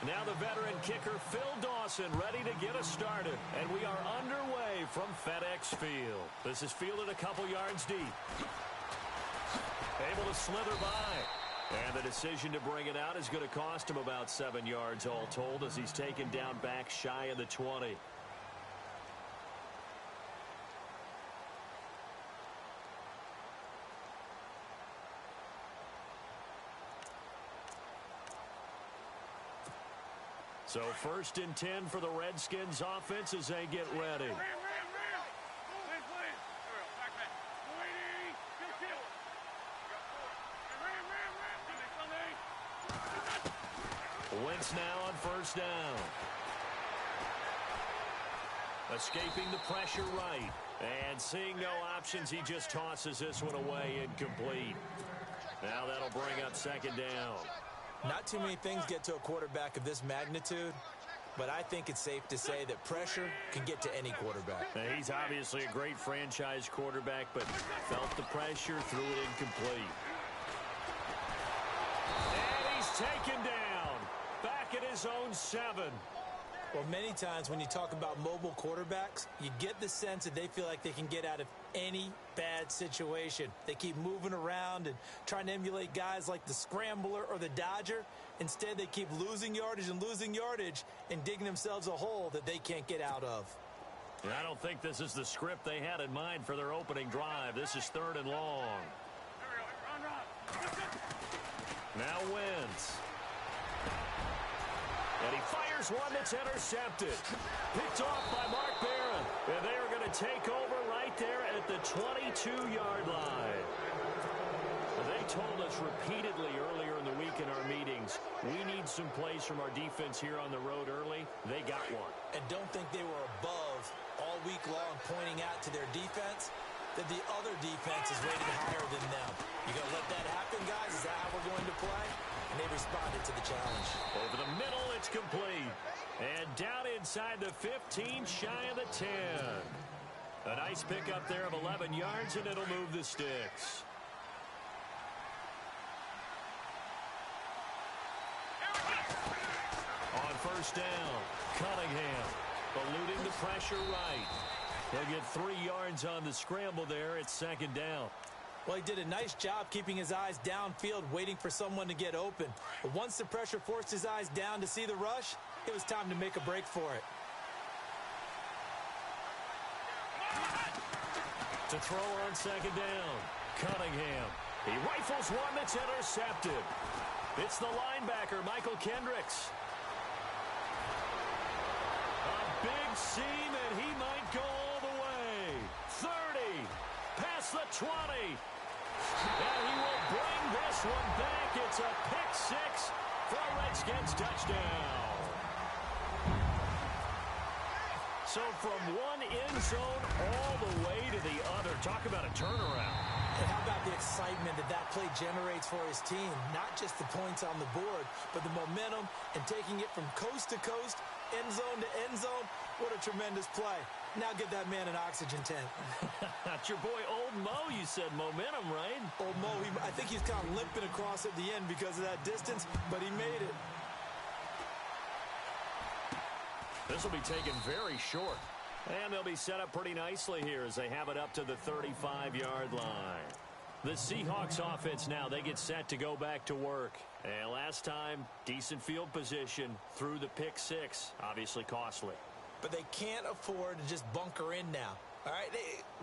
Now the veteran kicker, Phil Dawson, ready to get us started. And we are underway from FedEx Field. This is fielded a couple yards deep. Able to slither by. And the decision to bring it out is going to cost him about 7 yards all told as he's taken down back shy of the 20. So 1st and 10 for the Redskins offense as they get ready. Wentz now on 1st down. Escaping the pressure right. And seeing no options, he just tosses this one away incomplete. Now that'll bring up 2nd down. Not too many things get to a quarterback of this magnitude, but I think it's safe to say that pressure can get to any quarterback. Now, he's obviously a great franchise quarterback, but felt the pressure, threw it incomplete. And he's taken down, back at his own 7. Well, many times when you talk about mobile quarterbacks, you get the sense that they feel like they can get out of any bad situation. They keep moving around and trying to emulate guys like the Scrambler or the Dodger. Instead, they keep losing yardage and digging themselves a hole that they can't get out of. And I don't think this is the script they had in mind for their opening drive. This is 3rd and long. Now Wentz. And he fires one that's intercepted. Picked off by Mark Barron. And they are going to take over right there at the 22-yard line. They told us repeatedly earlier in the week in our meetings, we need some plays from our defense here on the road early. They got one. And don't think they were above all week long pointing out to their defense that the other defense is rated higher than them. You going to let that happen, guys? Is that how we're going to play? And they responded to the challenge. Over the middle, it's complete. And down inside the 15, shy of the 10. A nice pickup there of 11 yards, and it'll move the sticks. On 1st down, Cunningham eluding the pressure right. He'll get 3 yards on the scramble there. It's 2nd down. Well, he did a nice job keeping his eyes downfield, waiting for someone to get open. But once the pressure forced his eyes down to see the rush, it was time to make a break for it. To throw on 2nd down, Cunningham. He rifles one that's intercepted. It's the linebacker, Michael Kendricks. A big seam, and he might go all the way. 30, past the 20. And he will bring this one back. It's a pick 6 for a Redskins touchdown. So from one end zone all the way to the other. Talk about a turnaround. And how about the excitement that that play generates for his team? Not just the points on the board, but the momentum and taking it from coast to coast, end zone to end zone. What a tremendous play. Now get that man an oxygen tent. That's your boy, Old Mo. You said momentum, right? Old Mo, I think he's kind of limping across at the end because of that distance, but he made it. This will be taken very short. And they'll be set up pretty nicely here as they have it up to the 35-yard line. The Seahawks offense now, they get set to go back to work. And last time, decent field position through the pick 6. Obviously costly. But they can't afford to just bunker in now. All right,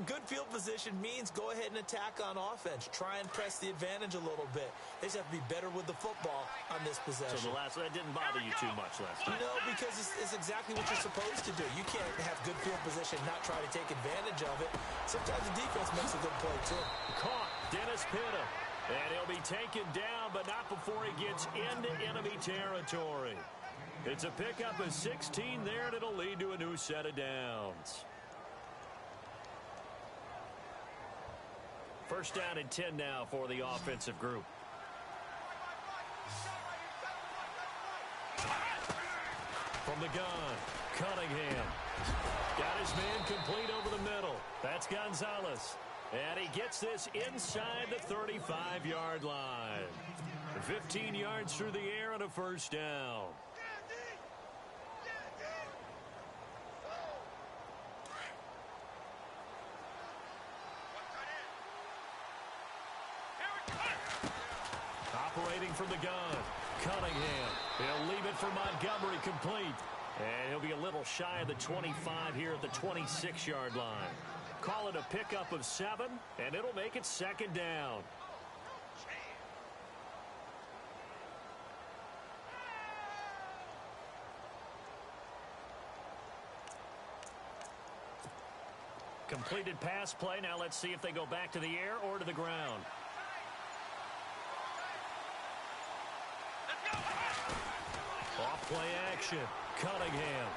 good field position means go ahead and attack on offense. Try and press the advantage a little bit. They just have to be better with the football on this possession. So that didn't bother you too much last time? No, because it's exactly what you're supposed to do. You can't have good field position, not try to take advantage of it. Sometimes the defense makes a good play, too. Caught, Dennis Pitta. And he'll be taken down, but not before he gets into enemy territory. It's a pickup of 16 there, and it'll lead to a new set of downs. First down and 10 now for the offensive group. From the gun, Cunningham. Got his man complete over the middle. That's Gonzalez. And he gets this inside the 35-yard line. 15 yards through the air and a first down. Operating from the gun, Cunningham. He'll leave it for Montgomery complete. And he'll be a little shy of the 25 here at the 26-yard line. Call it a pickup of 7, and it'll make it second down. Completed pass play. Now let's see if they go back to the air or to the ground. Off play action. Cunningham.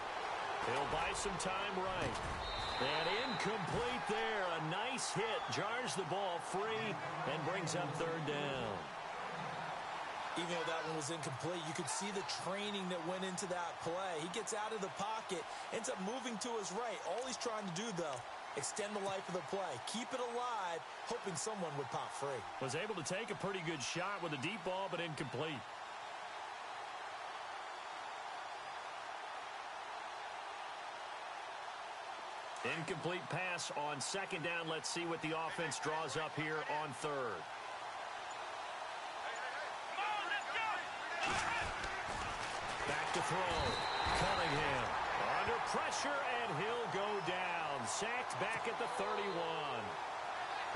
He'll buy some time right. And incomplete there. A nice hit. Jars the ball free and brings up third down. Even though that one was incomplete, you could see the training that went into that play. He gets out of the pocket, ends up moving to his right. All he's trying to do, though, extend the life of the play. Keep it alive, hoping someone would pop free. Was able to take a pretty good shot with a deep ball, but incomplete. Incomplete pass on second down. Let's see what the offense draws up here on third. Back to throw. Cunningham under pressure, and he'll go down. Sacked back at the 31.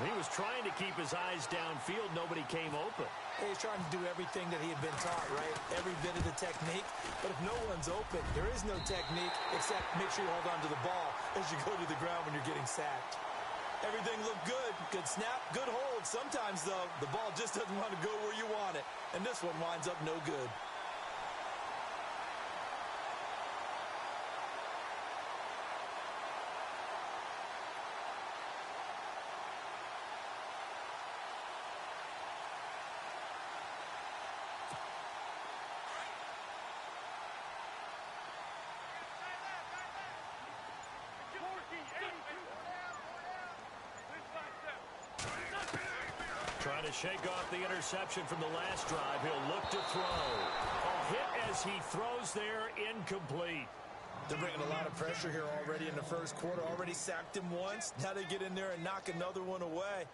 He was trying to keep his eyes downfield. Nobody came open. He's trying to do everything that he had been taught, right? Every bit of the technique. But if no one's open, there is no technique except make sure you hold on to the ball as you go to the ground when you're getting sacked. Everything looked good. Good snap, good hold. Sometimes, though, the ball just doesn't want to go where you want it. And this one winds up no good. Trying to shake off the interception from the last drive. He'll look to throw. A hit as he throws there, incomplete. They're bringing a lot of pressure here already in the first quarter. Already sacked him once. Now they get in there and knock another one away.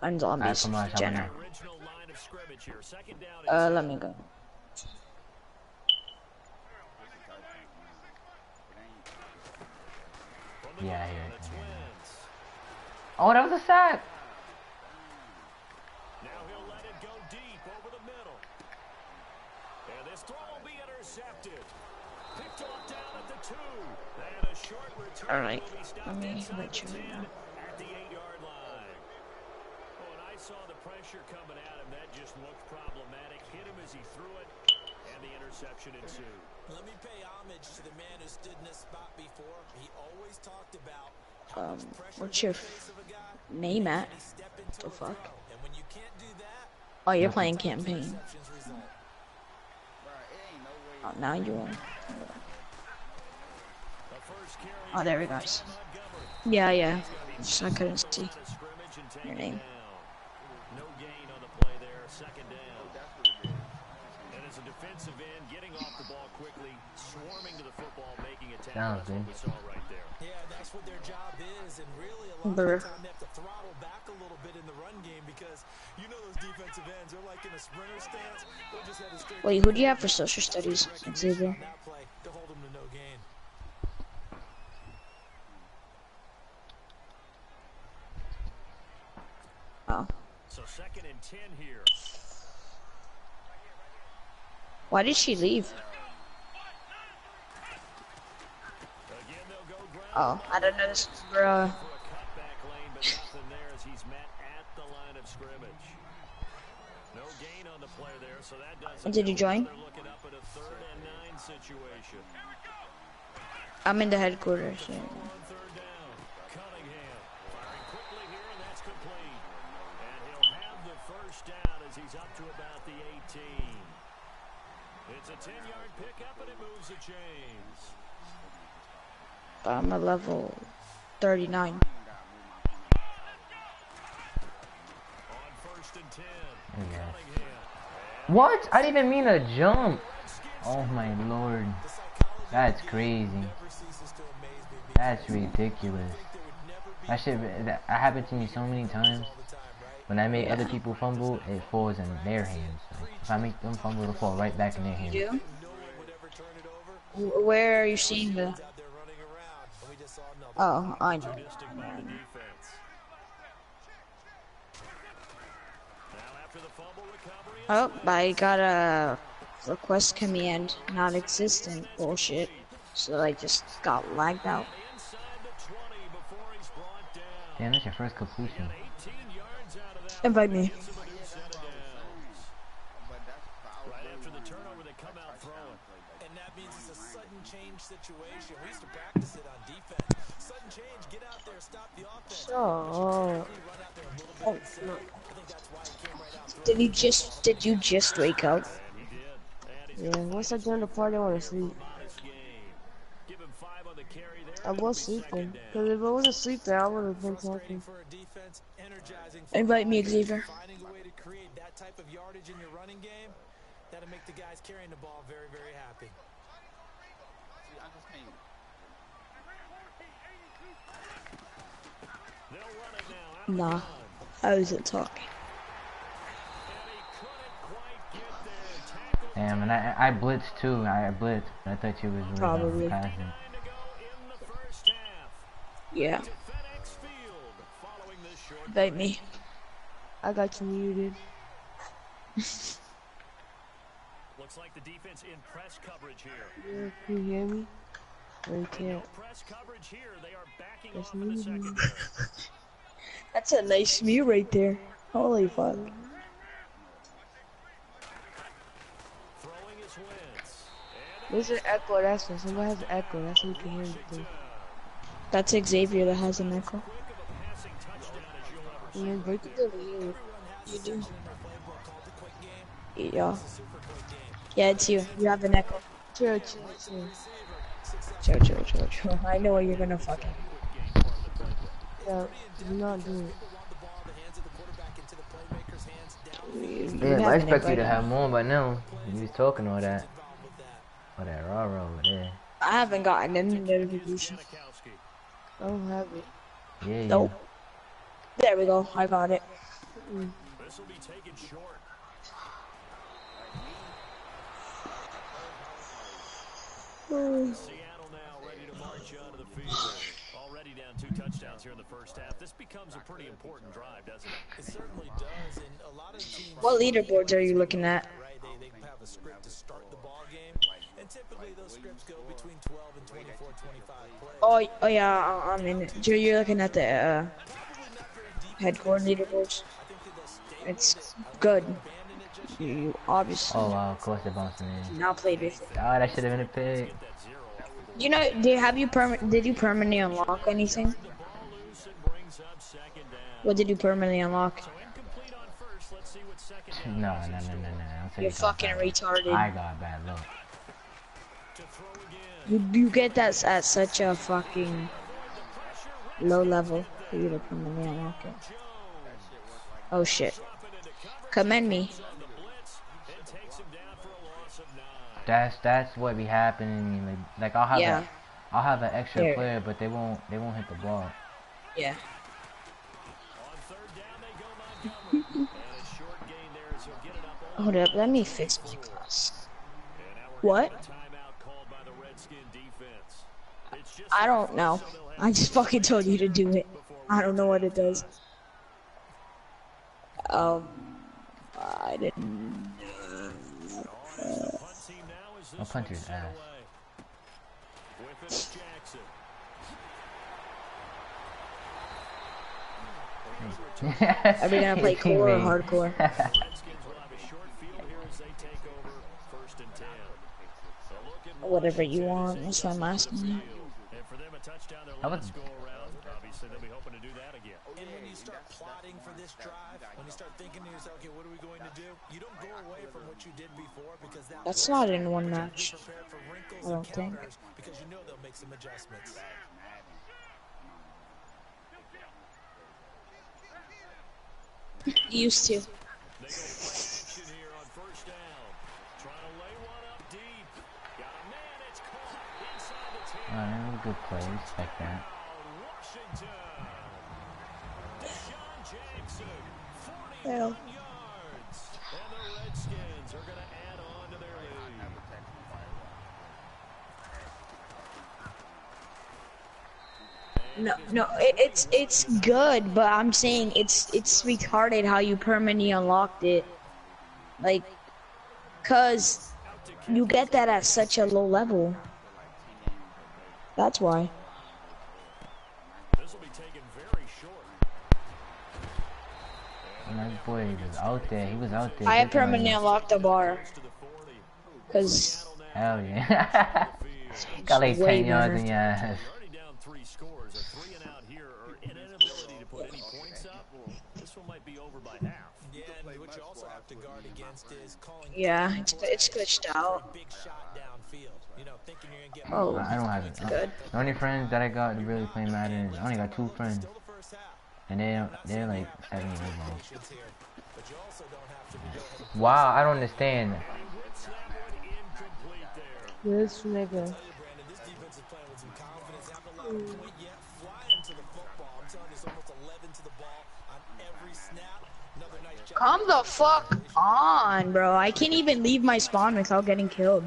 And zombies, Jenner. Let me go. Yeah, here. Oh, that was a sack. Now he'll let it go deep over the middle. And this throw will be intercepted. Picked off down at the 2. And a short return. All right, will be stopped let me inside let you the 10 know. at the 8-yard line. When I saw the pressure coming at him, that just looked problematic. Hit him as he threw it, and the interception ensued. Let me pay homage to the man who stood in this spot before. He always talked about how much pressure What's your in the face of a guy, name at? and he step into The a fuck? throw. And when you can't do that, Oh, you're playing campaign. interceptions result. Oh, now you are. The first carry Oh, there we go. Yeah, yeah. Just I couldn't see scrimmage and take your it name. down. No gain on the play there. Second down. And as a defensive end, getting off the ball quickly, swarming to the football, making a tackle. That's what we saw right there. what their job is, and really a lot of Brr. the time they have to throttle back a little bit in the run game because you know those defensive ends are like in a sprinter stance. They just had to straight Wait, who do you have for social studies, recognition Xavier? on that play to hold them to no gain. Oh. So 2nd and 10 here. Why did she leave? Again, they'll go ground. Oh, I don't know this, bruh. For a cutback lane, but nothing there as he's met at the line of scrimmage. No gain on the play there, so that doesn't. Did you join? They're looking up at a 3rd and 9 situation. I'm in the headquarters. Yeah. On 3rd down, Cunningham firing quickly here, and that's complete. And he'll have the first down as he's up to about the 18. It's a 10-yard pickup, and it moves the chains. I'm at level 39. On 1st and 10, Cunningham. What? I didn't even mean to jump. Oh my lord. That's crazy. That's ridiculous. That happened to me so many times. When I make other people fumble, it falls in their hands. Like, if I make them fumble, it'll fall right back in their hands. You do? Where are you seeing the... Oh, I know. Oh, I got a request command non-existent bullshit. So I just got lagged out. Damn, that's your first completion. Invite me. Right after the turnover, they come out throwing. And that means it's a sudden change situation. We used to practice it on defense. Sudden change, get out there, stop the offense. So, did you just wake up? Yeah, once I joined the party, I want to sleep. I was sleeping. Because if I wasn't sleeping, I would have been talking. Invite me, Xavier. Finding a way to create that type of yardage in your running game, that'll make the guys carrying the ball very, very happy. Nah, I wasn't talking. Damn, and I blitzed too. I blitzed. I thought you was Probably. passing. Yeah. Invite me. I got you muted. Looks like the defense in press coverage here. Yeah, can you hear me? Or you can't. Press coverage here. They are backing That's off in the me. secondary. That's a nice view right there. Holy fuck. Throwing his Wentz. There's an echo, that's when somebody has an echo, that's what you can hear me through. That's Xavier that has an echo. And then break it down here. You do. Yeah. Yeah, it's you. You have an echo. Chill, chill, chill. Chill. I know what you're gonna fucking. Yeah, do not do it. Damn, I expect you to have more by now. You was talking all that. All that rah-rah over there. I haven't gotten any notification. I don't have it. Yeah, yeah. Nope. There we go. I got it. This will be taken short. Seattle now ready to march onto the field. Already down 2 touchdowns here in the first half. This becomes a pretty important drive, doesn't it? It certainly does, and a lot of teams... What leaderboards are you looking at? Right, they have a script to start the ball game, and typically those scripts go between 12 and 24, 25 plays. Oh yeah, I'm in it. You're looking at the headquarters leaderboards. It's good. You obviously Oh wow, of course they're bouncing in. now played with it. Oh, that should have been a pick. You know, did you permanently unlock anything? What did you permanently unlock? No. I'll tell You're you fucking something. retarded. I got bad luck. You get that at such a fucking low level for you to permanently unlock it. Oh shit. Commend me. That's what be happening. Like I'll have Yeah. I'll have an extra Here. player, but they won't hit the ball. Yeah. On third down, they go Montgomery. And a short gain there as he'll get it up Hold only up, let me fix my class. And now we're What? getting a timeout called by the Redskin defense. It's just I don't know. I just fucking told you to do it. I don't know what it does. I didn't. I'll punch his ass. With it is Jackson. Are we gonna play core or hardcore? Redskins will have a short field here as they take over 1st and 10. So looking Whatever you want. That's what I'm asking you. and for them a touchdown their That was- last go around. Obviously they'll be hoping to do that again. And when you start plotting for this drive, when you start thinking to yourself, okay, what are we going to do? You don't go away from what you did before because That's not in one match. prepare for wrinkles I don't and think. counters because you know they'll make some adjustments. Used to. They go play action here on 1st down. Trying to lay one up deep. Got a man, it's caught inside the 10. That was a good play. Respect that. Washington. Deshaun Jackson, 41 Well. yards. And the Redskins are going to add on to their lead. No, it's good, but I'm saying it's retarded how you permanently unlocked it. Like, cause you get that at such a low level. That's why. This will be taken very short. And that boy was out there. He was out there. I looking like- permanently unlocked the bar, To the 40. cause Hell yeah. Got like Way 10 yards better. in your ass. You're already down 3 scores. A 3 and out here or an inability to put any points up. This one might be over by half. Yeah, and what you also have to guard against is calling yeah, it's glitched out. big shot downfield. You know, thinking you're going to get Oh, I don't have it. good. The only friends that I got to really play Madden is I only got 2 friends. still the first half. And they're like 7 years old. Patience here, but you also don't have to be going Wow, I don't understand. Whips that one incomplete there. This nigga. Brandon, this defense is playing with some confidence. Haven't allowed a point yet. Flying to the football. I'm telling you, it's almost 11 to the ball on every snap. Another nice job. Come the fuck on, bro. I can't even leave my spawn without getting killed.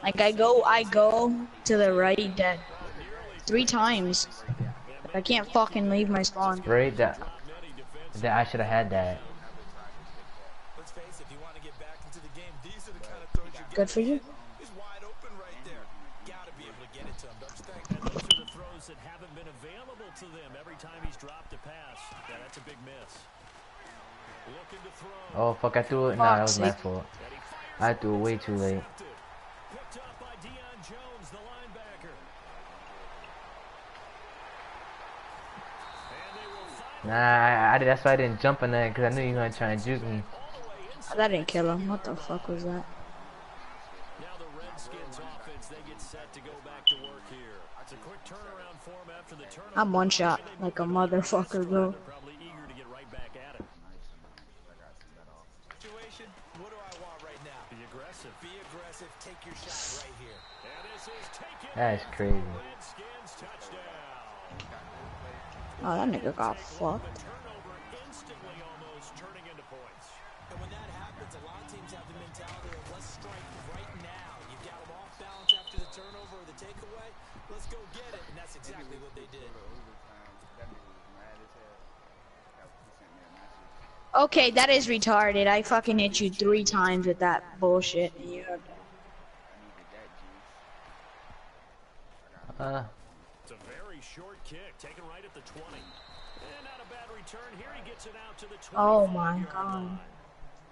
Like I go to the right dead 3 times. I can't fucking leave my spawn. Right? That I should have had that. Let's face it, if you want to get back into the game, these are the kind of throws you get. Good for you. He's wide open right there. Gotta be able to get it to him, don't you think? And those are the throws that haven't been available to them every time he's dropped a pass. Yeah, that's a big miss. Looking to throw. Oh fuck, I threw it. Nah, that was my Fuck's fault. And he fires I threw it way too late. Picked up by Deion Jones, the linebacker. And they will finally Nah, that's why I didn't jump on that because I knew you were gonna try and juke me. all the way inside. That didn't kill him. What the fuck was that? Now the Redskins offense, they get set to go back to work here. It's a quick turnaround for them after the turnover. I'm one shot like a motherfucker, bro. They're probably eager to get right back at it. Situation, what do I want right now? Be aggressive. Be aggressive, take your shot right here. And this is taken. That's crazy. Redskins touchdown. Oh, that nigga got fucked. Turnover instantly almost turning into points. And when that happens, a lot of teams have the mentality of let's strike right now. You've got them off balance after the turnover or the takeaway. Let's go get it. And that's exactly what they did. Okay, that is retarded. I fucking hit you 3 times with that bullshit. It's a very short kick, taken right at the 20. And not a bad return here. He gets it out to the 20. Oh my god.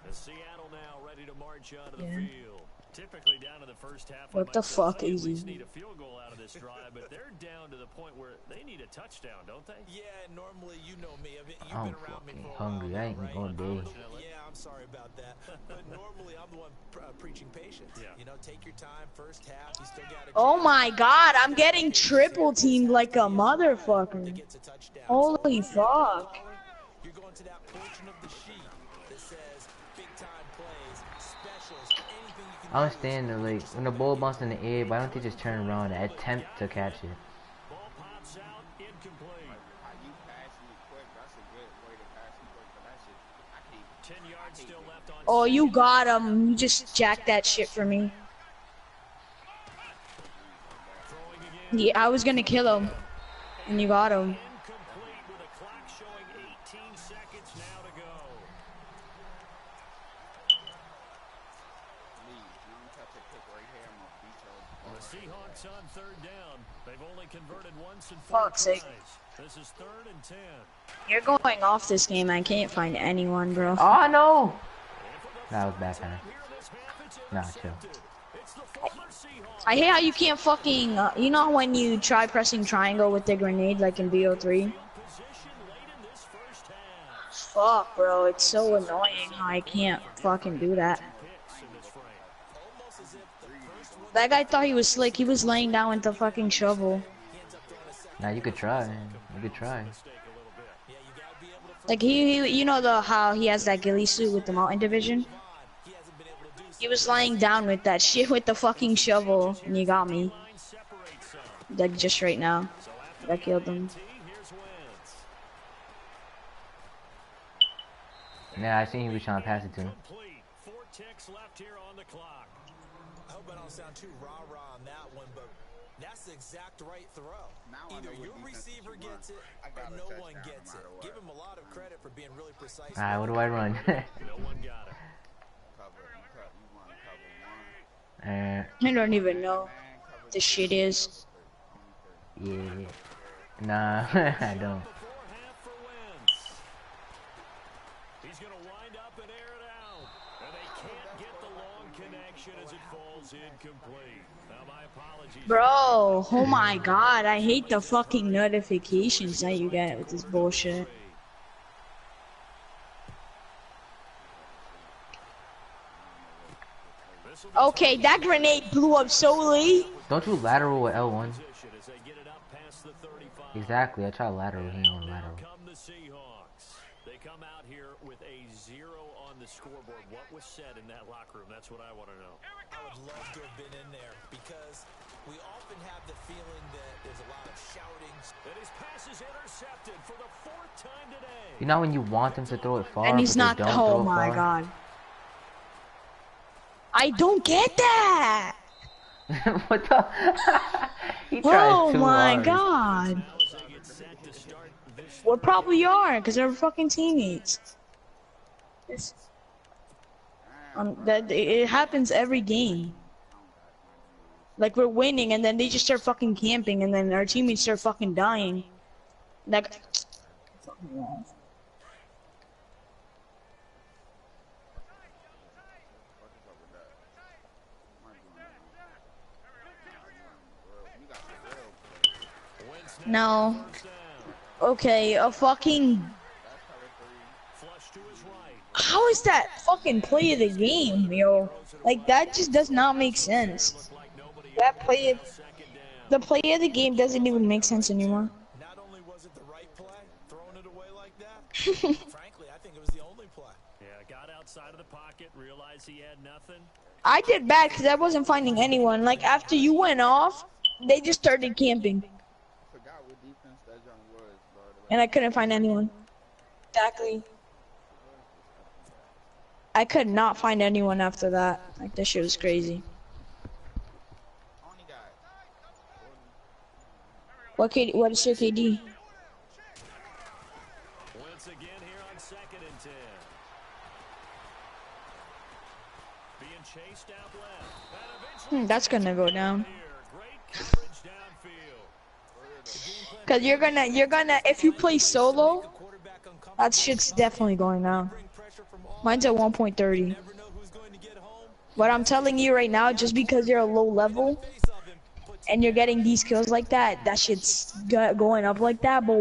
The Seattle now ready to march onto the Yeah. field. Typically down to the first half. What I the might say fuck they at is least he? need a field goal out of this drive, but they're down to the point where they need a touchdown, don't they? Yeah, normally you know me. I mean, you've I'm been around me fucking for a while hungry. I ain't now, all right? day. Yeah, I'm sorry about that. But normally I'm the one preaching patience. Yeah. You know, take your time. First half, you still got to. Oh my god, I'm getting triple teamed like a motherfucker. Gets a touchdown. Holy fuck. You're going to that portion of the sheet that says big time plays, special I understand that, like, when the ball bounces in the air, why don't they just turn around and attempt to catch it? Ball pops out, incomplete. How you passing it quick? That's a good way to pass it quick, but that shit, I can't. 10 yards still left on Oh, you second. got him. You just jacked that shit for me. Throwing again. Yeah, I was gonna kill him, and you got him. Incomplete with a clock showing 18 seconds now to go. Please, you don't touch a pick right here. I'm gonna beat your The Seahawks on third down. They've only converted once in 4 Fuck's sake. tries. This is 3rd and 10. You're going off this game. I can't find anyone, bro. Oh no! That was bad time. Here in this half, it's Nah, chill. intercepted. It's the former Seahawks. I hate how you can't fucking. You know when you try pressing triangle with the grenade, like in BO3? Position late in this first half. Fuck, bro. It's so annoying how I can't fucking do that. Picks in this frame. That guy thought he was slick. He was laying down with the fucking shovel. Nah, you could try. You could try. Mistake a little bit. Like he you know how he has that ghillie suit with the mountain division? He was laying down with that shit with the fucking shovel, and you got me. Line separates some. Like just right now. So after That killed him. here's Wentz. Nah, I seen he was trying to pass it to him. Complete. 4 ticks left here on the clock. I hope I don't sound too rah-rah on that one, but that's the exact right throw. Now I Either know what your defense receiver you gets it, I or got a no touchdown one no gets it. matter what. Give him a lot of credit for being really precise. Alright, what do I run? No one got it. Cover, you want to cover one. I don't even know Man, cover the shit is. Yeah. Nah, I don't. Before half for Wentz. He's going to wind up and air it out. And they can't get the long connection as it falls incomplete. Now my apologies. Bro, oh my god, I hate the fucking notifications that you get with this bullshit. Okay, that grenade blew up so late. Don't you lateral with L1? Position as they get it up past the 35. Exactly, I try lateral, he ain't lateral. Come the Seahawks. They come out here with a 0 on the scoreboard. What was said in that locker room? That's what I want to know. I would love to have been in there because we often have the feeling that there's a lot of shouting. And his pass is intercepted for the 4th time today. You know when you want them to throw it far, And he's but they not. don't throw Oh it my far? god. I don't get that. What the? He tries Oh too my hard. god. Now as they get set to start this We probably are, because they're fucking teammates. That it happens every game. Like we're winning, and then they just start fucking camping, and then our teammates start fucking dying. Like, no. Okay, a fucking. flush to his right. How is that fucking play of the game, yo? Like that just does not make sense. Like nobody That play, second down. the play of the game doesn't even make sense anymore. Not only was it the right play, throwing it away like that, frankly, I think it was the only play. Yeah, got outside of the pocket, realized he had nothing. I did bad because I wasn't finding anyone. Like after you went off, they just started camping, Forgot what defense that young was, bro. and I couldn't find anyone. Exactly. I could not find anyone after that. Like this shit was crazy. Only got What is your KD? Once again here on 2nd and 10. Being chased out left. And eventually That's gonna go down. here. Great coverage downfield. Cause you're gonna if you play solo, Quarterback uncomfortable. that shit's definitely going down. Bring pressure from all. Mine's at 1.30. Never know who's going to get home. But I'm telling you right now, just because you're a low level Face of him puts and you're getting these kills like that, that shit's going up like that. But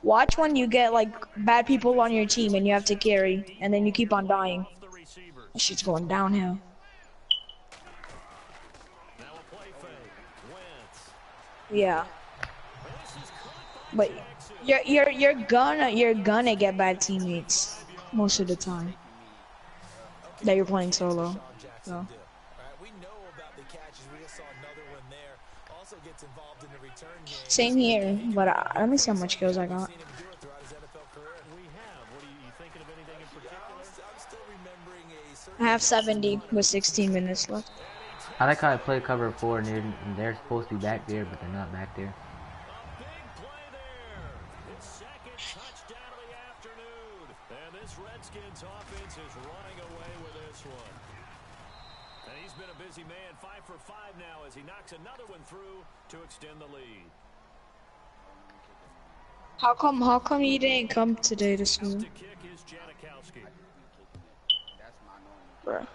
watch when you get like bad people on your team and you have to carry, and then you keep on dying. The receivers. That shit's going downhill. Now a play fake. Wentz. Yeah. This is caught by But Jackson. you're gonna get bad teammates most of the time. that you're playing solo. Sean Jackson So. do. All right, we know about the catches. We just saw another one there. Also gets involved in the return game. Same here, but let me see how much kills I got. Seen him do it throughout his NFL career. We have. What are you thinking of anything in particular? I'm still remembering a certain I have 70 with 16 minutes left. I like how I play cover 4 and they're supposed to be back there, but they're not back there. A big play there. His second touchdown of the afternoon. And this Redskins offense is running away with this one. And he's been a busy man, 5 for 5 now as he knocks another one through to extend the lead. How come you didn't come today to school? To kick is Janikowski. That's my normal. Bruh.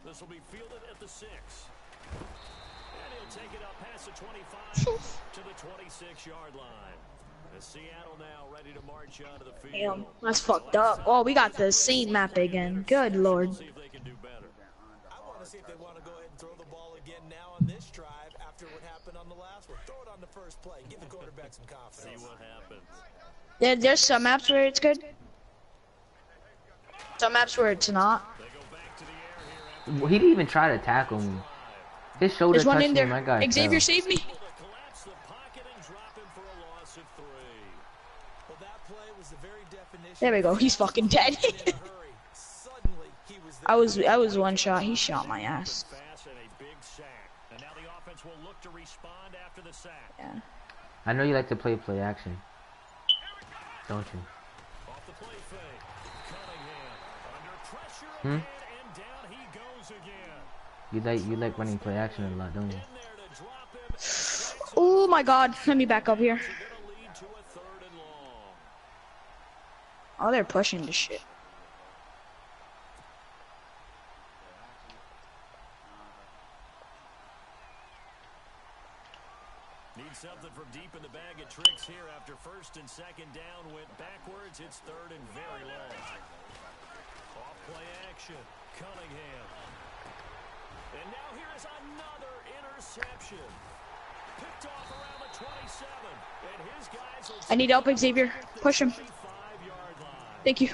This will be fielded at the 6. And he'll take it up past the 25 to the 26-yard line. As Seattle now ready to march onto the field. Damn, that's fucked up. Oh, we got the same map again. Good lord. See if they can do better. I want to see if they want to go ahead and throw the ball again now on this drive after what happened on the last one. Throw it on the first play. Give the quarterback some See confidence. what happens. Yeah, there's some maps where it's good. Some maps where it's not. They go back to the air here after He didn't even try to tackle me. His shoulder There's one touched in me, my there. guy Xavier, fell. save me. to collapse the pocket and drop him for a loss of 3. Well, that play was the very definition. There we go. He's fucking dead. In a hurry. Suddenly, he was there. I was one shot. He shot my ass. Fast and a big sack. And now the offense will look to respond after the sack. Yeah. I know you like to play action. Don't you? Off the play fake. Cunningham under pressure Hmm? again, and down he goes again. You like running play action a lot, don't you? In there to drop him. And Oh my god. Let me back up here. gonna lead to a 3rd and long. Oh, they're pushing this shit. Need something from deep in the bag of tricks here after 1st and 2nd down went backwards. It's 3rd and very long. Off play action. Cunningham. And now here is another interception. Picked off around the 27. And his guys will I need help, Xavier. Push him. 25-yard line. Thank you.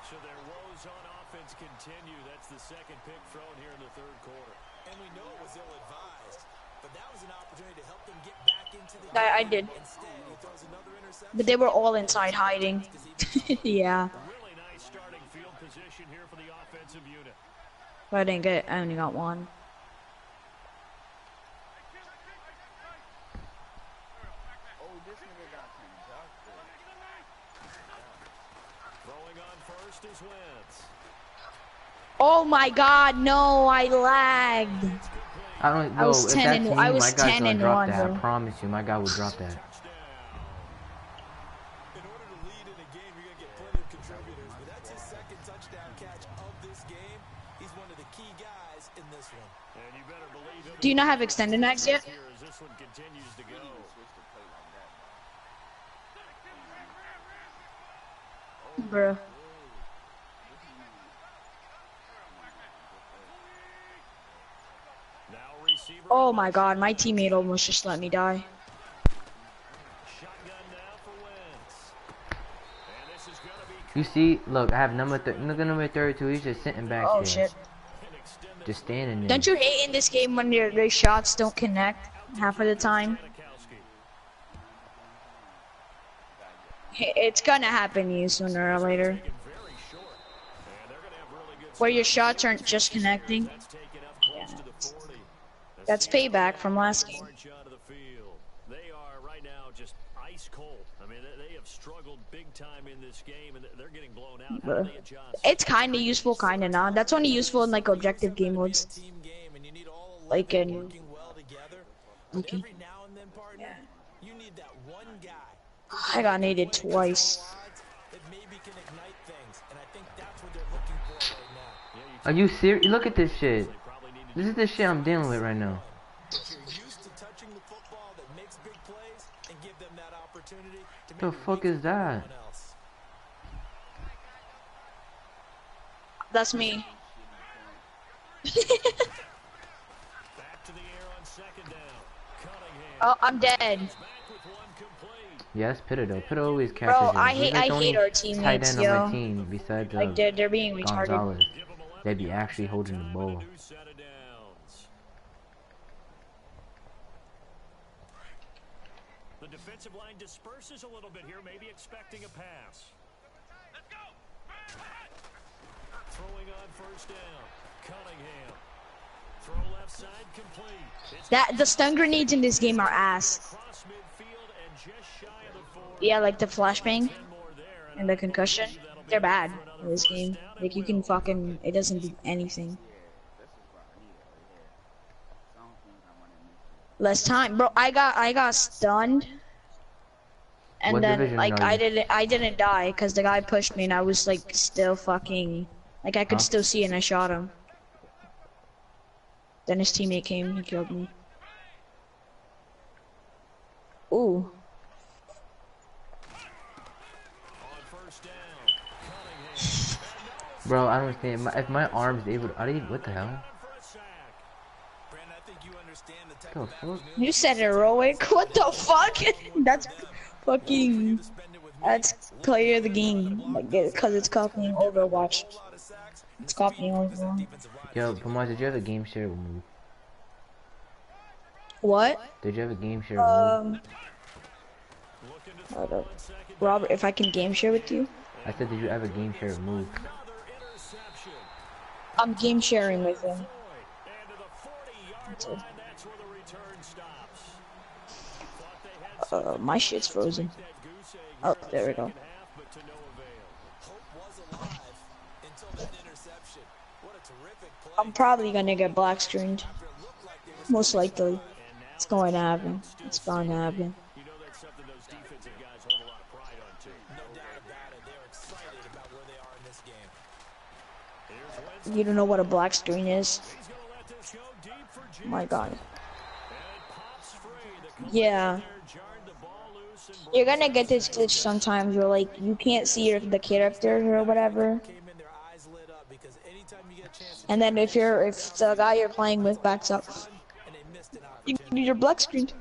So their woes on offense continue. That's the 2nd pick thrown here in the 3rd quarter. And we know it was ill-advised, but that was an opportunity to help them get back into the I game. did. Instead, he throws another interception. But they were all inside hiding. Yeah. Really nice starting field position here for the offensive unit. But I didn't get it. I only got one. Oh, this nigga got conducted. Throwing on first is Wentz. Oh my god, no, I lagged. I don't I know was if 10 that's and- me, I was my guy's 10 gonna and drop 1, that. bro. I promise you, my guy will drop that. Touchdown. In order to lead in a game, you're going to get plenty of contributors, but that's his 2nd touchdown catch of this game. He's one of the key guys in this one. And you better believe it. Do you not have extended max yet? Here as this one continues to go. Switch to play like that. Bruh. Now receiver. Oh my god, my teammate almost just let me die. Shotgun now for Wentz. And this is gonna be You see, look, I have look at number 32. He's just sitting back Oh there, shit. an extended just standing there. Don't you hate in this game when your shots don't connect half of the time? Janikowski. It's gonna happen to you sooner or later. Taken very short. And they're gonna have really good Where your shots aren't just connecting. That's taken up close to the 40. That's payback from last game. March onto the field. They are right now just ice cold. I mean, they have struggled big time in this game, and they're getting blown out. How do they adjust? It's kinda useful, kinda not. That's only useful in like objective game modes. Team game, and you need all 11 Like in working well together. But Okay. every now and then, partner, you need that one guy I got naded twice. squads that maybe can ignite things, and I think that's what they're looking for right now. Are you serious? Look at this shit. They probably need to This is the shit I'm dealing with right now. If you're used to touching the football that makes big plays, and give them that opportunity to The maybe fuck make is that? someone else. That's me. back to the air on 2nd down. Cunningham Oh, I'm dead. back with one Yes, Pitto. Pitto always catches Bro, him. He's like I the hate only our tight teammates, end on my yo. team besides Like they're being retarded. Gonzalez. They'd be actually holding the ball. The defensive line disperses a little bit here, maybe expecting a pass. Let's go. Throwing on first down. Cunningham. Throw left side complete. The stun grenades in this game are ass. Across midfield and just shy of the 40. Yeah, like the flashbang and the concussion. They're bad in this game. Like you can fucking, it doesn't do anything. Less time, bro. I got stunned, and What then division like are you? I didn't die because the guy pushed me and I was like still fucking, like I could still see and I shot him. Then his teammate came, he killed me. Ooh. Bro, I don't understand. If my arm's able to... what the hell? What the fuck? You said heroic? What the fuck? That's fucking... That's player of the game. Like, because it's copying Overwatch. It's copying Overwatch. Yo, Tomas, did you have a game share move? What? Did you have a game share move? Hold up. Robert, if I can game share with you? I said, did you have a game share move? I'm game sharing with him. My shit's frozen. Oh, there we go. I'm probably gonna get black screened. Most likely. It's going to happen. It's going to happen. You know that's something those defensive guys hold a lot of pride on too. No doubt about it. They're excited about where they are in this game. You don't know what a black screen is? My god. Yeah. You're gonna get this glitch sometimes where like you can't see the character or whatever. And then if the guy you're playing with backs up, you're black screened.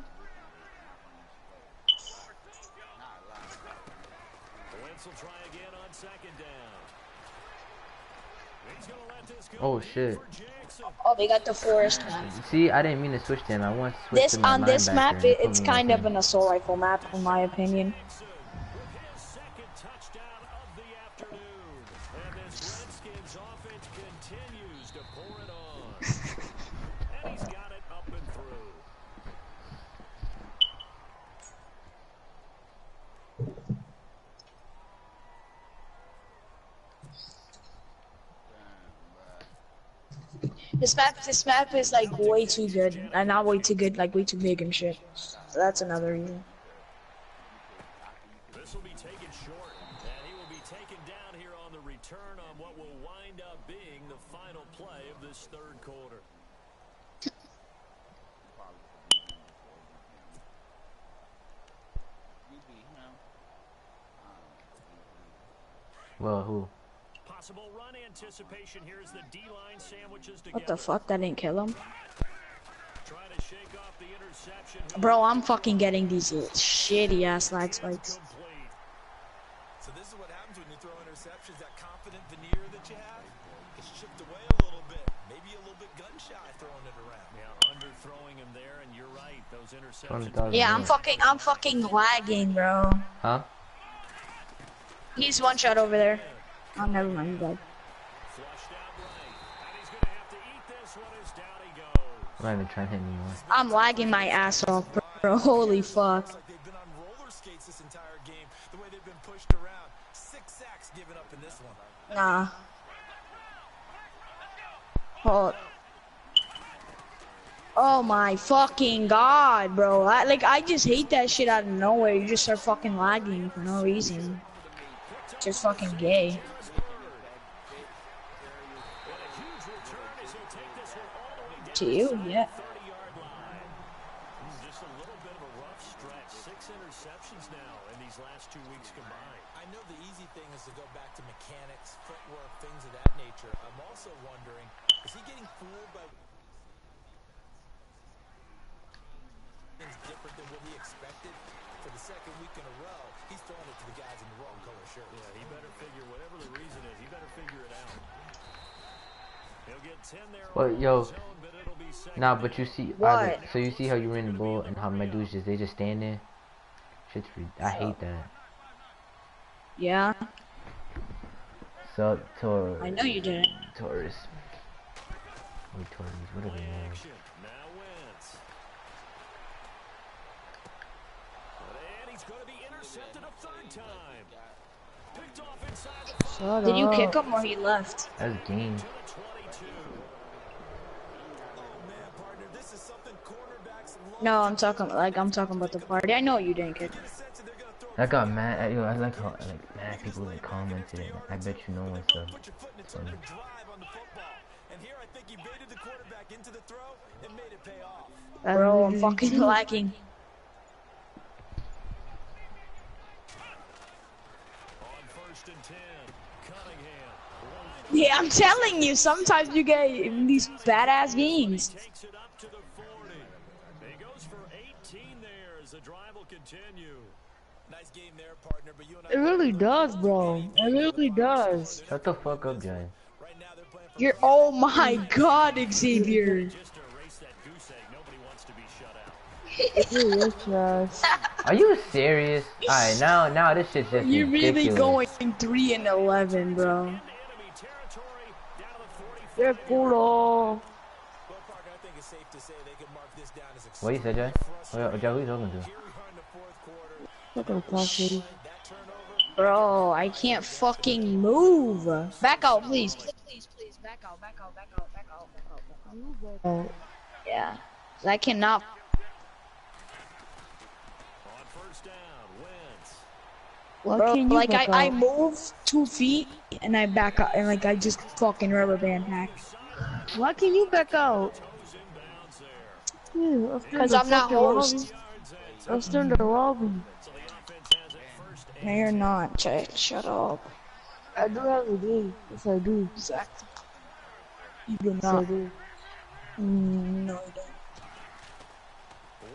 Oh shit. Oh, they got the forest map. See, I didn't mean to switch them. I want to switch to my On this map, linebacker and it put it's me kind back of in. an assault rifle map, in my opinion. This map is like way too good. Not way too good, like way too big and shit. So that's another reason. This will be taken short, and he will be taken down here on the return on what will wind up being the final play of this third quarter. Well, who? Possible run anticipation here as the D-line sandwiches together. What the fuck? That didn't kill him? Trying to shake off the interception. Bro, I'm fucking getting these shitty ass lag spikes. So this is what happens when you throw interceptions. That confident veneer that you have is chipped away a little bit. Maybe a little bit gun shy throwing it around. Yeah, underthrowing him there, and you're right. Those interceptions. Yeah, I'm fucking lagging, bro. Huh? He's one shot over there. Oh, never mind, he's dead. Flushed out right, and he's gonna have to eat this one as down he goes. I'm not even trying to hit anymore. I'm lagging my ass off, bro. Holy fuck. Like they've been on roller skates this entire game. The way they've been pushed around. 6 sacks given up in this one. Nah. Hold. Oh my fucking god, bro. I just hate that shit out of nowhere. You just start fucking lagging for no reason. Just fucking gay. To you, yeah. Just a little bit of a rough stretch. 6 interceptions now in these last 2 weeks combined. I know the easy thing is to go back to mechanics, footwork, things of that nature. I'm also wondering, is he getting fooled by things different than what he expected? for the second week in a row, he's throwing it to the guys in the wrong color shirts. Yeah, he better figure whatever the reason is. He better figure it out. He'll get 10 there. Well, yo, zone, but it'll be second nah, but down. you see, What? so you see how you ran the ball and how my dudes they just stand there. Shit's free. I hate that. Yeah, So, I know you didn't. Taurus. Wait, Taurus, what are they named? Action. Now Wentz. And he's going to be intercepted a third time. Picked off inside the Shut Did you up. kick him or he left? That's game. to the 22. Oh, man, partner, this is something cornerbacks love. No, I'm talking about the party. I know you didn't kick him. I got mad. Yo, I like how mad people like commented it. I bet you know and stuff. Put your foot in it, took a drive on the football. And here I think he baited the quarterback into the throw and made it pay off. Bro, I'm fucking lagging. On first and 10. Cunningham. Yeah, I'm telling you, sometimes you get these badass games. Takes it up to the 40. He goes for 18 there as the drive will continue. Nice game there, partner, but you and I It really does, bro. It really does. Shut the fuck up, Jay. right now they're playing for You're, oh my god, Xavier. Just to erase that goose egg, nobody wants to be shut out. It really is trash. Are you serious? Alright, now this shit's just You're really ridiculous. going 3-11, bro. Enemy territory down to the 40. They're cool. Well, partner, I think it's safe to say they can mark this down as What you said, Jay? Jay, who you talking to? Here we are in the fourth quarter. Fucking toxic. That turnover, Bro, I can't fucking move. Back out, please. Please, back out. Oh, Yeah. I cannot. On first down, Wentz. why Bro, can't you like back I out? move 2 feet and I back out and like I just fucking rubber band hack. Why can't you back out? Toes inbounds there. Yeah, I'm still in 'Cause the I'm not fucking lobby. host. I'm still in the lobby. So the offense has it first No, you're not. Shut up. I do have a game. Yes, I do. Exactly. You do Yes, I not. do. No, you don't.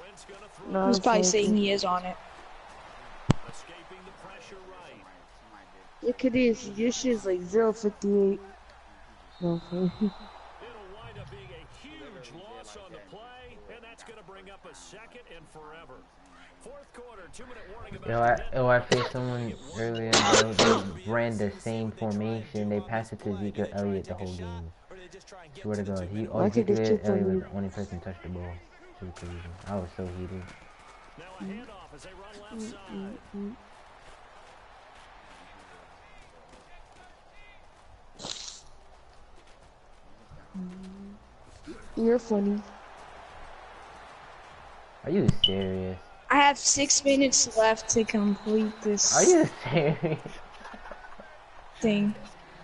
Wentz gonna throw, No, He's probably it's saying like- he is on it. escaping the pressure right. Look at this. Your shit's like 0.58. No, It'll wind up being a huge loss on the play, and that's going to bring up a second and forever. Fourth quarter, 2-minute warning about I faced someone earlier. They ran the same formation. They passed it to Ezekiel Elliott the whole game. or they just try and get Swear to God, Why can't they Ezekiel chip on Elliott was you? the only person to touch the ball. It was crazy. I was so heated. now a handoff as they run left side. You're funny. Are you serious? I have 6 minutes left to complete this Are you serious? thing.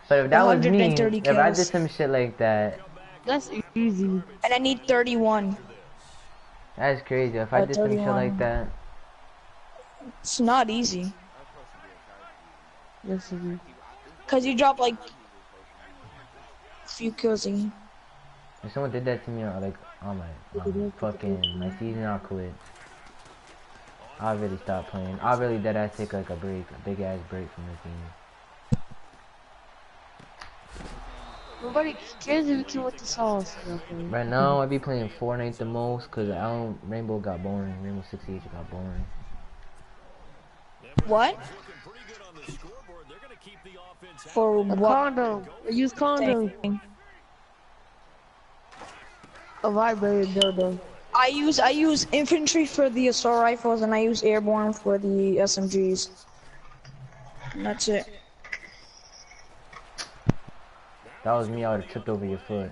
But if that was me, 130 if I did kills. some shit like that, That's easy. And I need 31. that's crazy. If I did some shit 31. like that, It's not easy. Yes, it is. Cause you drop like a few kills and if someone did that to me, like on my fucking my season, I'll quit. I'll really stop playing. I'll really dead ass take like a break, a big ass break from this game. Nobody cares if you kill with the sauce. Right now, I be playing Fortnite the most, cause I don't. Rainbow got boring. Rainbow Six Siege got boring. what? Looking pretty good on the scoreboard. They're going to keep the offense out. For A what condom. I use condom. thing? A vibrator dildo. I use infantry for the assault rifles and I use airborne for the SMGs. And that's it. That was me. I would've tripped over your foot.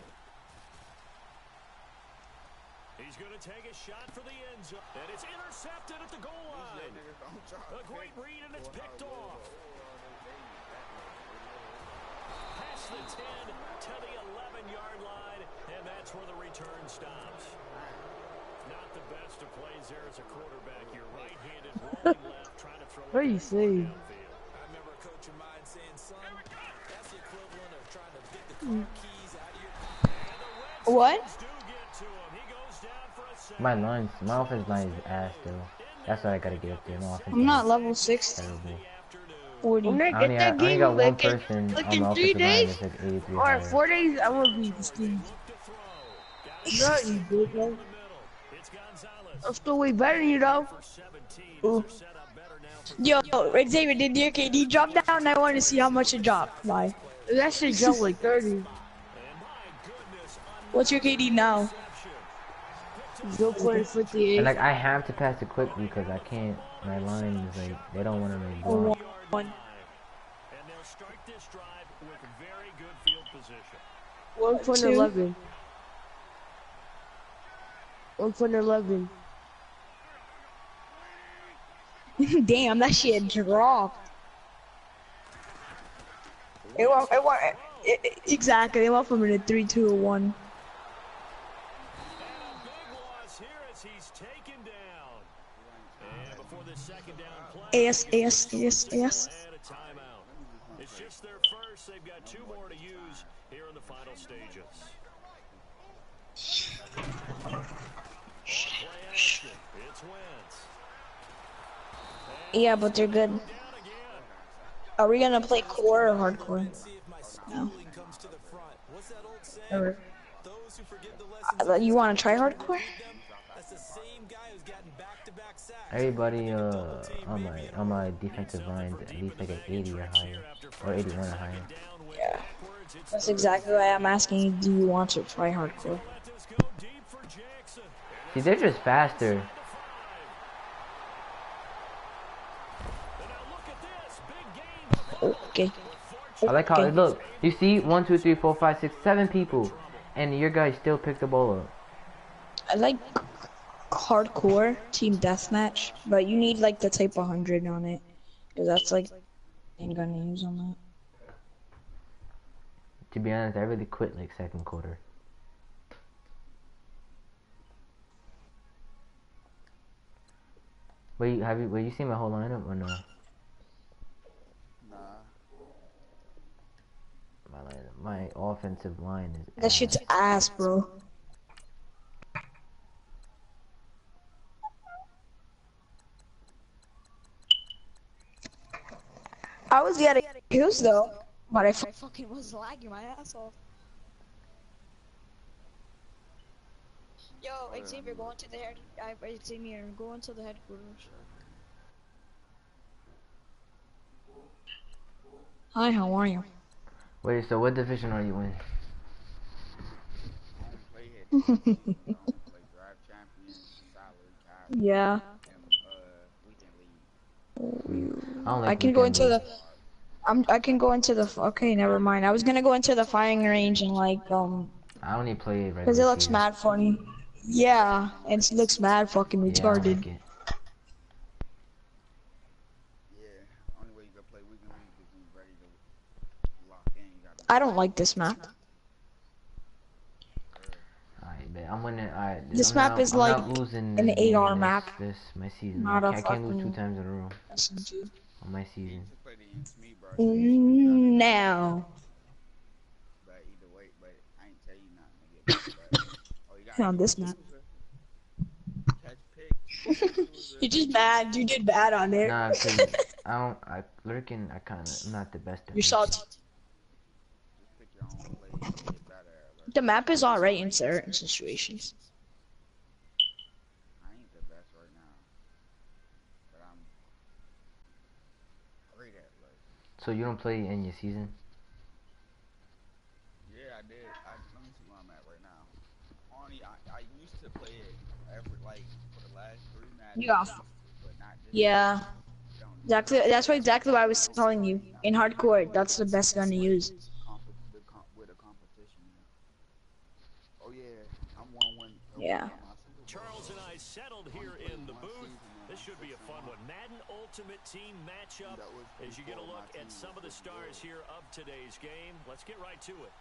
He's going to take a shot for the end zone. And it's intercepted at the goal line. A great read, and it's picked off. Past the 10 to the 11-yard line, and that's where the return stops. Not the best of plays there as a quarterback. You're right-handed, rolling left, trying to throw it What do you say? downfield. I remember a coach of mine saying, son, that's the equivalent of trying to get the car keys out of your pocket. What? Do get to him. He goes down for a sack. My offense line is ass though. In That's why I gotta get up there. No offense. I'm not level 6. Terrible. 40. When they I get that only game, got one like person like on the in 3 offensive line days that's like 83 or higher. 4 days, I'm gonna be distinct. No, you dickhead. I'm still way better than you though. Ooh. Yo, Xavier, did your KD drop down? I want to see how much it dropped. Bye. That shit jumped like 30. What's your KD now? 0.58. And like I have to pass it quickly because I can't. My line is like they don't want to like Oh, block. 1. And they'll start this drive with very good field position. 1.11. 1.11. Damn, that shit dropped. Exactly. It went from a 3 to a 1. And a big loss here as he's taken down. And before the second down play, AS. and a timeout. It's just their first. They've got 2 more to use here in the final stages. Play action. It's Wentz. Yeah, but they're good. Are we gonna play core or hardcore? No. Or, you wanna try hardcore? Everybody on my defensive line at least like an 80 or higher, or 81 or higher. Yeah. That's exactly why I'm asking you, do you want to try hardcore? See, they're just faster. Okay. I like how look. You see, 1, 2, 3, 4, 5, 6, 7 people, and your guy still picked the ball up. I like hardcore team deathmatch, but you need like the type 100 on it, because that's like ain't gonna use on that. To be honest, I really quit like second quarter. Wait, wait, you seen my whole lineup or no? My offensive line is That shit's ass, bro. I was getting kills though, but I fucking was lagging my ass off. Yo, Xavier, go into the head. Xavier, go into the headquarters. Hi, how are you? Wait, so what division are you in? Yeah. I can go into the. I can go into the. Okay, never mind. I was gonna go into the firing range and like I only play it because it looks mad funny. Yeah, it looks mad fucking retarded. Yeah, I don't like this map. Alright, bet I'm winning. Alright, This map is like an AR map. This my season. Not a I can't lose 2 fucking times in a row SMG. on my season. Now. On this map. You're just mad. You did bad on there. Nah, cause I'm not the best at You're this. salty. The map is alright in certain situations. So you don't play in your season? Yeah, I did. Let me see where I'm at right now. I used to play it every for the last 3 matches. Yeah. But not this Yeah. Exactly. That's exactly what I was telling you. In hardcore, that's the best gun to use. with a competition. Oh yeah, I'm 1-1. Yeah. Charles and I settled here in the booth. This should be a fun one. Madden Ultimate Team matchup as you get a look at some of the stars here of today's game. Let's get right to it.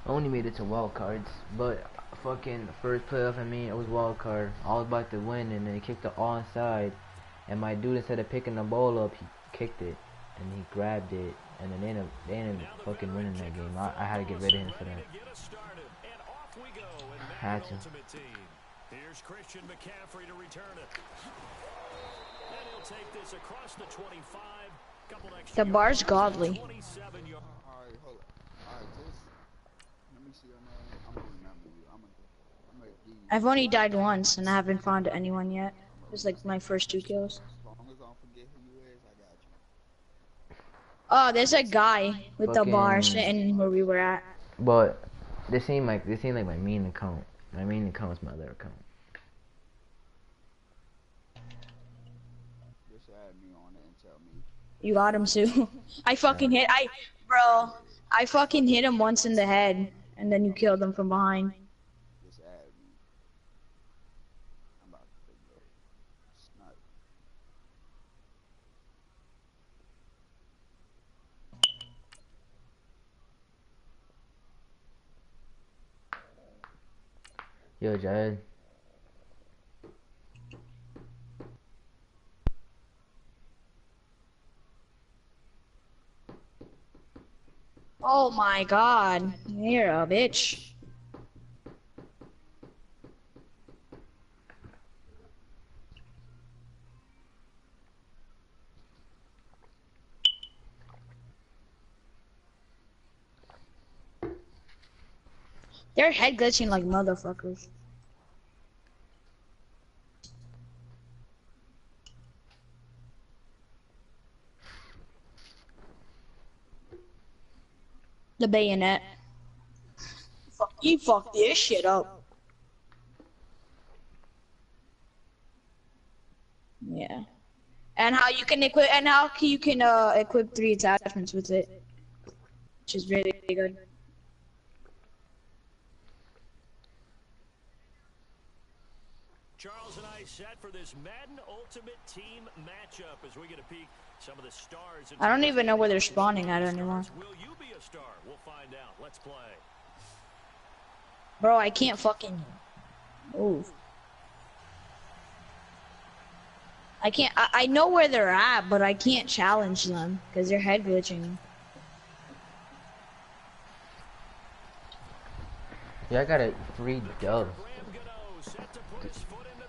I only made it to wild cards, but fucking first playoff I made, it was wild card. I was about to win, and then he kicked it onside, and my dude, instead of picking the ball up, he kicked it, and he grabbed it, and then they ended up fucking winning that game. I had to get rid of him for that. Had to. Here's Christian McCaffrey to return it. And he'll take this across the 25. Couple extra The bar's yards, godly. 27 yards. Alright, hold up. Alright, just let me see your name. I'm gonna remember you. I'm gonna give you. I've only died once and I haven't found anyone yet. It was like my first 2 kills. As long as I don't forget who you is, I got you. Oh, there's a guy with the bar Fucking- sitting where we were at. But this seemed like my main account. My main account is my other account. Just add me on it and tell me. You got him, Sue. I fucking hit him once in the head, and then you killed him from behind. Just add me. I'm about to figure it. Snipe. Yo, Jared. Oh my god, you're a bitch. They're head glitching like motherfuckers. The bayonet. You fucked this shit up. Yeah. And how you can equip equip 3 attachments with it, which is really good. Charles and I set for this Madden Ultimate Team matchup as we get a peek some of the stars. I don't even know where they're spawning at anymore. Will you be a star? We'll find out. Let's play. Bro, I can't fucking move. I can't. I know where they're at, but I can't challenge them because they're head glitching. Yeah, I got a free dub.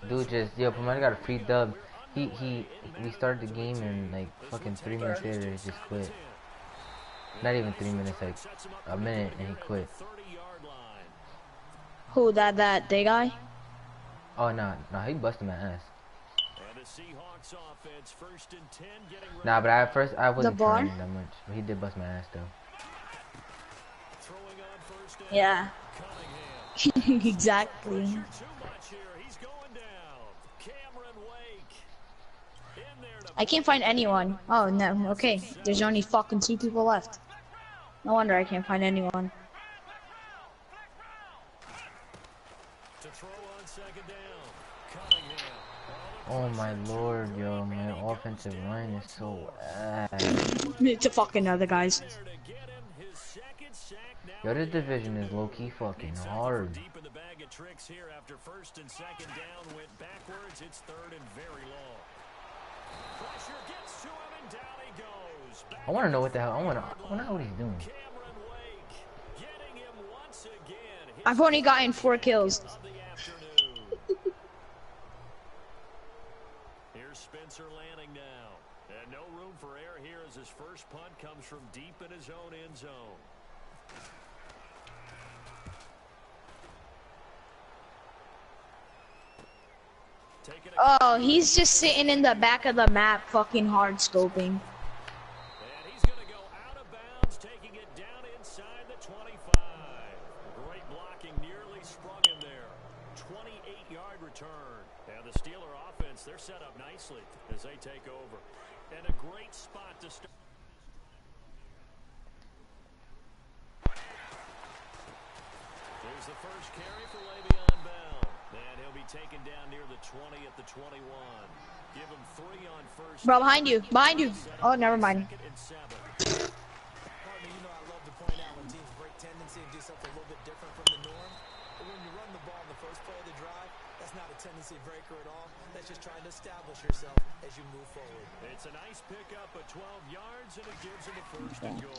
Dude, Pomani got a free dub. We started the game and like fucking 3 minutes later he just quit. Not even 3 minutes, like a minute, and he quit. Who, that they guy? Oh no, he busted my ass. Nah, but at first I wasn't trying that much. But he did bust my ass though. Yeah. Exactly. I can't find anyone. Oh no, okay. There's only fucking 2 people left. No wonder I can't find anyone. Oh my lord, yo, my offensive line is so ass. It's a fucking other guys. Yo, this division is low-key fucking hard. Deep in the bag of tricks here after first and second down went backwards. It's third and very long. Pressure gets to him and down he goes. I want to know what the hell. I want to know what he's doing. Getting him once again. I've only gotten 4 kills. Here's Spencer Lanning now. And no room for error here as his first punt comes from deep in his own end zone. Oh, he's just sitting in the back of the map fucking hard scoping. And he's going to go out of bounds, taking it down inside the 25. Great blocking, nearly sprung him there. 28-yard return. And the Steeler offense, they're set up nicely as they take over. And a great spot to start. Here's the first carry for Le'Veon Bell. And he'll be taken down near the 20 at the 21. Give him 3 on first. Bro, behind you. Behind you. Oh, never mind. Partner, you know I love to point out when teams break tendency and do something a little bit different from the norm. But when you run the ball in the first play of the drive, That's not a tendency breaker at all. That's just trying to establish yourself as you move forward. It's a nice pickup of 12 yards, and it gives him a first and goal.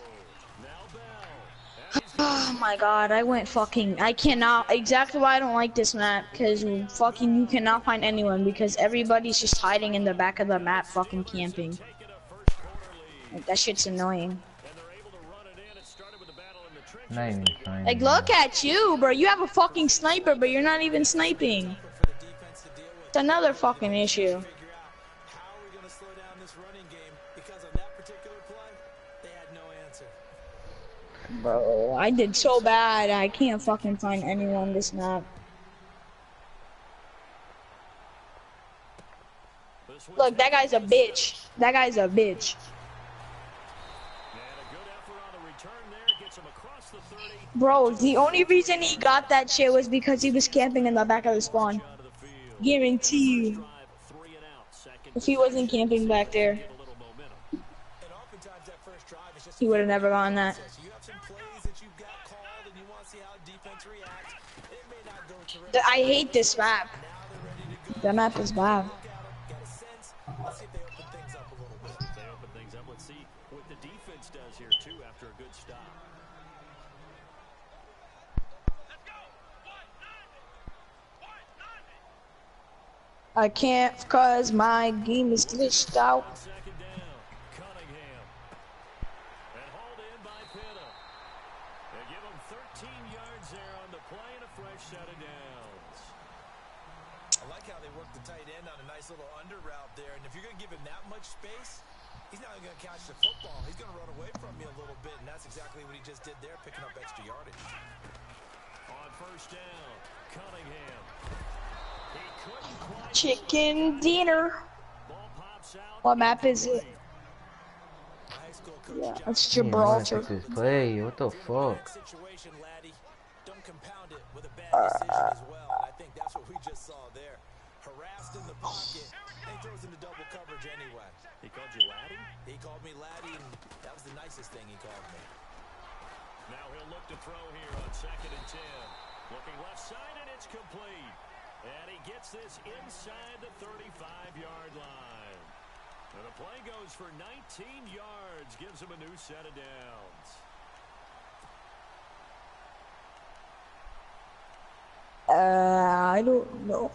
Now Bell. Oh my god, I went fucking, I cannot, exactly why I don't like this map, because fucking you cannot find anyone, because everybody's just hiding in the back of the map fucking camping. Like, that shit's annoying. Not even trying. Like, look at you, bro, you have a fucking sniper, but you're not even sniping. It's another fucking issue. How are we going to slow down this running game? Because of that particular play, they had no answer. Bro, I did so bad, I can't fucking find anyone on this map. Look, that guy's a bitch. That guy's a bitch. Bro, the only reason he got that shit was because he was camping in the back of the spawn. Guarantee you. If he wasn't camping back there, he would have never gotten that. I hate this map. That map is bad. Let's see if they open things up a little bit. They open things up. Let's see what the defense does here, too, after a good stop. Let's go. I can't because my game is glitched out. Second down, Cunningham. And hauled in by Pitta. They give him 13 yards there on the play and a fresh set of downs. I like how they work the tight end on a nice little under route there. And if you're going to give him that much space, he's not going to catch the football. He's going to run away from you a little bit. And that's exactly what he just did there, picking up extra yardage. On first down, Cunningham. He couldn't quite. Chicken dinner. Ball pops out. What map is it? Yeah, it's Gibraltar. This play. What the fuck? Situation, laddie. Don't compound it with a bad decision as well. And I think that's what we just saw there. Harassed in the pocket, and he throws into double coverage anyway. He called you laddie? He called me laddie, and that was the nicest thing he called me. Now he'll look to throw here on 2nd and 10. Looking left side, and it's complete. And he gets this inside the 35-yard line. And the play goes for 19 yards, gives him a new set of downs. I don't know.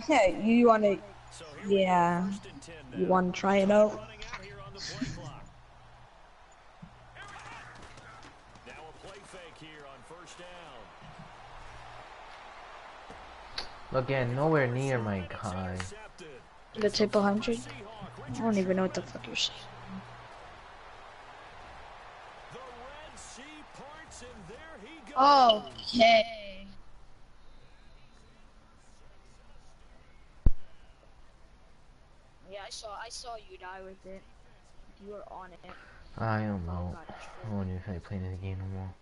Hey, you wanna? So Yeah, you wanna try it out? running out here on the play clock. Now a play fake here on first down. Again, nowhere near my guy. Intercepted. The tip 100? I don't even know what the fuck you're saying. The Red Sea parts, and there he goes. Okay. Yeah, I saw you die with it. You were on it. I don't know. I wonder if I play this game no more.